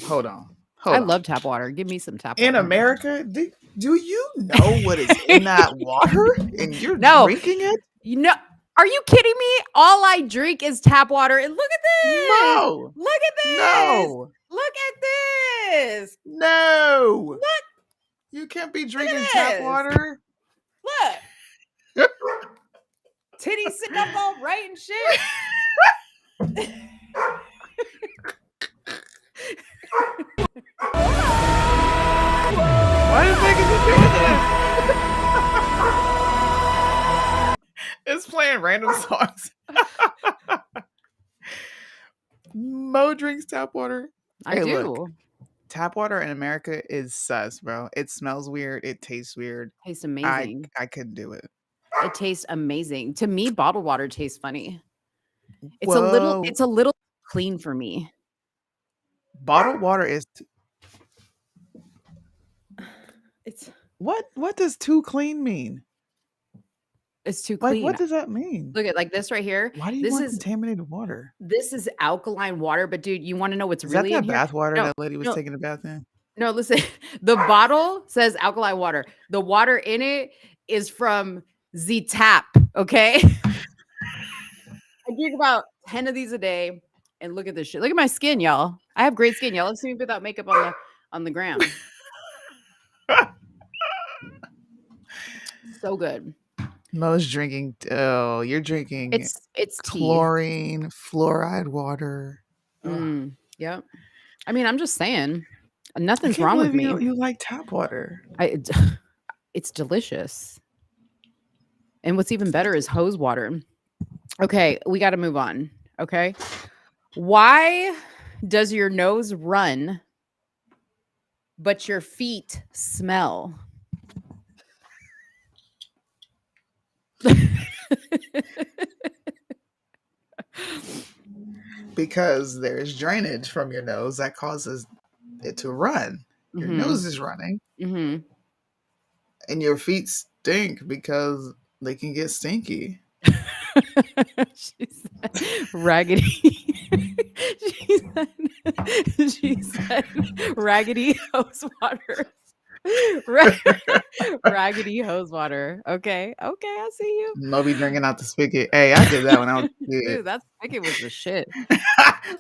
hold on. I love tap water. Give me some tap water. In America, do you know what is in that water? And you're drinking it? You know, are you kidding me? All I drink is tap water. And look at this. No. Look at this. No. Look at this. No. Look. You can't be drinking tap water. Look. Titties sitting up all right and shit. Why is making you doing this? It's playing random songs. Mo drinks tap water. I do. Look, tap water in America is sus, bro. It smells weird. It tastes weird. Tastes amazing. I couldn't do it. It tastes amazing. To me, bottled water tastes funny. It's a little clean for me. Bottled water is it's what does too clean mean? It's too clean. Like, what does that mean? Look at like this right here. Why do you want contaminated water? This is alkaline water, but dude, you want to know what's Is really that in here? bath water No, that lady was no. taking a bath in? No, listen. The bottle says alkaline water. The water in it is from the tap. Okay. I drink about 10 of these a day, and look at this shit. Look at my skin, y'all. I have great skin, y'all. Let's see me without makeup on the gram. So good. Mo's drinking. Oh, you're drinking. It's tea. Chlorine, fluoride water. Yep. I mean, I'm just saying, nothing's I can't wrong with believe me. You like tap water. It's delicious. And what's even better is hose water. Okay, we got to move on. Okay. Why does your nose run, but your feet smell? Because there's drainage from your nose that causes it to run. Your nose is running. Mm-hmm. And your feet stink because they can get stinky. She said raggedy. she said raggedy hose water. Raggedy hose water. Okay, I see you. Moby drinking out the spigot. Hey, I did that when I was a kid. Dude, that spigot was the shit.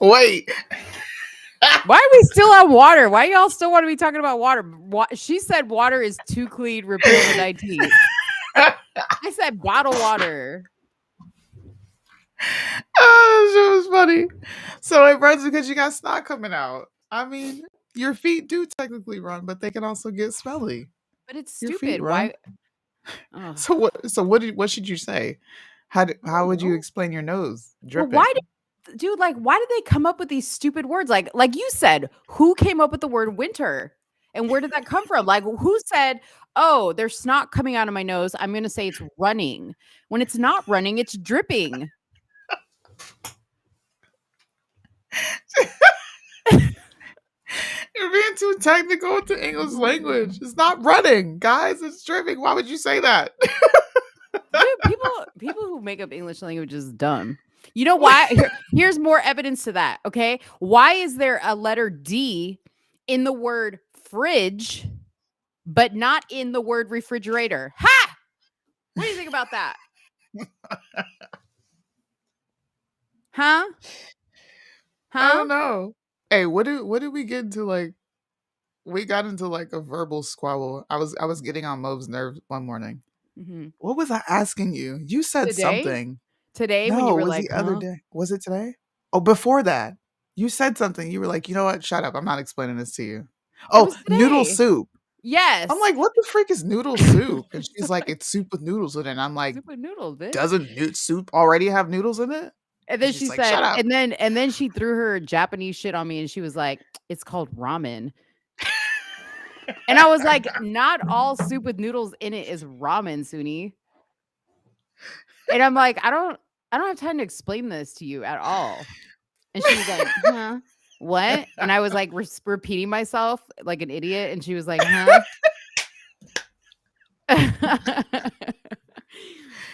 Wait. Why are we still on water? Why y'all still want to be talking about water? She said water is too clean, repeal the 19. I said bottle water. Oh, that shit was funny. So it runs because you got snot coming out. I mean, your feet do technically run, but they can also get smelly. But it's Your stupid. feet run. Why? So what should you say? How would you explain your nose dripping? Well, why did they come up with these stupid words? Like you said, who came up with the word winter? And where did that come from? Like, who said, oh, there's snot coming out of my nose, I'm going to say it's running. When it's not running, it's dripping. You're being too technical with the English language. It's not running, guys. It's dripping. Why would you say that? Dude, people who make up English language is dumb. You know why? Here's more evidence to that. Okay. Why is there a letter D in the word fridge, but not in the word refrigerator? Ha! What do you think about that? Huh? I Huh? don't know. Hey, what did we get into? Like, we got into like a verbal squabble. I was getting on Mo's nerves one morning. Mhm. What was I asking you? You said Today? something. Today when No, you it were was like, the other "Huh?" day. Was it today? Oh, before that. You said something. You were like, you know what? Shut up. I'm not explaining this to you. It Oh, was noodle today. soup. I'm Yes. like, what the freak is noodle soup? And she's like, it's soup with noodles in it. And I'm like, Soup with noodles, bitch. doesn't soup already have noodles in it? And And then she's she like, shut said, up. and then she threw her Japanese shit on me and she was like, "It's called ramen." And I was like, "Not all soup with noodles in it is ramen, Suni." And I'm like, I don't have time to explain this to you at all." And she was like, "Huh? What?" And I was like repeating myself like an idiot and she was like, "Huh?"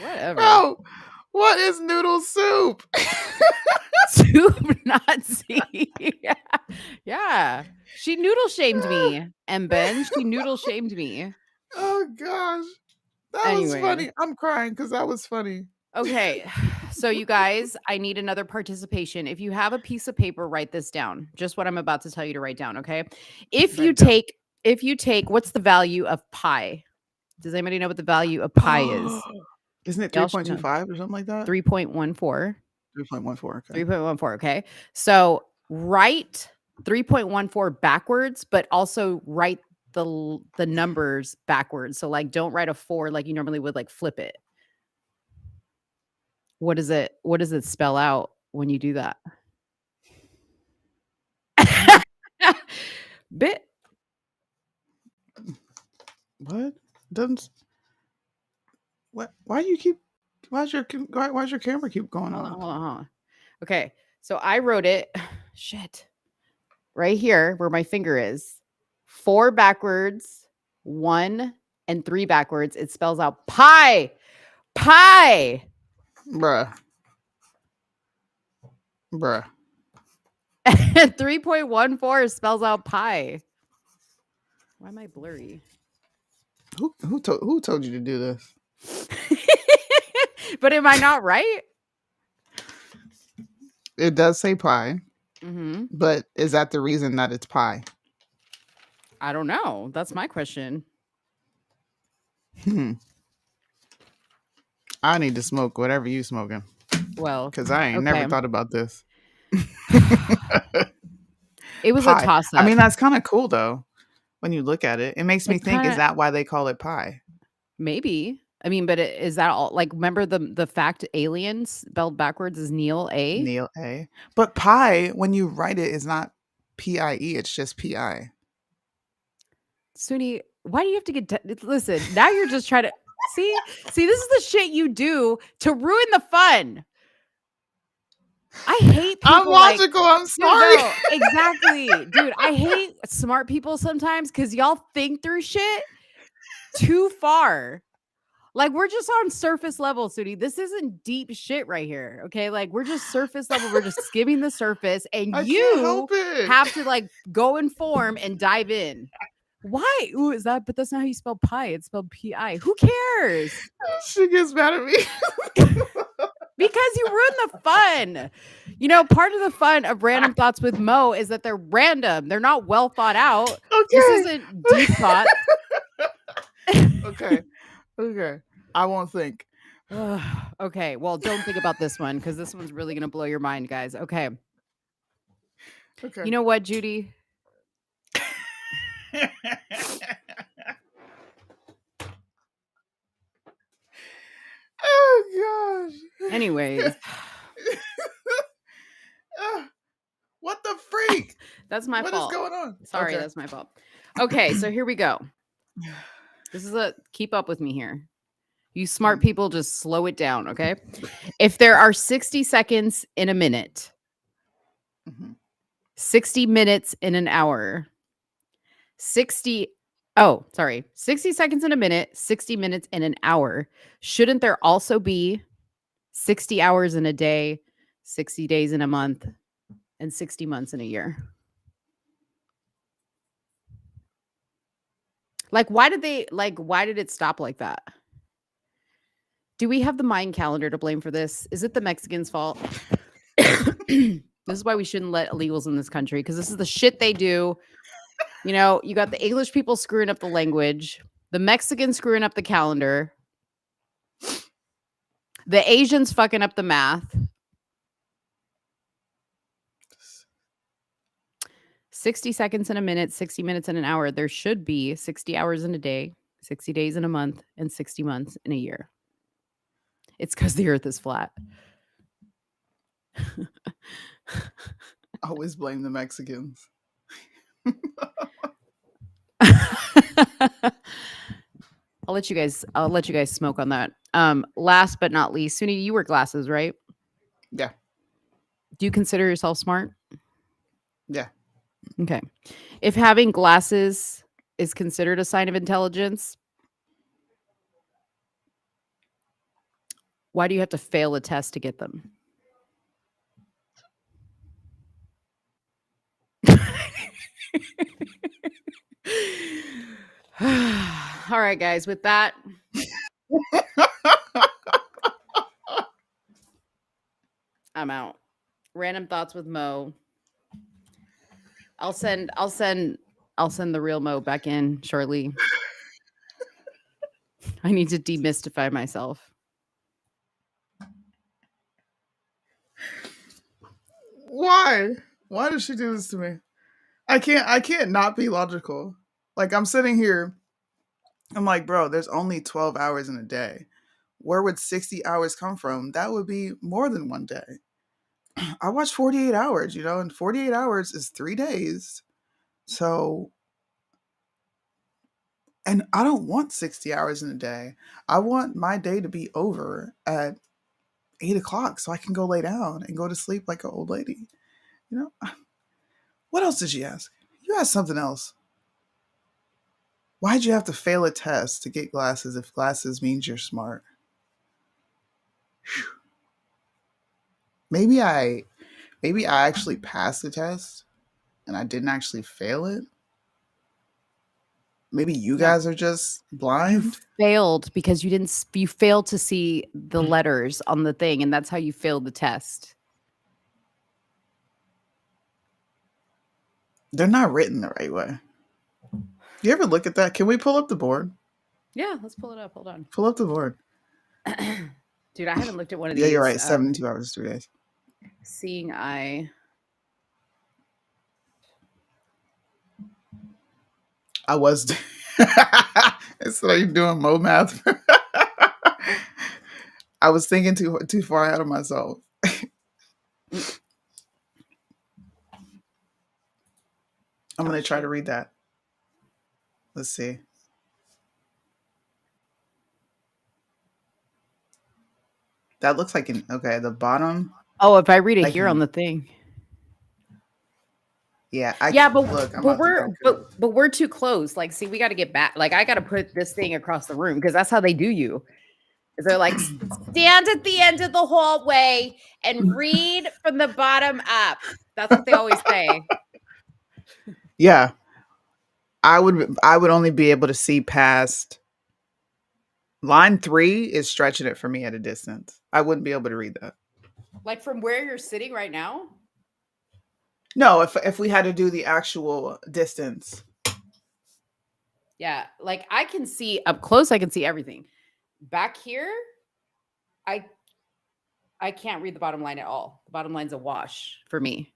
Whatever. Bro, what is noodle soup? Soup Nazi. Yeah. Yeah. She noodle shamed me. And Ben, she noodle shamed me. Oh gosh. That was Anyways. funny. I'm crying because that was funny. Okay. So you guys, I need another participation. If you have a piece of paper, write this down. Just what I'm about to tell you to write down, okay? If Write you it down. take what's the value of pi? Does anybody know what the value of pi is? Isn't it Y'all should know. 3.25 or something like that? 3.14. 3.14. Okay. 3.14, okay? So write 3.14 backwards, but also write the numbers backwards. So like don't write a 4 like you normally would, like flip it. What does it spell out when you do that? Bit. What? Doesn't what? Why's your camera keep going Hold on, off? hold on, hold on. Okay. So I wrote it shit. Right here where my finger is. 4 backwards, 1 and 3 backwards. It spells out pi. Pi. Bruh. 3.14 spells out pi. Why am I blurry? Who told you to do this? But am I not right? It does say pi, Mm-hmm. but is that the reason that it's pi? I don't know. That's my question. I need to smoke whatever you smoking. Well, Because I ain't never okay. thought about this. It was Pi. a toss I up. mean, that's kind of cool though. When you look at it, it makes me It's think, is kinda that why they call it pi? maybe. I mean, but is that all? Like, remember the fact aliens spelled backwards is Neil A. Neil A. But pi, when you write it, is not PIE, it's just PI. Suni, why do you have to get? Listen, now you're just trying to see. This is the shit you do to ruin the fun. I hate people. I'm logical. I'm sorry. No, exactly, dude. I hate smart people sometimes because y'all think through shit too far. Like we're just on surface level, Sudi. This isn't deep shit right here. Okay. Like we're just surface level. We're just skimming the surface. And I can't you help it. have to like go in form and dive in. Why? Ooh, is that? But that's not how you spell pi. It's spelled P-I. Who cares? She gets mad at me. Because you ruin the fun. You know, part of the fun of Random Thoughts with Mo is that they're random. They're not well thought out. Okay. This isn't deep thought. Okay. I won't think. Okay. Well, don't think about this one because this one's really going to blow your mind, guys. Okay. Okay. You know what, Judy? Oh gosh. Anyways. What the freak? That's my fault. What is going on? Sorry, Okay. that's my fault. Okay, so here we go. This is keep up with me here. You smart people just slow it down, okay? If there are 60 seconds in a minute, 60 minutes in an hour, 60 seconds in a minute, 60 minutes in an hour. Shouldn't there also be 60 hours in a day, 60 days in a month, and 60 months in a year? Like, why did it stop like that? Do we have the Mayan calendar to blame for this? Is it the Mexicans' fault? This is why we shouldn't let illegals in this country, because this is the shit they do. You know, you got the English people screwing up the language, the Mexicans screwing up the calendar, the Asians fucking up the math. 60 seconds in a minute, 60 minutes in an hour. There should be 60 hours in a day, 60 days in a month, and 60 months in a year. It's because the earth is flat. Always blame the Mexicans. I'll let you guys smoke on that. Last but not least, Suni, you wear glasses, right? Yeah. Do you consider yourself smart? Yeah. Okay. If having glasses is considered a sign of intelligence, why do you have to fail a test to get them? All right, guys, with that, I'm out. Random thoughts with Mo. I'll send the real Mo back in shortly. I need to demystify myself. Why? Why does she do this to me? I can't not be logical. Like, I'm sitting here, I'm like, bro, there's only 12 hours in a day. Where would 60 hours come from? That would be more than one day. I watch 48 hours, and 48 hours is 3 days. So, and I don't want 60 hours in a day. I want my day to be over at 8 o'clock so I can go lay down and go to sleep like an old lady. What else did she ask? You asked something else. Why'd you have to fail a test to get glasses if glasses means you're smart? Whew. Maybe I actually passed the test and I didn't actually fail it. Maybe you guys are just blind. You failed because you failed to see the letters on the thing, and that's how you failed the test. They're not written the right way. You ever look at that? Can we pull up the board? Yeah, let's pull it up. Hold on. Pull up the board. Dude, I haven't looked at one of these. Yeah, you're right. 72 hours, 3 days. Seeing eye. I was. So are you doing Mo math? I was thinking too far ahead of myself. I'm going to try to read that. Let's see. That looks like the bottom. Oh, if I read it here on the thing. Yeah, but we're too close. Like, see, we got to get back. Like, I got to put this thing across the room because that's how they do you. Is they're like, stand at the end of the hallway and read from the bottom up. That's what they always say. Yeah, I would only be able to see past line 3 is stretching it for me at a distance. I wouldn't be able to read that. Like from where you're sitting right now? No, if we had to do the actual distance. Yeah, like I can see up close, I can see everything. Back here, I can't read the bottom line at all. The bottom line's a wash for me.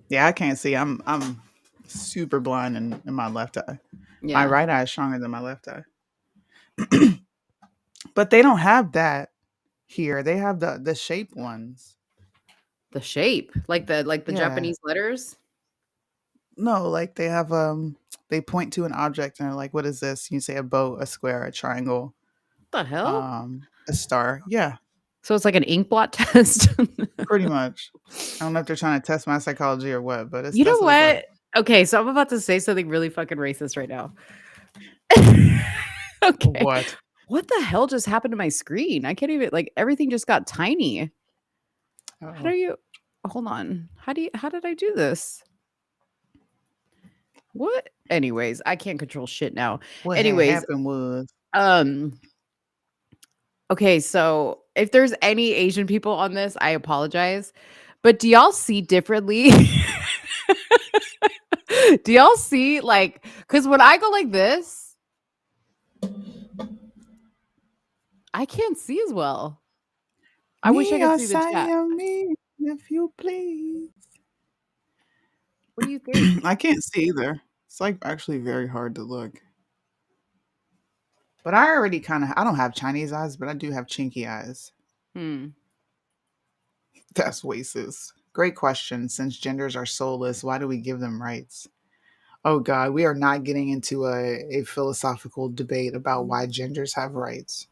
Yeah, I can't see. I'm super blind in my left eye. Yeah. My right eye is stronger than my left eye. But they don't have that here. They have the shape ones. The shape, like the Japanese letters. No, like they have they point to an object and they're like, "What is this?" You say a boat, a square, a triangle. What the hell? A star. Yeah. So it's like an ink blot test. Pretty much. I don't know if they're trying to test my psychology or what, but it's. You know what? Okay, so I'm about to say something really fucking racist right now. Okay. What? What the hell just happened to my screen? I can't even everything just got tiny. Uh-oh. How do you hold on? How did I do this? What? Anyways, I can't control shit now. What Anyways, happened was Um. Okay, so if there's any Asian people on this, I apologize. But do y'all see differently? Do y'all see like because when I go like this, I can't see as well. I wish I Me could or see the chat. Siamese, if you please. What do you think? I can't see either. It's like actually very hard to look. But I already I don't have Chinese eyes, but I do have chinky eyes. Hmm. That's racist. Great question. Since genders are soulless, why do we give them rights? Oh God, we are not getting into a philosophical debate about why genders have rights.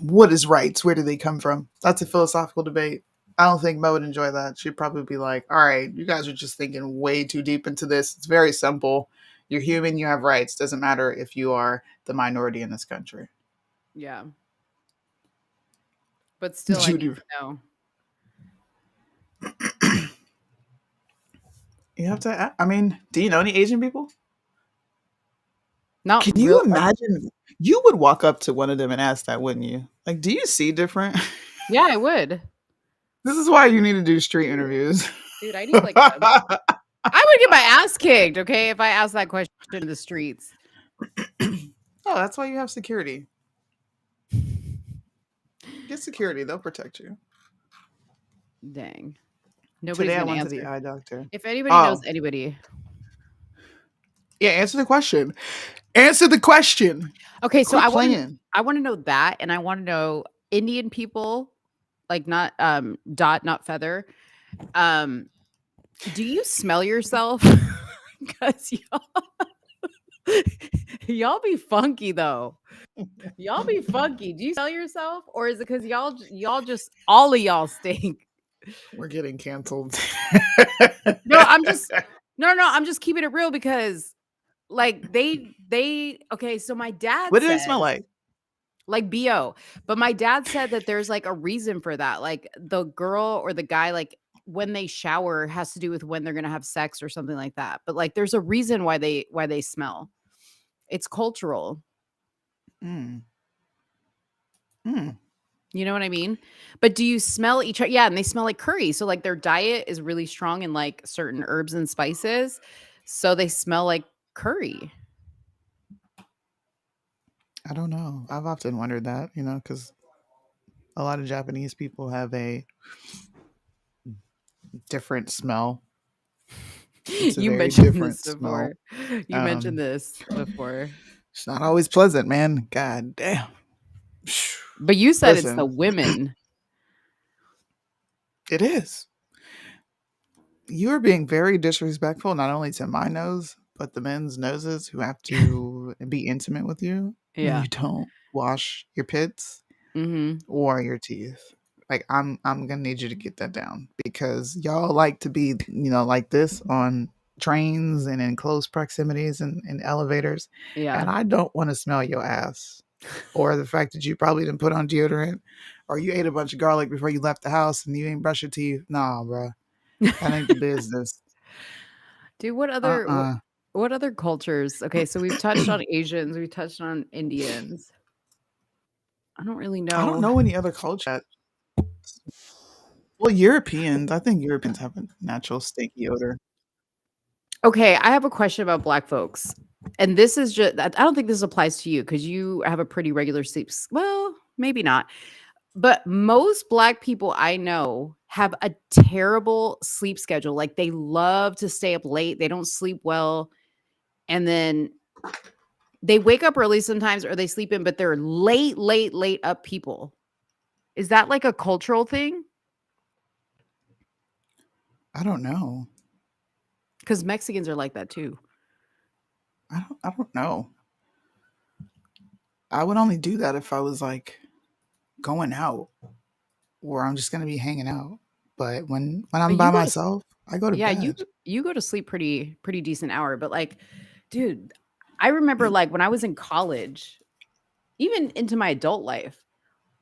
What is rights? Where do they come from? That's a philosophical debate. I don't think Mo would enjoy that. She'd probably be like, all right, you guys are just thinking way too deep into this. It's very simple. You're human, you have rights. Doesn't matter if you are the minority in this country. Yeah. But still, I need Judy, to know. you have to, I mean, do you know any Asian people? Not Can you real. imagine? You would walk up to one of them and ask that, wouldn't you? Like, do you see different? Yeah, I would. This is why you need to do street interviews. Dude, I need like I would get my ass kicked, okay, if I asked that question in the streets. Oh, that's why you have security. Get security; they'll protect you. Dang. Nobody's Today I gonna went to the answer. eye doctor. If anybody knows Oh, anybody. yeah. Answer the question. Answer the question. Okay, so Quit I want playing. to know that, and I want to know Indian people, like not dot, not feather. Do you smell yourself? Because y'all be funky though. Y'all be funky. Do you smell yourself, or is it because y'all just all of y'all stink? We're getting canceled. No, I'm just I'm just keeping it real because like they okay, so my dad What do they smell says like? BO, but my dad said that there's like a reason for that. Like the girl or the guy, like when they shower has to do with when they're gonna have sex or something like that. But like there's a reason why they smell. It's cultural. Mm. Mm. You know what I mean? But do you smell each other? Yeah, and they smell like curry. So like their diet is really strong in like certain herbs and spices. So they smell like curry. I don't know. I've often wondered that, because a lot of Japanese people have a different smell. It's a You very mentioned different this smell. before. You mentioned Um, this before. it's not always pleasant, man. God damn. But you said it's the Listen, women. it is. You are being very disrespectful, not only to my nose, but the men's noses who have to be intimate with you when Yeah. you don't wash your pits Mm-hmm. or your teeth. Like I'm gonna need you to get that down because y'all like to be, like this on trains and in close proximities and in elevators. Yeah. And I don't want to smell your ass. Or the fact that you probably didn't put on deodorant or you ate a bunch of garlic before you left the house and you ain't brush your teeth. Nah, bro. That ain't the business. Dude, what other Uh-uh. what other cultures? Okay, so we've touched on Asians, we've touched on Indians. I don't really I don't know. know any other culture. Well, Europeans. I think Europeans have a natural stinky odor. Okay, I have a question about black folks. And this is just I don't think this applies to you because you have a pretty regular well, maybe not. But most black people I know have a terrible sleep schedule. Like they love to stay up late. They don't sleep well. And then they wake up early sometimes or they sleep in, but they're late up people. Is that like a cultural thing? I don't know. Because Mexicans are like that too. I don't know. I would only do that if I was like going out or I'm just gonna be hanging out. But when I'm But by you go to myself, I go to yeah, bed. you go to sleep pretty decent hour. But like, dude, I remember like when I was in college, even into my adult life,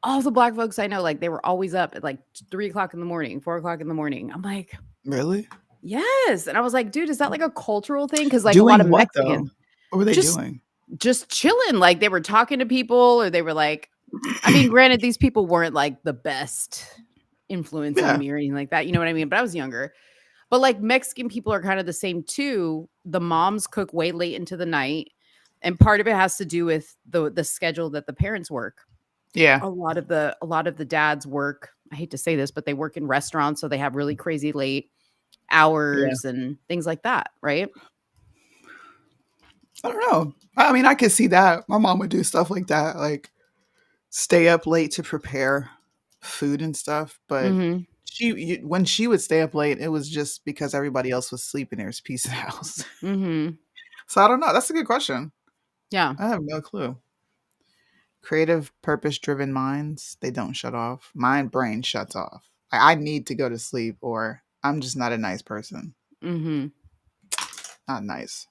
all the black folks I know, like they were always up at like 3 o'clock in the morning, 4 o'clock in the morning. I'm like, Really? yes. And I was like, dude, is that like a cultural thing? Because like a lot Doing of what though? Mexicans What were they just doing? just chilling. Like they were talking to people, or they were like, I mean, granted, these people weren't like the best influence on Yeah. me or anything like that. You know what I mean? But I was younger. But like Mexican people are kind of the same too. The moms cook way late into the night, and part of it has to do with the schedule that the parents work. Yeah. A lot of the dads work. I hate to say this, but they work in restaurants, so they have really crazy late hours and things like that, right? I don't know. I mean, I could see that. My mom would do stuff like that, like stay up late to prepare food and stuff. But Mm-hmm. when she would stay up late, it was just because everybody else was sleeping. There's peace in the house. Mm-hmm. So I don't know. That's a good question. Yeah. I have no clue. Creative, purpose-driven minds, they don't shut off. My brain shuts off. I need to go to sleep, or I'm just not a nice person. Mm-hmm. Not nice.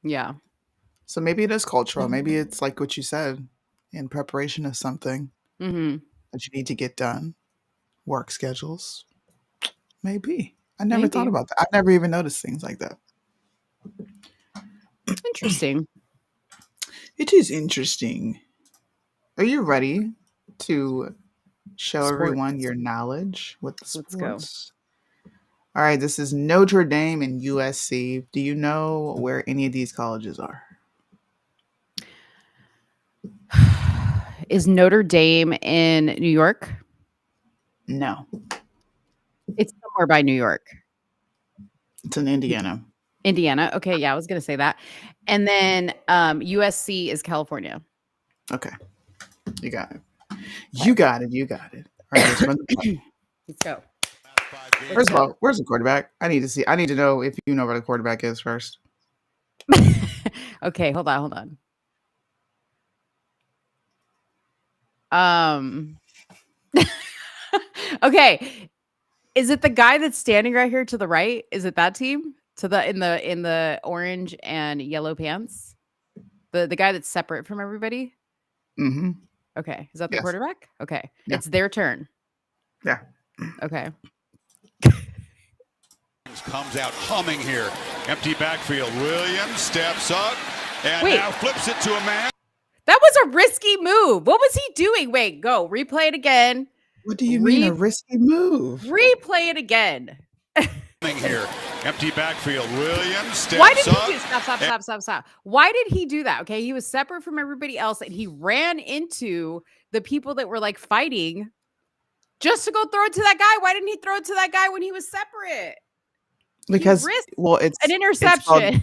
Yeah. So maybe it is cultural. Maybe it's like what you said, in preparation of something Mm-hmm. that you need to get done. Work schedules. Maybe. I never thought Maybe. about that. I never even noticed things like that. Interesting. It is interesting. Are you ready to show everyone Sports. your knowledge with the Let's go. sports? All right, this is Notre Dame and USC. Do you know where any of these colleges are? Is Notre Dame in New York? No, It's somewhere by New York. it's in Indiana. Indiana. Okay, yeah, I was gonna say that. And then USC is California. Okay, you got it. You got it. You got it. All right, let's run the play. Let's go. First of all, where's the quarterback? I need to see. I need to know if you know where the quarterback is first. Okay, hold on. Okay. Is it the guy that's standing right here to the right? Is it that team? To the in the orange and yellow pants? The guy that's separate from everybody? Mm-hmm. Okay. Is that the Yes. quarterback? Okay. Yeah. It's their turn. Yeah. Okay. Comes out humming here. Empty backfield. Williams steps up and Wait. now flips it to a man. That was a risky move. What was he doing? Wait, go. Replay it again. What do you mean a risky move? Replay it again. Here. Empty backfield. Williams steps Why did he up. do stop? Why did he do that? Okay, he was separate from everybody else and he ran into the people that were like fighting just to go throw it to that guy. Why didn't he throw it to that guy when he was separate? Because it's an It's interception.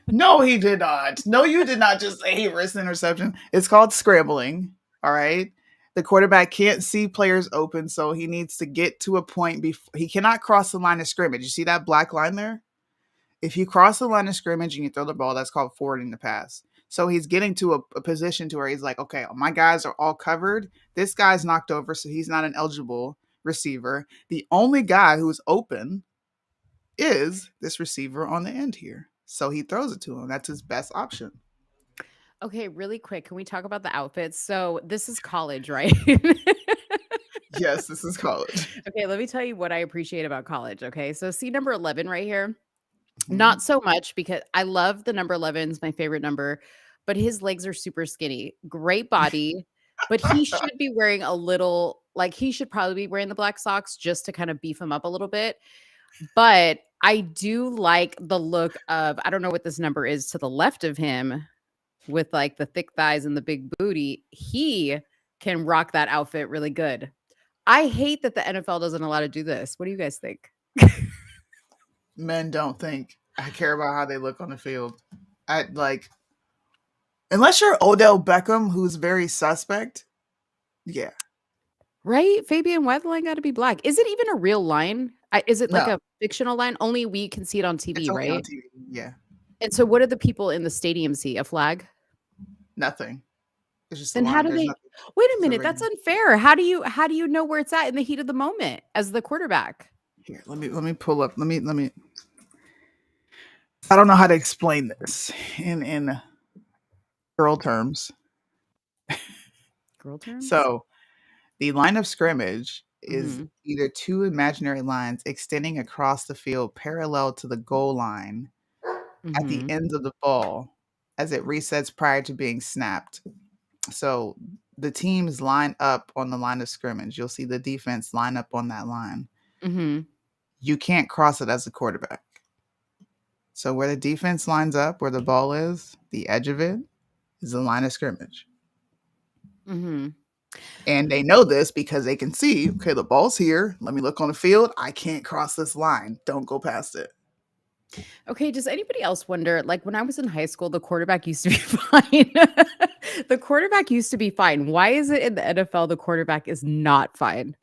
no, he did not. No, you did not just say he risked interception. It's called scrambling. All right. The quarterback can't see players open, so he needs to get to a point before he cannot cross the line of scrimmage. You see that black line there? If you cross the line of scrimmage and you throw the ball, that's called forwarding the pass. So he's getting to a position to where he's like, okay, my guys are all covered. This guy's knocked over, so he's not an eligible receiver. The only guy who's open is this receiver on the end here. So he throws it to him. That's his best option. Okay, really quick. Can we talk about the outfits? So this is college, right? Yes, this is college. Okay, let me tell you what I appreciate about college. Okay, so see number 11 right here. Mm-hmm. Not so much because I love the number 11 is my favorite number, but his legs are super skinny. Great body, but he should be wearing a little like he should probably be wearing the black socks just to kind of beef him up a little bit. But I do like the look of I don't know what this number is to the left of him with like the thick thighs and the big booty. He can rock that outfit really good. I hate that the NFL doesn't allow to do this. What do you guys think? Men don't think I care about how they look on the field. I like unless you're Odell Beckham, who's very suspect. Yeah. Right? Fabian Weatherline got to be black. Is it even a real line? Is it like No. a fictional line? Only we can see it on TV, It's only right? on TV. Yeah. And so what do the people in the stadium see? A flag? Nothing. It's just a Then how line. do There's they nothing. Wait a It's minute, that's original. unfair. How do you know where it's at in the heat of the moment as the quarterback? Here, let me pull up. Let me I don't know how to explain this in girl terms. Girl terms? So the line of scrimmage is Mhm. either two imaginary lines extending across the field parallel to the goal line at the Mhm. ends of the ball. as it resets prior to being snapped. So the teams line up on the line of scrimmage. You'll see the defense line up on that line. Mm-hmm. You can't cross it as a quarterback. So where the defense lines up, where the ball is, the edge of it is the line of scrimmage. Mm-hmm. And they know this because they can see, okay, the ball's here. Let me look on the field. I can't cross this line. Don't go past it. Okay, does anybody else wonder, like when I was in high school, the quarterback used to be fine. The quarterback used to be fine. Why is it in the NFL the quarterback is not fine?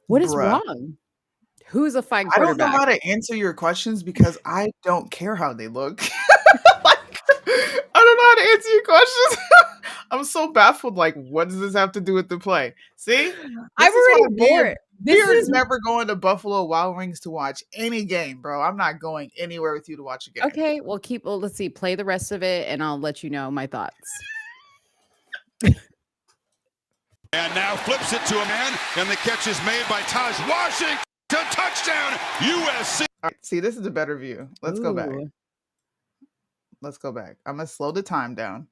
What is Bruh. wrong? Who's a fine I don't know quarterback? how to answer your questions because I don't care how they look. Like, I don't know how to answer your questions. I'm so baffled. Like, what does this have to do with the play? See, I'm this is why already bored. This Beard's is never going to Buffalo Wild Wings to watch any game, bro. I'm not going anywhere with you to watch a game. okay. Well, let's see. Play the rest of it, and I'll let you know my thoughts. And now flips it to a man, and the catch is made by Taj Washington. Touchdown, USC. All right, see, this is a better view. Let's go back. Ooh. Let's go back. I'm gonna slow the time down.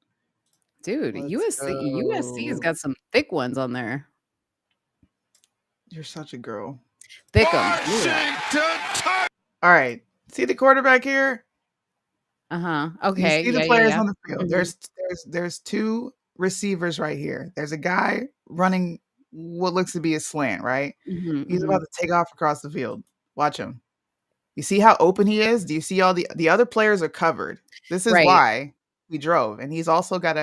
Dude, USC has got some thick ones on there. You're such a girl. Thick 'em. Washington. All right. See the quarterback here? Uh-huh. You Okay. see the Yeah, players yeah. on the field. Mhm. There's two receivers right here. There's a guy running what looks to be a slant, right? Mhm, He's mhm. about to take off across the field. Watch him. You see how open he is? Do you see all the other players are covered? This is Right. why he drove. And he's also got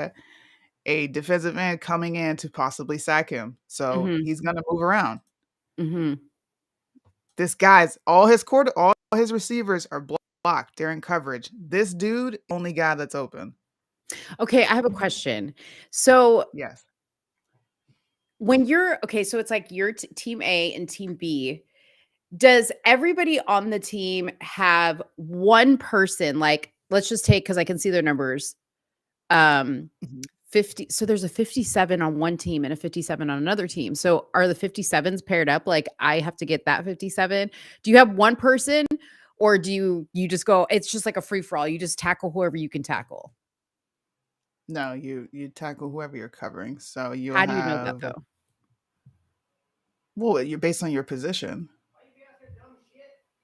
a defensive end coming in to possibly sack him. So Mhm, he's gonna move around. mhm. This guy's all his receivers are blocked. They're in coverage. This dude, only guy that's open. Okay, I have a question. So Yes. when you're okay, so it's like you're team A and team B. Does everybody on the team have one person? Like, let's just take because I can see their numbers. Um, Mhm. 50. So there's a 57 on one team and a 57 on another team. So are the 57s paired up? Like I have to get that 57. Do you have one person or do you just go, it's just like a free for all. You just tackle whoever you can tackle. No, you tackle whoever you're covering. So you'll How do you know that have though? well, you're based on your position.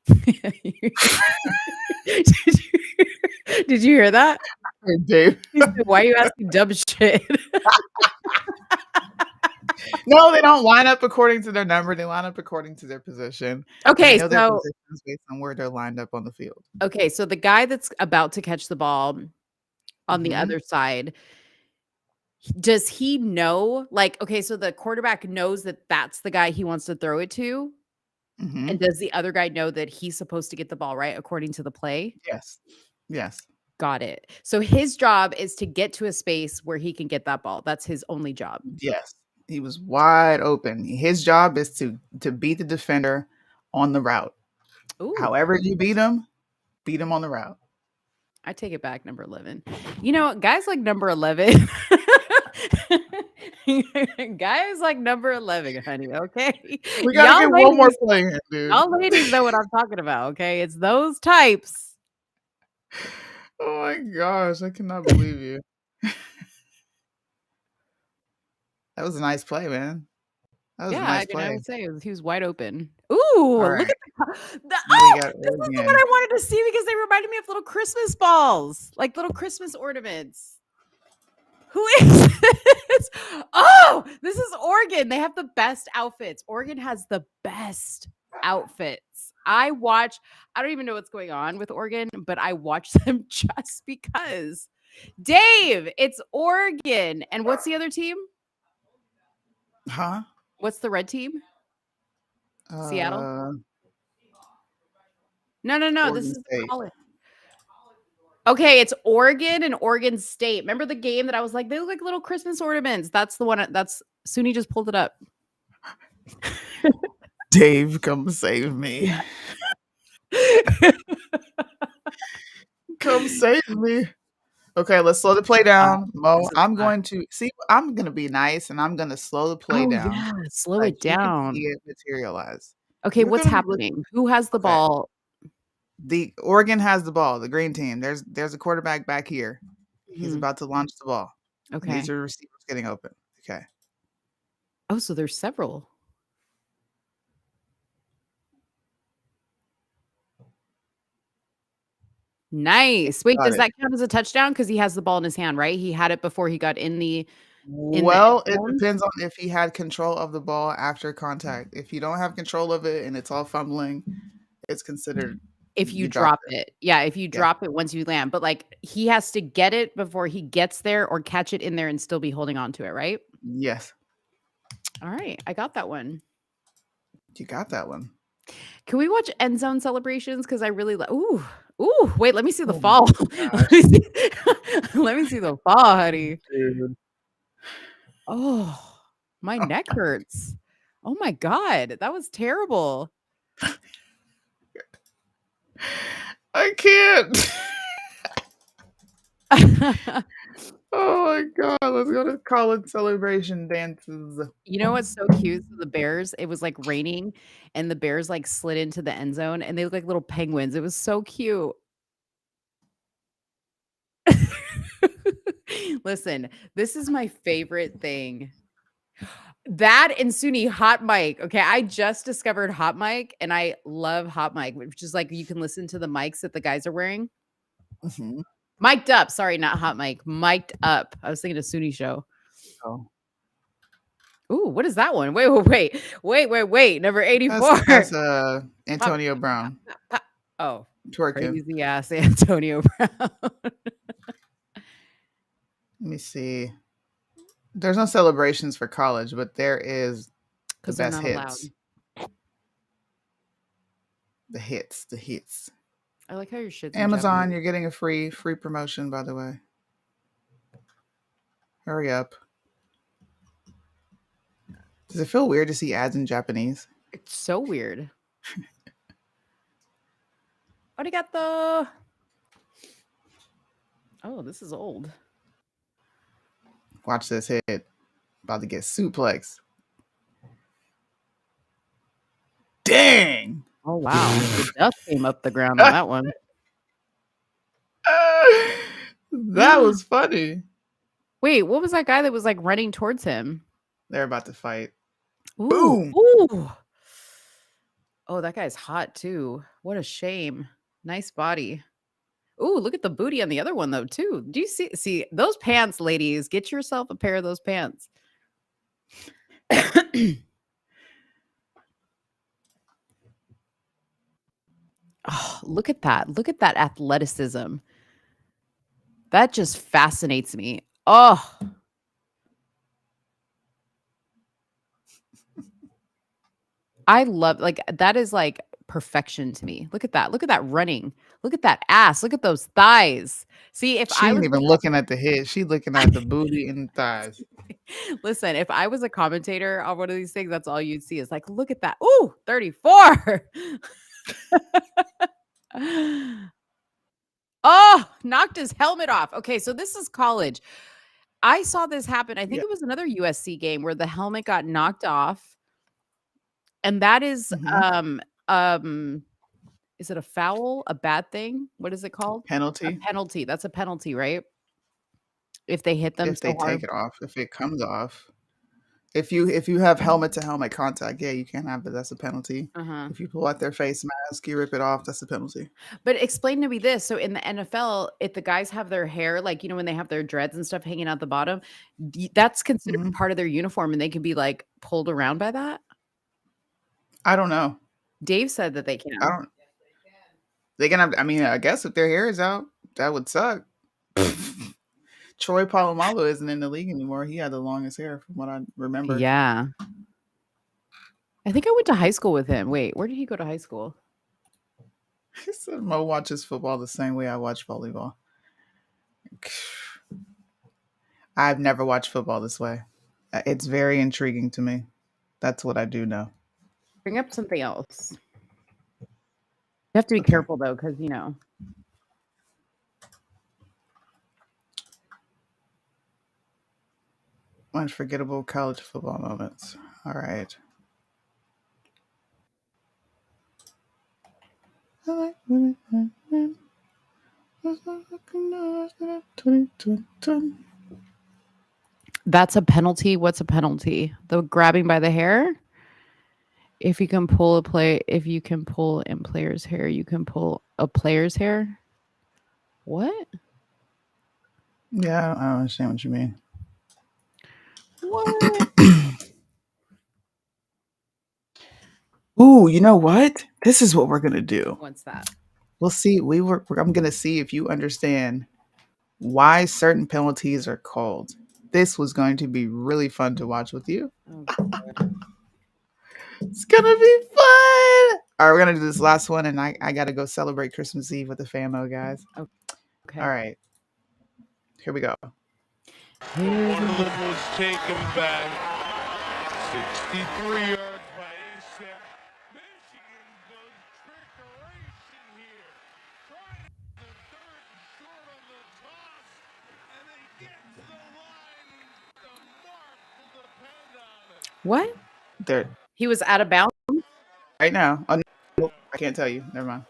did, you, did you hear that? Hey, Dave. He said, why are you asking dumb shit? No, they don't line up according to their number. They line up according to their position. And they Okay, know their so positions based on where they're lined up on the field. okay, so the guy that's about to catch the ball on the Mhm. other side, does he know? Like, okay, so the quarterback knows that that's the guy he wants to throw it to, and Mhm. does the other guy know that he's supposed to get the ball right according to the play? Yes. Yes. Got it. So his job is to get to a space where he can get that ball. That's his only job. Yes. He was wide open. His job is to beat the defender on the route. Ooh, However you beat him on the route. I take it back, number 11. You know, guys like number 11. Guys like number 11, honey. Okay. We gotta get one more play in, dude. Y'all ladies know what I'm talking about. Okay. It's those types. Oh my gosh, I cannot believe you. That was a nice play, man. That was a Yeah, nice I mean, I play. would say he was wide open. Ooh, All look right. at Now we got this is the one Oregon. I wanted to see because they reminded me of little Christmas balls, like little Christmas ornaments. Who is this? Oh, this is Oregon. They have the best outfits. Oregon has the best outfits. I don't even know what's going on with Oregon, but I watch them just because. Dave, it's Oregon. And what's the other team? Huh? What's the red team? Seattle? Uh No. This Oregon is the State. college. Okay, it's Oregon and Oregon State. Remember the game that I was like, they look like little Christmas ornaments. That's the one. That's Suni just pulled it up. Dave, come save me. Come save me. Okay, let's slow the play down. Mo, This is I'm hot. going to see. I'm going to be nice and I'm going to slow the play Oh down yeah, slow like it you can see down. it materialize. Okay, You're what's going to be good. happening? Who has the Okay. ball? The Oregon has the ball, the green team. There's a quarterback back here. He's Mhm. about to launch the ball. And Okay. these are receivers getting open. Okay. Oh, so there's several. Nice. Wait, Got does it. that count as a touchdown? Because he has the ball in his hand, right? He had it before he got in the end Well, it zone? depends on if he had control of the ball after contact. If you don't have control of it and it's all fumbling, it's considered If you you dropped drop it. it. Yeah, if you Yeah. drop it once you land, but, like, he has to get it before he gets there or catch it in there and still be holding on to it, right? Yes. Alright, I got that one. You got that one. Can we watch end zone celebrations? Because I really ooh, ooh, wait, let me see the Oh fall. my Let gosh. me see let me see the fall, honey. Dude. Oh, my neck hurts. Oh my god, that was terrible. I can't. Oh my god. Let's go to college celebration dances. You know what's so cute? So the Bears, it was, like, raining, and the Bears, like, slid into the end zone, and they look like little penguins. It was so cute. Listen, this is my favorite thing. That and Suni Hot Mic. Okay, I just discovered Hot Mic, and I love Hot Mic, which is like you can listen to the mics that the guys are wearing. Mhm. Mic'd up. Sorry, not Hot Mic. Mic'd up. I was thinking of Suni show. Oh. Ooh, what is that one? Wait. Number 84. That's Pop, Antonio pop, Brown pop. Oh, twerking. crazy ass Antonio Brown. Let me see. There's no celebrations for college, but there is the Because they're best not allowed. hits. The hits. I like how your shit's in Amazon, Japanese. you're getting a free promotion, by the way. Hurry up. Does it feel weird to see ads in Japanese? It's so weird. Arigato. Oh, this is old. Watch this hit. About to get suplex. Dang! Oh wow. The dust came up the ground on that one. That was funny. Wait, what was that guy that was like running towards him? They're about to fight. Ooh, Boom! ooh. Oh, that guy's hot too. What a shame. Nice body. Ooh, look at the booty on the other one though too. Do you see those pants, ladies? Get yourself a pair of those pants. Oh, look at that. Look at that athleticism. That just fascinates me. Oh, I love like that is like perfection to me. Look at that. Look at that running. Look at that ass. Look at those thighs. See, if She I ain't was even looking at the hit. She looking at the booty and the thighs. listen, if I was a commentator on one of these things, that's all you'd see is like, look at that. Ooh, 34. Oh, knocked his helmet off. Okay, so this is college. I saw this happen. I think Yeah. it was another USC game where the helmet got knocked off. And that is is it a foul? A bad thing? What is it called? A Penalty. penalty. That's a penalty, right? If they hit them If they so hard. take it off. If it comes off. If you have helmet to helmet contact, yeah, you can't have it. That's a penalty. Uh-huh. If you pull out their face mask, you rip it off, that's a penalty. But explain to me this. So in the NFL, if the guys have their hair, like, when they have their dreads and stuff hanging out the bottom, that's considered Mhm. part of their uniform and they can be like pulled around by that? I don't know. Dave said that they I can. don't. They can have. I mean, I guess if their hair is out, that would suck. Troy Polamalu isn't in the league anymore. He had the longest hair, from what I remember. Yeah. I think I went to high school with him. Wait, where did he go to high school? He said Mo watches football the same way I watch volleyball. I've never watched football this way. It's very intriguing to me. That's what I do know. Bring up something else. You have to be Okay. careful though, because Unforgettable college football moments. All right. That's a penalty. What's a penalty? The grabbing by the hair? If you can pull in player's hair, you can pull a player's hair. What? Yeah, I don't understand what you mean. What? Ooh, you know what? This is what we're gonna do. What's that? We'll see. I'm gonna see if you understand why certain penalties are called. This was going to be really fun to watch with you. Oh, God. It's gonna be fun. All right, we're gonna do this last one, and I gotta go celebrate Christmas Eve with the famo, guys. Okay. All right, here we go. Portland was taken back. 63 yards by ASAP. Michigan does trickeration here. Trying the third and short on the toss. And they get to the line. The mark will depend on it. What? There, He was out of bounds? right now. Oh, no, I can't tell you. Never mind.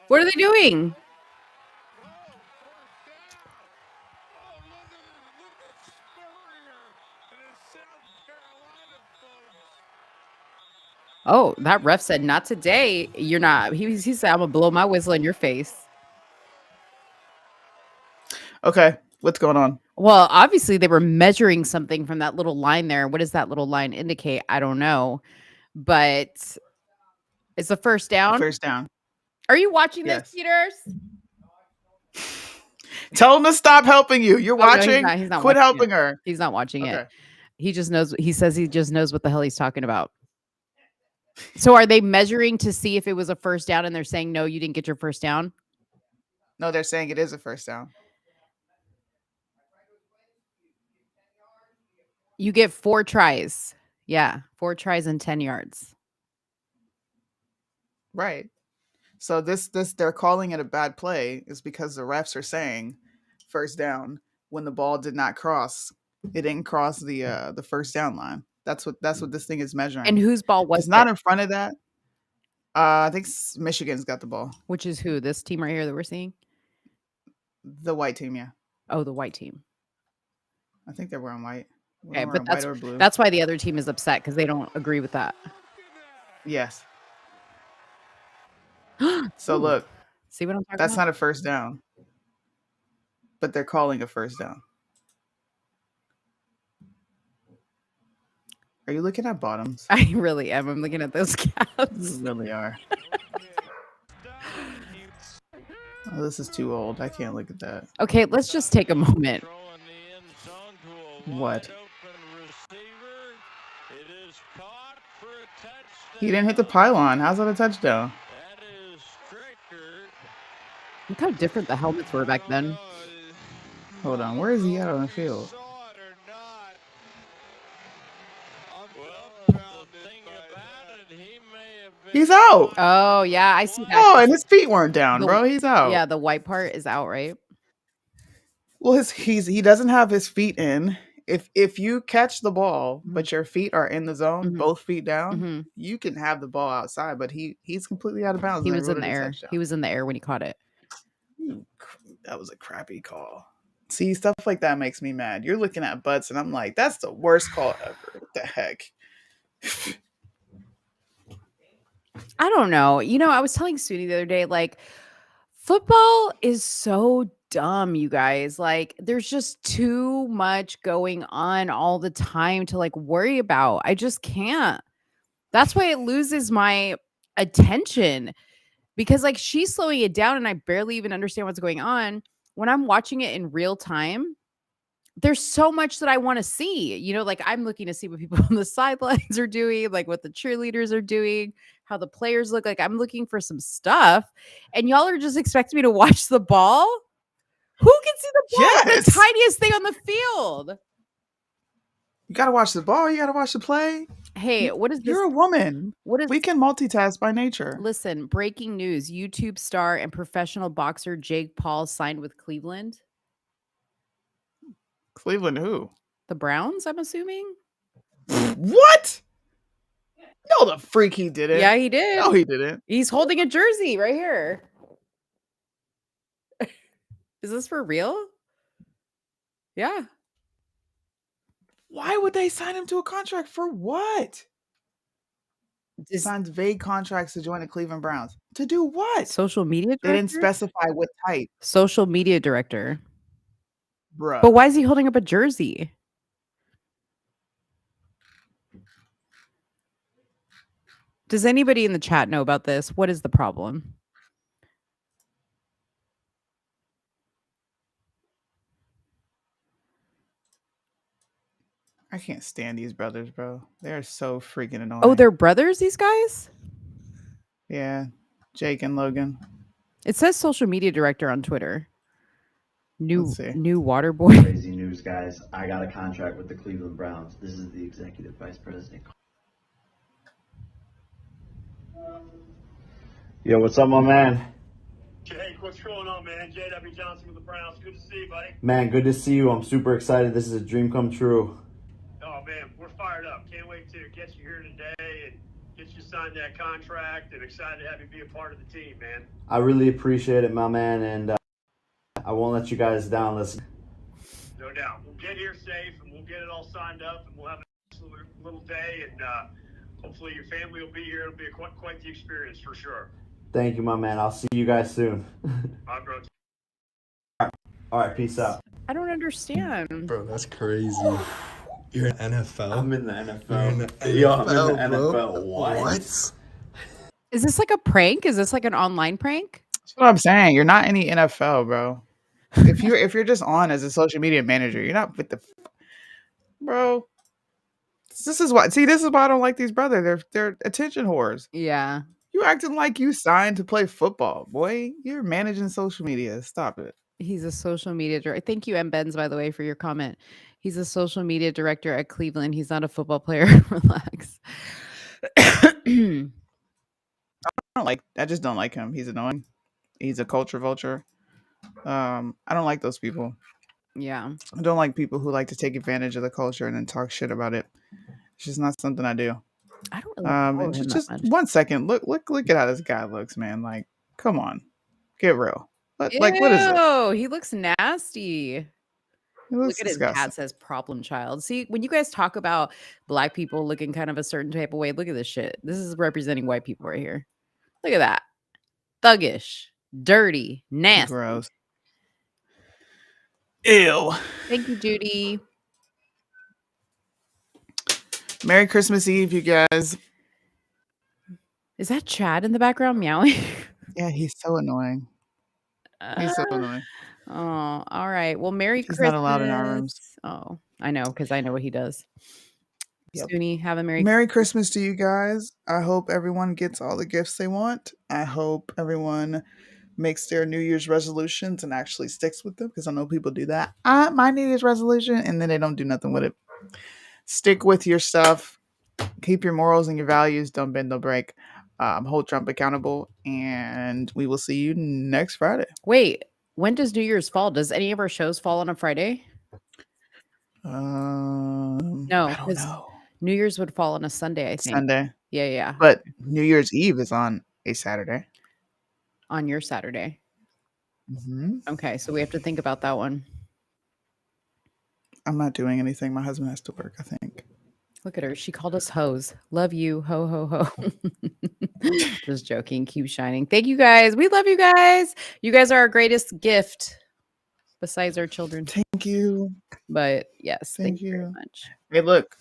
What are they doing? Oh, that ref said, not today. You're not. He said, I'm going to blow my whistle in your face. Okay, what's going on? Well, obviously they were measuring something from that little line there. What does that little line indicate? I don't know. But it's a first down. First down. Are you watching Yes. this, Peters? Tell him to stop helping you. You're Oh, no, watching. he's not Quit watching helping it. her. He's not watching Okay. it. He just knows. He says he just knows what the hell he's talking about. So are they measuring to see if it was a first down and they're saying, no, you didn't get your first down? No, they're saying it is a first down. You get 4 tries. Yeah, 4 tries and 10 yards. Right. So this they're calling it a bad play is because the refs are saying first down when the ball did not cross. It didn't cross the first down line. That's what this thing is measuring. And whose ball If was it's not it? in front of that. I think Michigan's got the ball. Which is who? This team right here that we're seeing? The white team, yeah. Oh, the white team. I think they're wearing white. Okay, Wearing but white or blue. that's why the other team is upset because they don't agree with that. Yes. So look, see what I'm talking that's about? not a first down. But they're calling a first down. Are you looking at bottoms? I really am. I'm looking at those You caps. really are. Oh, this is too old. I can't look at that. Okay, let's just take a moment. What? He didn't hit the pylon. How's that a touchdown? Look how different the helmets were back then. Hold on. Where is he at on the field? He's out. Oh, yeah, I see that. Oh, and his feet weren't down, bro. He's out. Yeah, the white part is out, right? Well, he doesn't have his feet in. If you catch the ball, but your feet are in the zone, both feet down, you can have the ball outside. But he's completely out of bounds. He and they was in wrote the it a air. touchdown. He was in the air when he caught it. That was a crappy call. See, stuff like that makes me mad. You're looking at butts, and I'm like, that's the worst call ever. What the heck? I don't know. You know, I was telling Sudi the other day, like, football is so dumb, you guys. Like, there's just too much going on all the time to like worry about. I just can't. That's why it loses my attention because like she's slowing it down and I barely even understand what's going on. When I'm watching it in real time, there's so much that I want to see. You know, like I'm looking to see what people on the sidelines are doing, like what the cheerleaders are doing, how the players look. Like I'm looking for some stuff. And y'all are just expecting me to watch the ball? Who can see the ball? It's Yes. the tiniest thing on the field. You gotta watch the ball. You gotta watch the play. Hey, what is this? You're a woman. What is We can multitask by nature. Listen, breaking news. YouTube star and professional boxer Jake Paul signed with Cleveland. Cleveland who? The Browns, I'm assuming. What? No, the freak he didn't. Yeah, he did. No, he didn't. He's holding a jersey right here. Is this for real? Yeah. Why would they sign him to a contract for what? Signs vague contracts to join the Cleveland Browns. To do what? Social media They didn't director? specify what type. Social media director. Bruh. But why is he holding up a jersey? Does anybody in the chat know about this? What is the problem? I can't stand these brothers, bro. They're so freaking annoying. Oh, they're brothers, these guys? Yeah. Jake and Logan. It says social media director on Twitter. Let's see. New water boy. Crazy news, guys. I got a contract with the Cleveland Browns. This is the executive vice president. Yo, what's up, my man? Jake, what's going on, man? J.W. Johnson with the Browns. Good to see you, buddy. Man, good to see you. I'm super excited. This is a dream come true. Oh, man, we're fired up. Can't wait to get you here today and get you signed that contract, and excited to have you be a part of the team, man. I really appreciate it, my man, and I won't let you guys down. Listen. No doubt. We'll get here safe, and we'll get it all signed up, and we'll have a little day, and hopefully your family will be here. It'll be quite the experience for sure. Thank you, my man. I'll see you guys soon. All right, bro. All right, peace out. I don't understand. Bro, that's crazy. You're in NFL. I'm in the NFL. You're in the NFL, Yo, I'm in the bro. NFL. What? Is this like a prank? Is this like an online prank? That's what I'm saying. You're not in the NFL, bro. If you're just on as a social media manager, you're not with the bro. This is why I don't like these brothers. They're attention whores. Yeah. You acting like you signed to play football, boy. You're managing social media. Stop it. He's a social media director. Thank you, M. Benz, by the way, for your comment. He's a social media director at Cleveland. He's not a football player. Relax. I just don't like him. He's annoying. He's a culture vulture. I don't like those people. Yeah. I don't like people who like to take advantage of the culture and then talk shit about it. It's just not something I do. I don't really follow him just that much. 1 second. Look at how this guy looks, man. Like, come on. Get real. What is it? Oh, he looks nasty. Look at his disgusting. hat says problem child. See, when you guys talk about black people looking kind of a certain type of way, look at this shit. This is representing white people right here. Look at that. Thuggish, dirty, nasty. Gross. Ew. Thank you, Judy. Merry Christmas Eve, you guys. Is that Chad in the background meowing? Yeah, he's so annoying. He's so annoying. Oh, all right. Well, Merry He's Christmas. not allowed in our rooms. Oh, I know, because I know what he does. Yep. Stoonie, have a Merry Christmas to you guys. I hope everyone gets all the gifts they want. I hope everyone makes their New Year's resolutions and actually sticks with them, because I know people do that. My New Year's resolution, and then they don't do nothing with it. Stick with your stuff. Keep your morals and your values. Don't bend, don't break. Hold Trump accountable, and we will see you next Friday. Wait, when does New Year's fall? Does any of our shows fall on a Friday? No, I don't know. New Year's would fall on a Sunday, I think. Sunday. Yeah. But New Year's Eve is on a Saturday. On your Saturday. Mm-hmm. Okay, so we have to think about that one. I'm not doing anything. My husband has to work, I think. Look at her. She called us hoes. Love you. Ho, ho, ho. Just joking. Keep shining. Thank you guys. We love you guys. You guys are our greatest gift besides our children. Thank you. But yes, Thank you very much. Hey, look,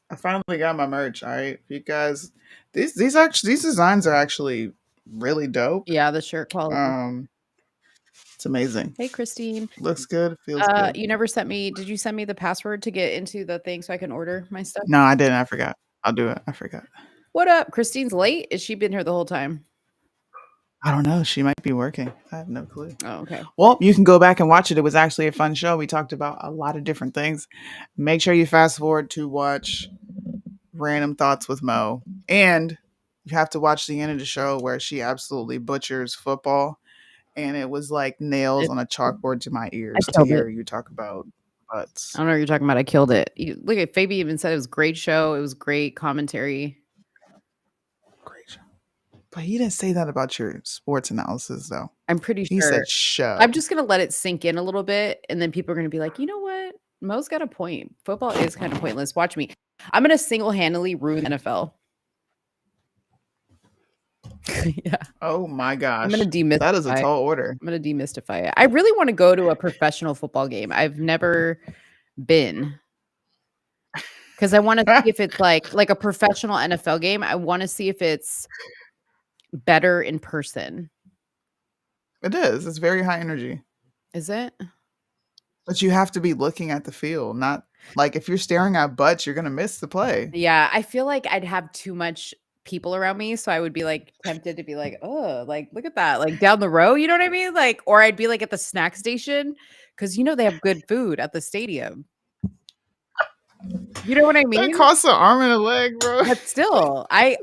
I finally got my merch. All right, you guys, these designs are actually really dope. Yeah, the shirt quality. It's amazing. Hey, Christine. Looks good. Feels good. You never sent me. Did you send me the password to get into the thing so I can order my stuff? No, I didn't. I forgot. I'll do it. I forgot. What up? Christine's late. Has she been here the whole time? I don't know. She might be working. I have no clue. Oh, okay. Well, you can go back and watch it. It was actually a fun show. We talked about a lot of different things. Make sure you fast forward to watch Random Thoughts with Mo. And you have to watch the end of the show where she absolutely butchers football. And it was like nails on a chalkboard to my ears to hear you talk about butts. I don't know what you're talking about. I killed it. Look at Fabi even said it was a great show. It was great commentary. But he didn't say that about your sports analysis, though. I'm pretty He sure. said show. I'm just gonna let it sink in a little bit, and then people are gonna be like, you know what? Mo's got a point. Football is kind of pointless. Watch me. I'm gonna single-handedly ruin the NFL. Yeah. Oh my gosh. I'm gonna demystify. That is a tall order. I'm gonna demystify it. I really want to go to a professional football game. I've never been. Because I want to see if it's like a professional NFL game. I want to see if it's better in person. It is. It's very high energy. Is it? But you have to be looking at the field, not like if you're staring at butts, you're gonna miss the play. Yeah, I feel like I'd have too much people around me, so I would be like tempted to be like, oh, like look at that, like down the row, you know what I mean? Like, or I'd be like at the snack station because they have good food at the stadium. You know what I mean? That costs an arm and a leg, bro. But still, I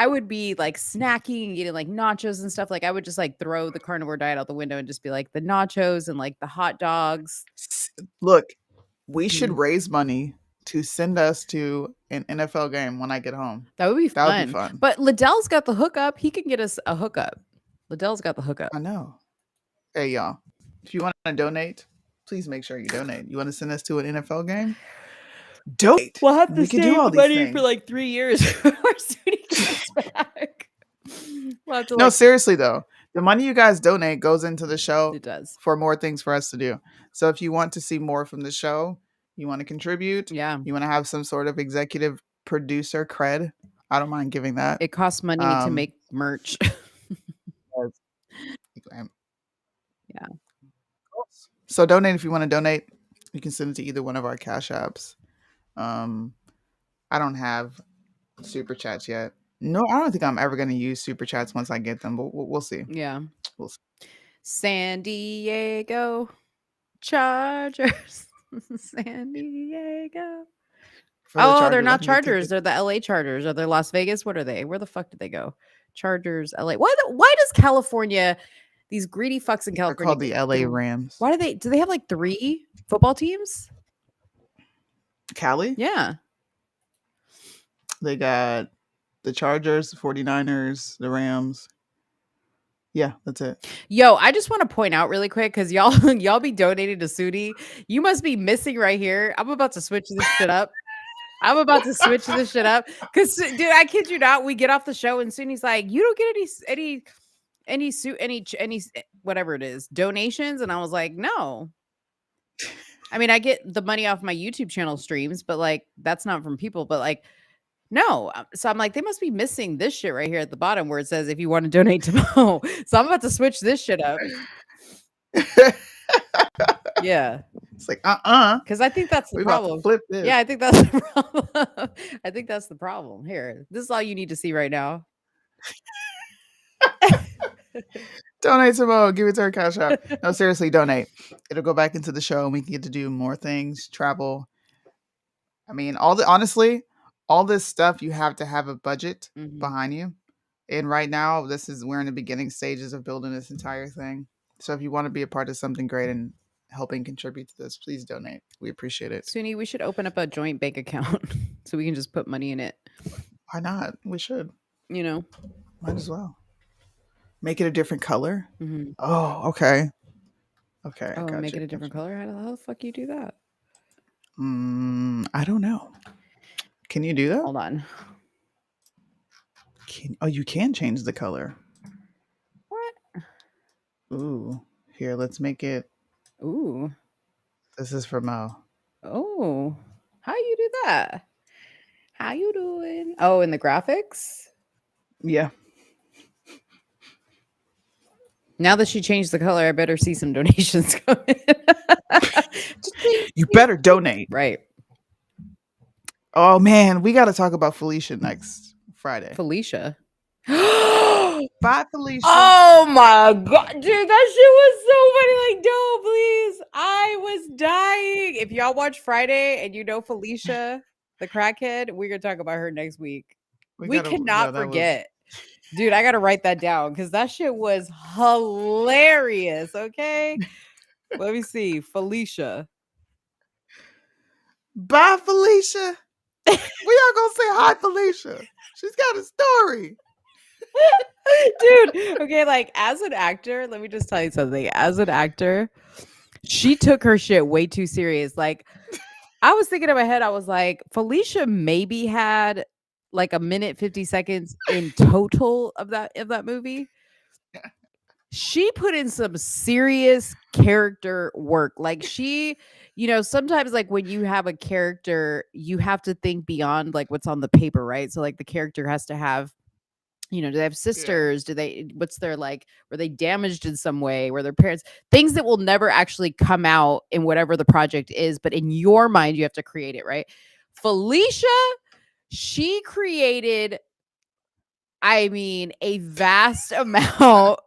would be like snacking, eating like nachos and stuff. Like I would just like throw the carnivore diet out the window and just be like the nachos and like the hot dogs. Look, we should raise money to send us to an NFL game when I get home. That would be fun. That would be fun. But Liddell's got the hookup. He can get us a hookup. Liddell's got the hookup. I know. Hey, y'all. If you want to donate, please make sure you donate. You want to send us to an NFL game? Donate. We'll have to we can do all these money things. for like 3 years before Sudi comes back. We'll have to, No, seriously though, the money you guys donate goes into the show. It does. For more things for us to do. So if you want to see more from the show, you want to contribute. Yeah. You want to have some sort of executive producer cred. I don't mind giving that. It costs money to make merch. Yeah. So donate if you want to donate. You can send it to either one of our cash apps. I don't have super chats yet. No, I don't think I'm ever going to use super chats once I get them, but we'll see. Yeah. We'll see. San Diego Chargers. San Diego. Oh, they're not Chargers. They're the LA Chargers. Are they Las Vegas? What are they? Where the fuck did they go? Chargers, LA. Why does California, these greedy fucks in California, called the LA Rams? Why do they have like 3 football teams? Cali? Yeah. They got the Chargers, the 49ers, the Rams. Yeah, that's it. Yo, I just want to point out really quick because y'all be donating to Sudi. You must be missing right here. I'm about to switch this shit up. Because, dude, I kid you not, we get off the show and Suni's like, you don't get any whatever it is, donations, and I was like, no. I mean, I get the money off my YouTube channel streams, but like that's not from people, but like no. So I'm like, they must be missing this shit right here at the bottom where it says if you want to donate to Mo. So I'm about to switch this shit up. Yeah. It's like because I think that's the problem. About to flip this. Yeah, I think that's the problem. I think that's the problem. Here, this is all you need to see right now. Donate to Mo. Give it to our cash app. No, seriously, donate. It'll go back into the show and we can get to do more things, travel. I mean, honestly, all this stuff, you have to have a budget behind you. And right now, we're in the beginning stages of building this entire thing. So if you want to be a part of something great and helping contribute to this, please donate. We appreciate it. Suni, we should open up a joint bank account so we can just put money in it. Why not? We should. Might as well. Make it a different color. Mm-hmm. Oh, okay. Okay. Oh, make it a different color? How the fuck you do that? I don't know. Can you do that? Hold on. You can change the color. What? Ooh. Here, let's make it. Ooh. This is for Mo. Oh. How you do that? How you doing? Oh, in the graphics? Yeah. Now that she changed the color, I better see some donations coming. You better donate. Right. Oh, man. We got to talk about Felicia next Friday. Felicia? Bye, Felicia. Oh, my God. Dude, that shit was so funny. Like, don't, please. I was dying. If y'all watch Friday and you know Felicia, the crackhead, we're going to talk about her next week. We cannot forget. Dude, I got to write that down because that shit was hilarious. Okay. Let me see. Felicia. Bye, Felicia. We are going to say hi, Felicia. She's got a story. Dude, okay, like as an actor, let me just tell you something. As an actor, she took her shit way too serious. Like, I was thinking in my head, I was like, Felicia maybe had like a minute 50 seconds in total of that movie. She put in some serious character work. Like she, sometimes like when you have a character, you have to think beyond like what's on the paper, right? So like the character has to have, do they have sisters? What's their like, were they damaged in some way? Were their parents, things that will never actually come out in whatever the project is, but in your mind, you have to create it, right? Felicia, she created, a vast amount.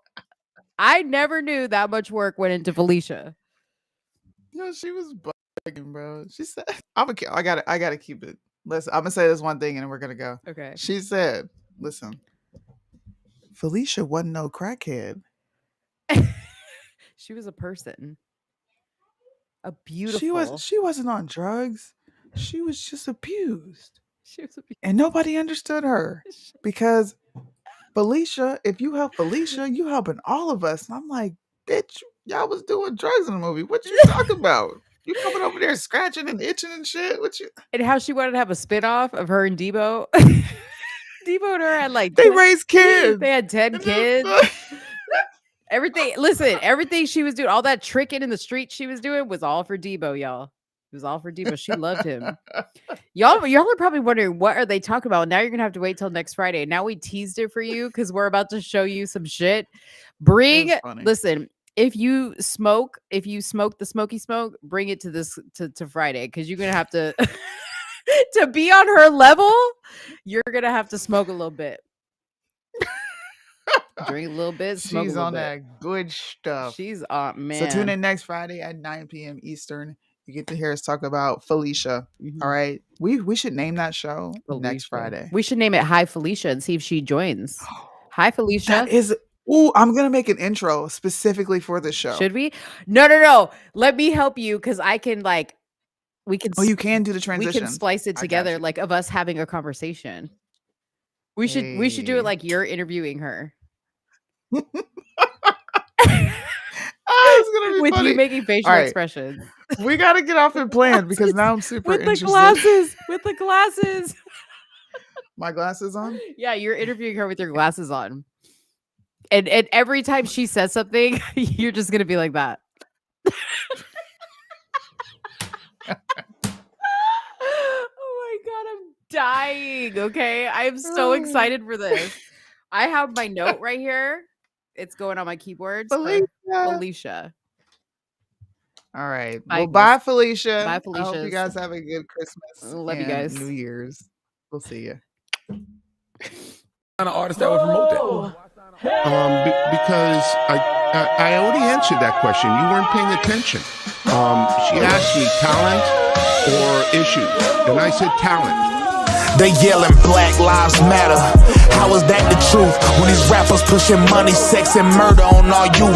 I never knew that much work went into Felicia. No, she was bugging, bro. She said, I gotta keep it. Listen, I'm gonna say this one thing and then we're gonna go. Okay. She said, listen, Felicia wasn't no crackhead. She was a person. A beautiful. She wasn't on drugs. She was just abused. She was abused. And nobody understood her. Because Felicia, if you help Felicia, you helping all of us. And I'm like, bitch, y'all was doing drugs in the movie. What you talking about? You coming over there scratching and itching and shit? What you? And how she wanted to have a spinoff of her and Debo. Debo and her had like they raised kids. They had 10 kids. Everything she was doing, all that tricking in the street she was doing was all for Debo, y'all. It was all for Debo. She loved him. Y'all are probably wondering, what are they talking about? Now you're going to have to wait till next Friday. Now we teased it for you because we're about to show you some shit. Listen, if you smoke the smoky smoke, bring it to Friday because you're going to have to, to be on her level, you're going to have to smoke a little bit. Drink a little bit, smoke She's a little on bit. that good stuff. She's on, man. So tune in next Friday at 9 p.m. Eastern. You get to hear us talk about Felicia. Mhm. All right. We should name that show next Friday. We should name it Hi Felicia and see if she joins. Hi Felicia. That is I'm gonna make an intro specifically for this show. Should we? No. Let me help you because I can we can. Oh, you can do the transition. We can splice it together, like of us having a conversation. We should do it like you're interviewing her. It's gonna be with funny. you making facial expressions. We gotta get off and plan because now I'm super with interested. With the glasses. My glasses on? Yeah, you're interviewing her with your glasses on. And every time she says something, you're just gonna be like that. Oh my god, I'm dying. Okay. I am so excited for this. I have my note right here. It's going on my keyboard. Felicia. All right. Bye, Well, guys. bye, Felicia. Bye, I hope you Felicias. guys have a good Christmas. Love you and guys. New Year's. We'll see you. Kind of artist that would promote that. Because I already answered that question. You weren't paying attention. She asked me talent or issues, and I said talent. They yelling Black Lives Matter. How is that the truth when these rappers pushing money, sex, and murder on all you?